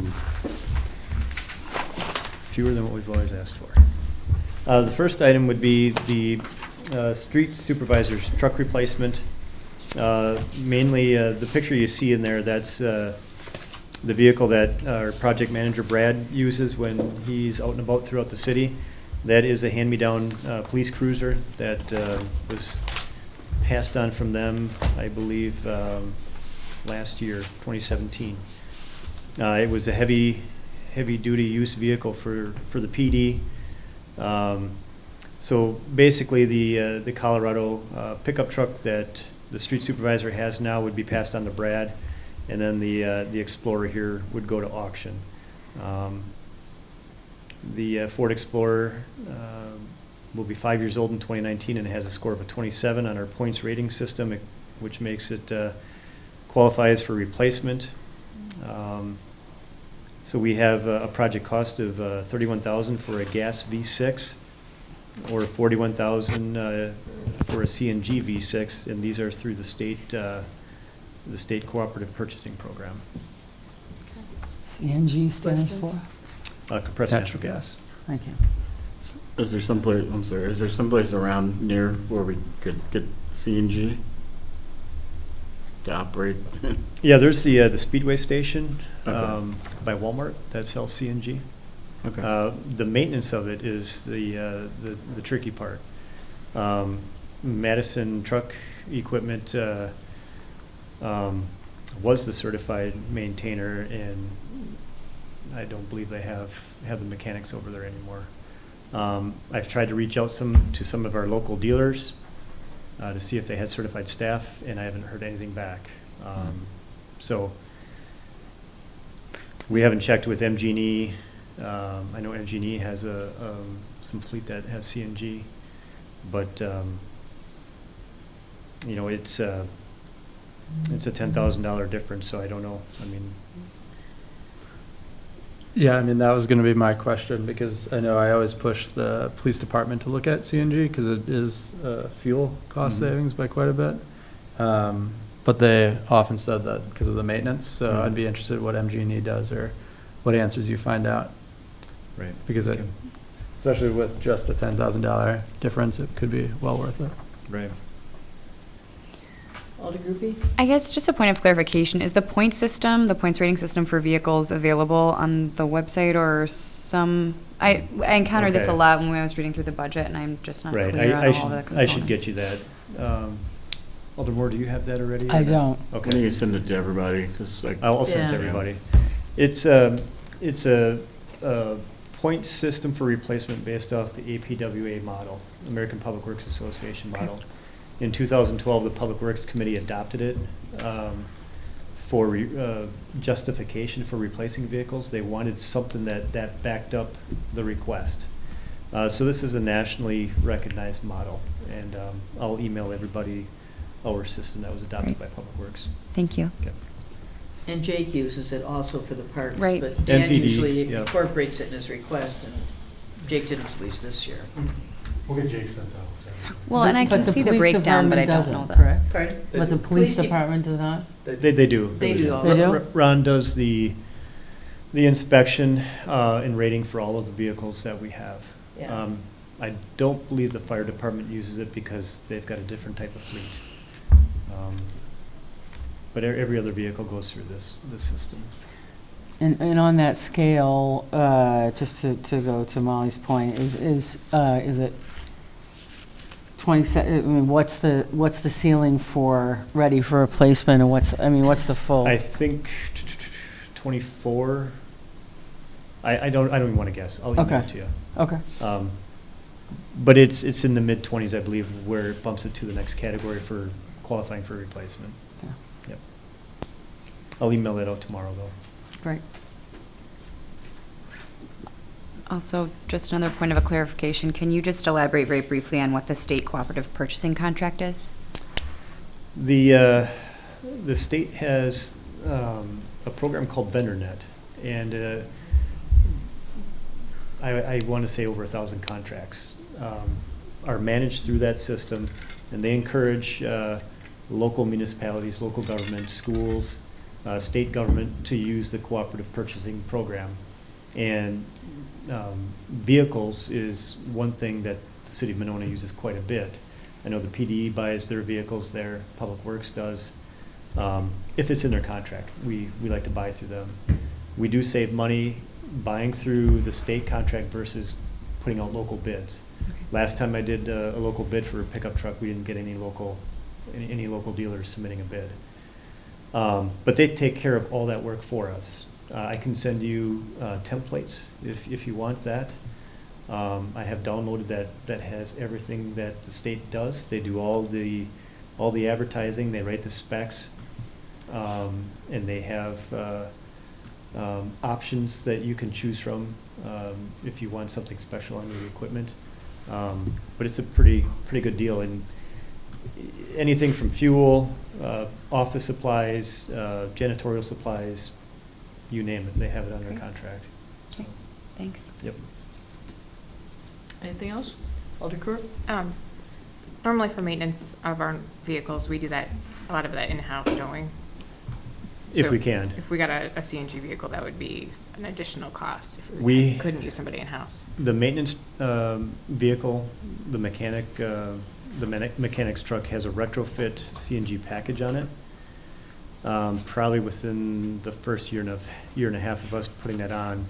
Fewer than what we've always asked for. The first item would be the street supervisor's truck replacement. Mainly, the picture you see in there, that's the vehicle that our project manager Brad uses when he's out and about throughout the city. That is a hand-me-down police cruiser that was passed on from them, I believe, last year, 2017. It was a heavy-duty use vehicle for the PD. So basically, the Colorado pickup truck that the street supervisor has now would be passed on to Brad, and then the Explorer here would go to auction. The Ford Explorer will be 5 years old in 2019 and has a score of a 27 on our points rating system, which makes it qualifies for replacement. So we have a project cost of $31,000 for a gas V6 or $41,000 for a CNG V6, and these are through the state cooperative purchasing program. CNG stands for? compressed natural gas. Thank you. Is there someplace, I'm sorry, is there someplace around near where we could get CNG to operate? Yeah, there's the Speedway station Okay. by Walmart that sells CNG. Okay. The maintenance of it is the tricky part. Madison Truck Equipment was the certified maintainer, and I don't believe they have the mechanics over there anymore. I've tried to reach out to some of our local dealers to see if they had certified staff, and I haven't heard anything back. So we haven't checked with MG&E. I know MG&E has some fleet that has CNG, but you know, it's a $10,000 difference, so I don't know. I mean, Yeah, I mean, that was gonna be my question, because I know I always push the police department to look at CNG, because it is fuel cost Mhm. savings by quite a bit. But they often said that because of the maintenance, so Mhm. I'd be interested what MG&E does, or what answers you find out, right. because it, Okay. especially with just a $10,000 difference, it could be well worth it. Right. Alder Groupie? I guess just a point of clarification, is the point system, the points rating system for vehicles available on the website or some, I encountered this a Okay. lot when I was reading through the budget, and I'm just not Right. clear on all the components. I should get you that. Alder Moore, do you have that already? I don't. When do Okay. you send it to everybody? 'Cause like, I'll send it to Yeah. everybody. It's a point system for replacement based off the APWA model, American Public Works Association model. In 2012, the Public Works Committee adopted it for justification for replacing vehicles. They wanted something that backed up the request. So this is a nationally recognized model, and I'll email everybody our system that was adopted by Public Works. Thank you. Okay. And Jake uses it also for the parks. Right. But Dan NPD, usually yeah. incorporates it in his request, and Jake didn't please this year. We'll get Jake sent out. Well, and I can see the breakdown, but I don't know the. Correct? Pardon? But the police de- department does not? They do. They do all They do? Ron does the inspection and rating for all of the vehicles that we have. Yeah. I don't believe the fire department uses it because they've got a different type of fleet. But every other vehicle goes through this system. And on that scale, just to go to Molly's point, is it 27, I mean, what's the ceiling for ready for replacement, and what's the full? I think 24. I don't even want to guess. I'll email Okay. it to you. Okay. But it's in the mid-20s, I believe, where it bumps it to the next category for qualifying for replacement. Yeah. Yep. I'll email that out tomorrow, though. Great. Also, just another point of a clarification, can you just elaborate very briefly on what the state cooperative purchasing contract is? The state has a program called VendorNet, and I want to say over 1,000 contracts are managed through that system, and they encourage local municipalities, local government, schools, state government to use the cooperative purchasing program. And vehicles is one thing that the city of Monona uses quite a bit. I know the PDE buys their vehicles there, Public Works does. If it's in their contract, we like to buy through them. We do save money buying through the state contract versus putting out local bids. Last time I did a local bid for a pickup truck, we didn't get any local dealers submitting a bid. But they take care of all that work for us. I can send you templates if you want that. I have downloaded that has everything that the state does. They do all the advertising, they write the specs, and they have options that you can choose from if you want something special on your equipment. But it's a pretty good deal, and anything from fuel, office supplies, janitorial supplies, you name it, they have it on their Great. contract. Okay, thanks. Yep. Anything else? Alder Court? Normally for maintenance of our vehicles, we do that, a lot of that in-house, don't we? If So we can. If we got a CNG vehicle, that would be an additional cost if We- couldn't use somebody in-house. The maintenance vehicle, the mechanic's truck has a retrofit CNG package on it. Probably within the first year and a half of us putting that on,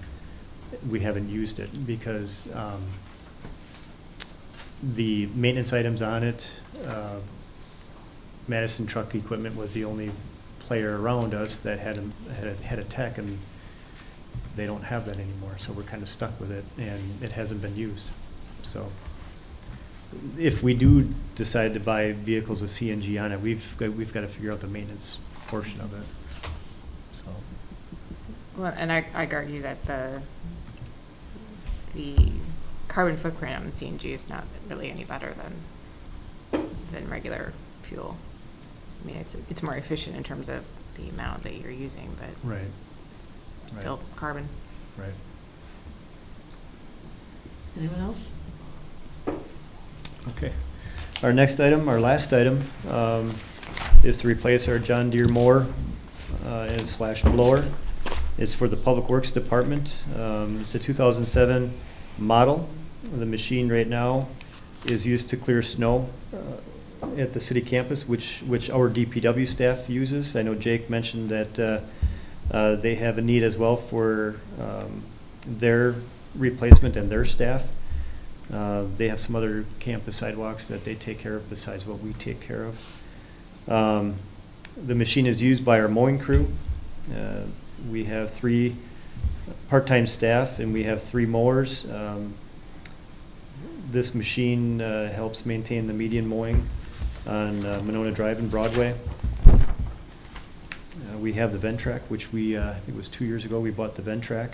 we haven't used it because the maintenance items on it, Madison Truck Equipment was the only player around us that had a tech, and they don't have that anymore, so we're kind of stuck with it, and it hasn't been used. So if we do decide to buy vehicles with CNG on it, we've got to figure out the maintenance portion of it. So, Well, and I argue that the carbon footprint on the CNG is not really any better than regular fuel. I mean, it's more efficient in terms of the amount that you're using, but right, it's still carbon. right. Anyone else? Okay. Our next item, our last item, is to replace our John Deere mower / blower. It's for the Public Works Department. It's a 2007 model. The machine right now is used to clear snow at the city campus, which our DPW staff uses. I know Jake mentioned that they have a need as well for their replacement and their staff. They have some other campus sidewalks that they take care of besides what we take care of. The machine is used by our mowing crew. We have 3 part-time staff and we have 3 mowers. This machine helps maintain the median mowing on Monona Drive and Broadway. We have the Ventrac, which I think it was 2 years ago we bought the Ventrac.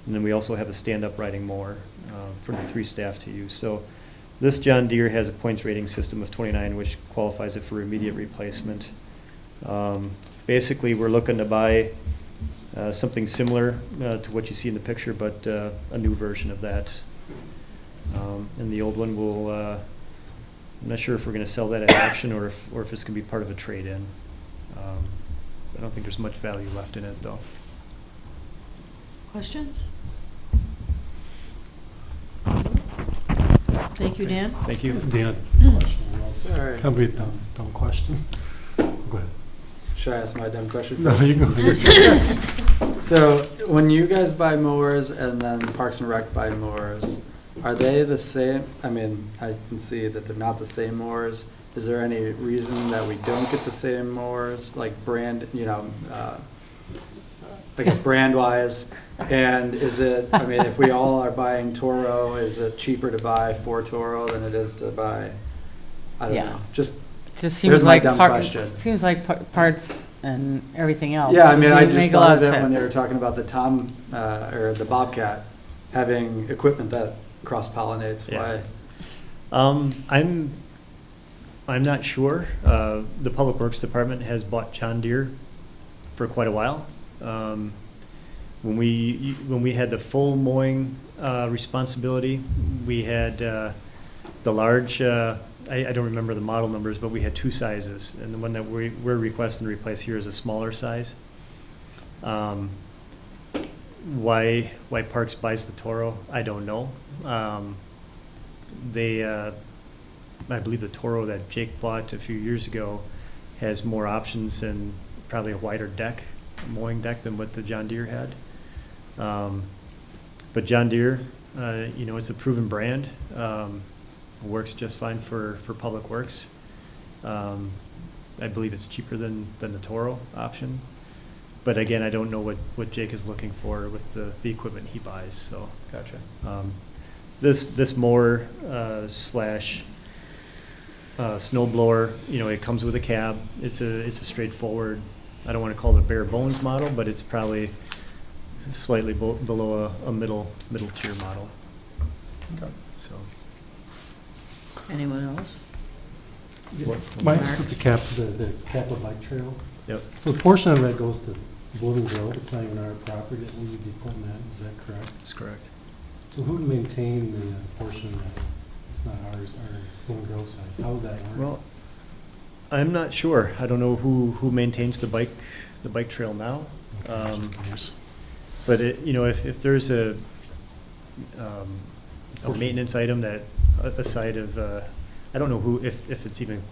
And then we also have a stand-up riding mower for the 3 staff to use. So this John Deere has a points rating system of 29, which qualifies it for immediate replacement. Basically, we're looking to buy something similar to what you see in the picture, but a new version of that. And the old one will, I'm not sure if we're going to sell that at auction or if it's going to be part of a trade-in. I don't think there's much value left in it, though. Questions? Thank you, Dan. Thank you. It's Dan. Sorry. Kind of a dumb question. Go ahead. Should I ask my dumb question No, first? you go. So when you guys buy mowers and then Parks and Rec buy mowers, are they the same? I mean, I can see that they're not the same mowers. Is there any reason that we don't get the same mowers, like brand, I guess brand-wise? And is it, I mean, if we all are buying Toro, is it cheaper to buy 4 Toro than it is to buy, I don't Yeah. know, just, Just Here's seems my like dumb question. seems like parts and everything else. yeah, I mean, I Would just make a thought lot of it when they sense. were talking about the or the Bobcat having equipment that cross-pollinates. Yeah. Why? I'm not sure. The Public Works Department has bought John Deere for quite a while. When we had the full mowing responsibility, we had the large. I don't remember the model numbers, but we had 2 sizes, and the one that we're requesting to replace here is a smaller size. Why Parks buys the Toro, I don't know. I believe the Toro that Jake bought a few years ago has more options and probably a wider deck, mowing deck, than what the John Deere had. But John Deere, it's a proven brand. Works just fine for Public Works. I believe it's cheaper than the Toro option. But again, I don't know what Jake is looking for with the equipment he buys, so. Gotcha. This mower snow blower, it comes with a cab. It's a straightforward, I don't want to call it a bare bones model, but it's probably slightly below a middle tier model. Okay. So. Anyone else? Mine's the Kappa Bike Trail. Yep. So a portion of that goes to Woodland Road. It's not even our property that we would be putting that. Is that correct? That's correct. So who would maintain the portion that it's not ours, our Woodland Grove side? How would that work? I'm not sure. I don't know who maintains the bike trail now. But it, if there's a maintenance item that, aside of, I don't know if it's even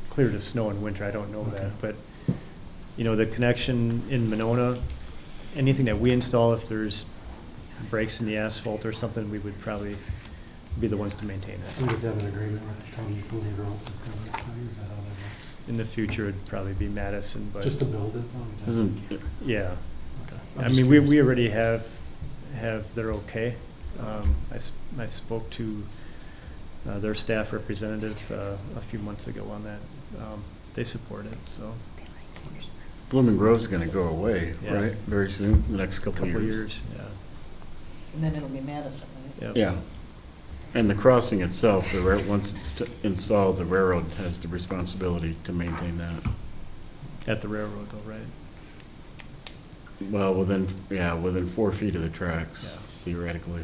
clear to snow in winter, I don't know that, but, the connection in Monona, anything that we install, if there's breaks in the asphalt or something, we would probably be the ones to maintain it. We could have an agreement with the county Boone Grove, is that how that works? In the future, it'd probably be Madison, but. Just to build it? Isn't, Yeah. Okay. I I'm just mean, we curious. already have their okay. I spoke to their staff representative a few months ago on that. They support it, so. Blooming Grove's gonna go away, Yeah. right, very soon, the next couple of Couple years? years, yeah. And then it'll be Madison, right? Yep. Yeah. And the crossing itself, once it's installed, the railroad has the responsibility to maintain that. At the railroad though, right? Well, within 4 feet of the tracks, Yeah. theoretically.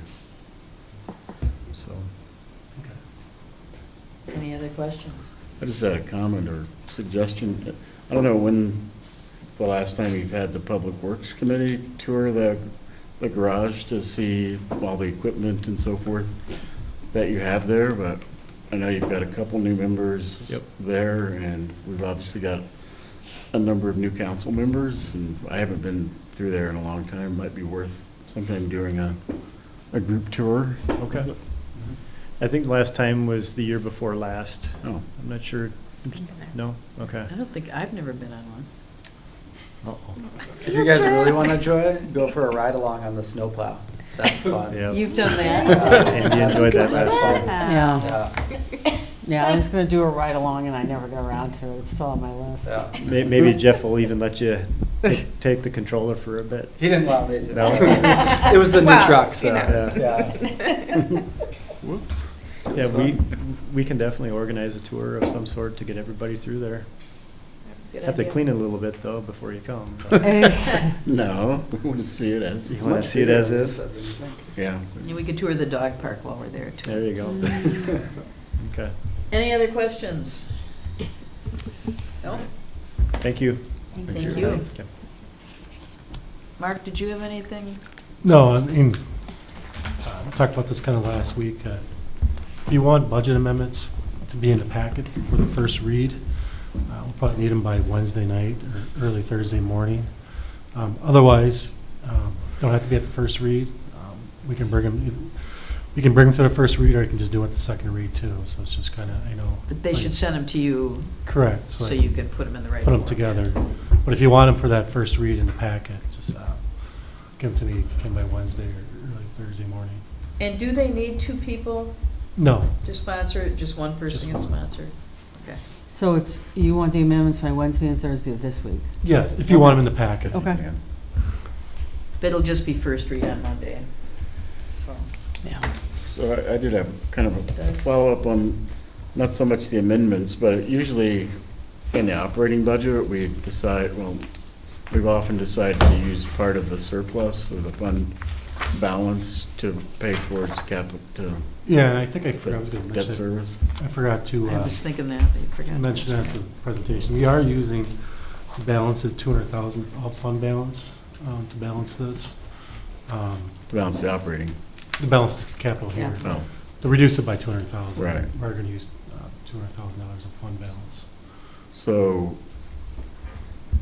So, Any other questions? I just had a comment or suggestion. I don't know when the last time you've had the Public Works Committee tour the garage to see all the equipment and so forth that you have there, but I know you've got a couple new members Yep. there, and we've obviously got a number of new council members, and I haven't been through there in a long time. Might be worth sometime doing a group tour. okay. I think last time was the year before last. Oh, I'm not sure. No? Okay. I don't think, I've never been on one. If you guys really want to join, go for a ride along on the snowplow. That's fun. Yeah. You've done that? Andy enjoyed that last time. Yeah, Yeah, yeah, I was gonna do a ride-along and I never got around to it. It's still on my list. yeah. Maybe Jeff will even let you take the controller for a bit. He didn't allow me to. No? It was the new Well, truck, so, you know. yeah. whoops. Yeah, we can definitely organize a tour of some sort to get everybody through there. Good Have to idea. clean it a little bit though before you come. No, we want to see it as, You want to see it as is? yeah. And we could tour the dog park while we're there, too. There you go. Okay. Any other questions? No? Thank you. Thank you. Okay. Mark, did you have anything? No, I mean, we talked about this kind of last week. If you want budget amendments to be in the packet for the first read, we'll probably need them by Wednesday night or early Thursday morning. Otherwise, don't have to be at the first read. We can bring them to the first read, or you can just do it at the second read too. So it's just kind of, I know. But they should send them to you Correct. so you can put them in the right put them format. together. But if you want them for that first read in the packet, just give them to me if you can by Wednesday or early Thursday morning. And do they need 2 people No, to sponsor it? Just one person Just can one. sponsor? Okay. So you want the amendments by Wednesday and Thursday of this week? yes, if you want them in the packet. Okay. Yeah. But it'll just be first read on Monday. So, yeah. So I did have kind of a follow-up on, not so much the amendments, but usually in the operating budget, we've often decided to use part of the surplus or the fund balance to pay towards capital, to Yeah, and I think I forgot, I was going to debt mention, service. I forgot to I was thinking that, they forgot. mention that at the presentation. We are using the balance of 200,000 of fund balance to balance this. To balance the operating. To balance the capital here. Yeah. Oh, To reduce it by 200,000. Right. We're going to use $200,000 of fund balance. so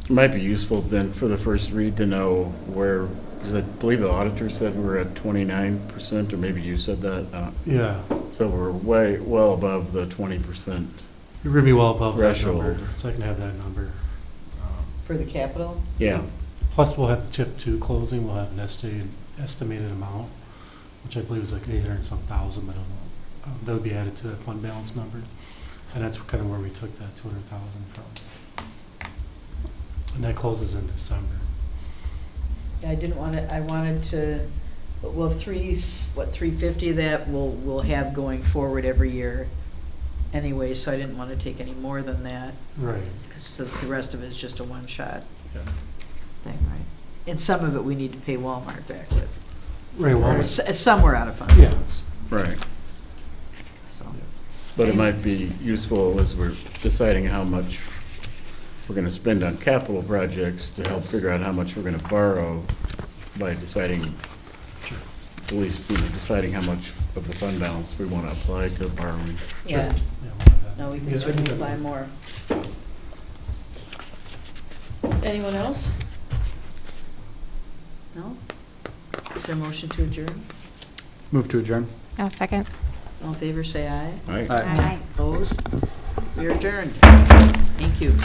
it might be useful then for the first read to know where, because I believe the auditor said we're at 29%, or maybe you said that. Yeah, So we're well above the 20%. you're going to be well above that Threshold. number, so I can have that number. For the capital? Yeah, Plus, we'll have the TIP 2 closing, we'll have an estimated amount, which I believe is like 800 and some thousand, but that would be added to that fund balance number. And that's kind of where we took that 200,000 from. And that closes in December. Yeah, I wanted to, well, 350 of that we'll have going forward every year anyway, so I didn't want to take any more than that, Right. because the rest of it is just a one-shot Yeah. thing, right? And some of it we need to pay Walmart back with. Right, well, Right. Somewhere out of fund Yeah. balance, right. so. But it might be useful as we're deciding how much we're gonna spend on capital projects to help figure out how much we're gonna borrow by deciding, at least, deciding how much of the fund balance we wanna apply to borrowing. Yeah, Yeah, we'll have that. no, we can Yes, I certainly think apply more. Anyone else? No? Is there a motion to adjourn? Move to adjourn. I'll second. All in favor, say aye. All right. Aye. Opposed? We are adjourned. Thank you.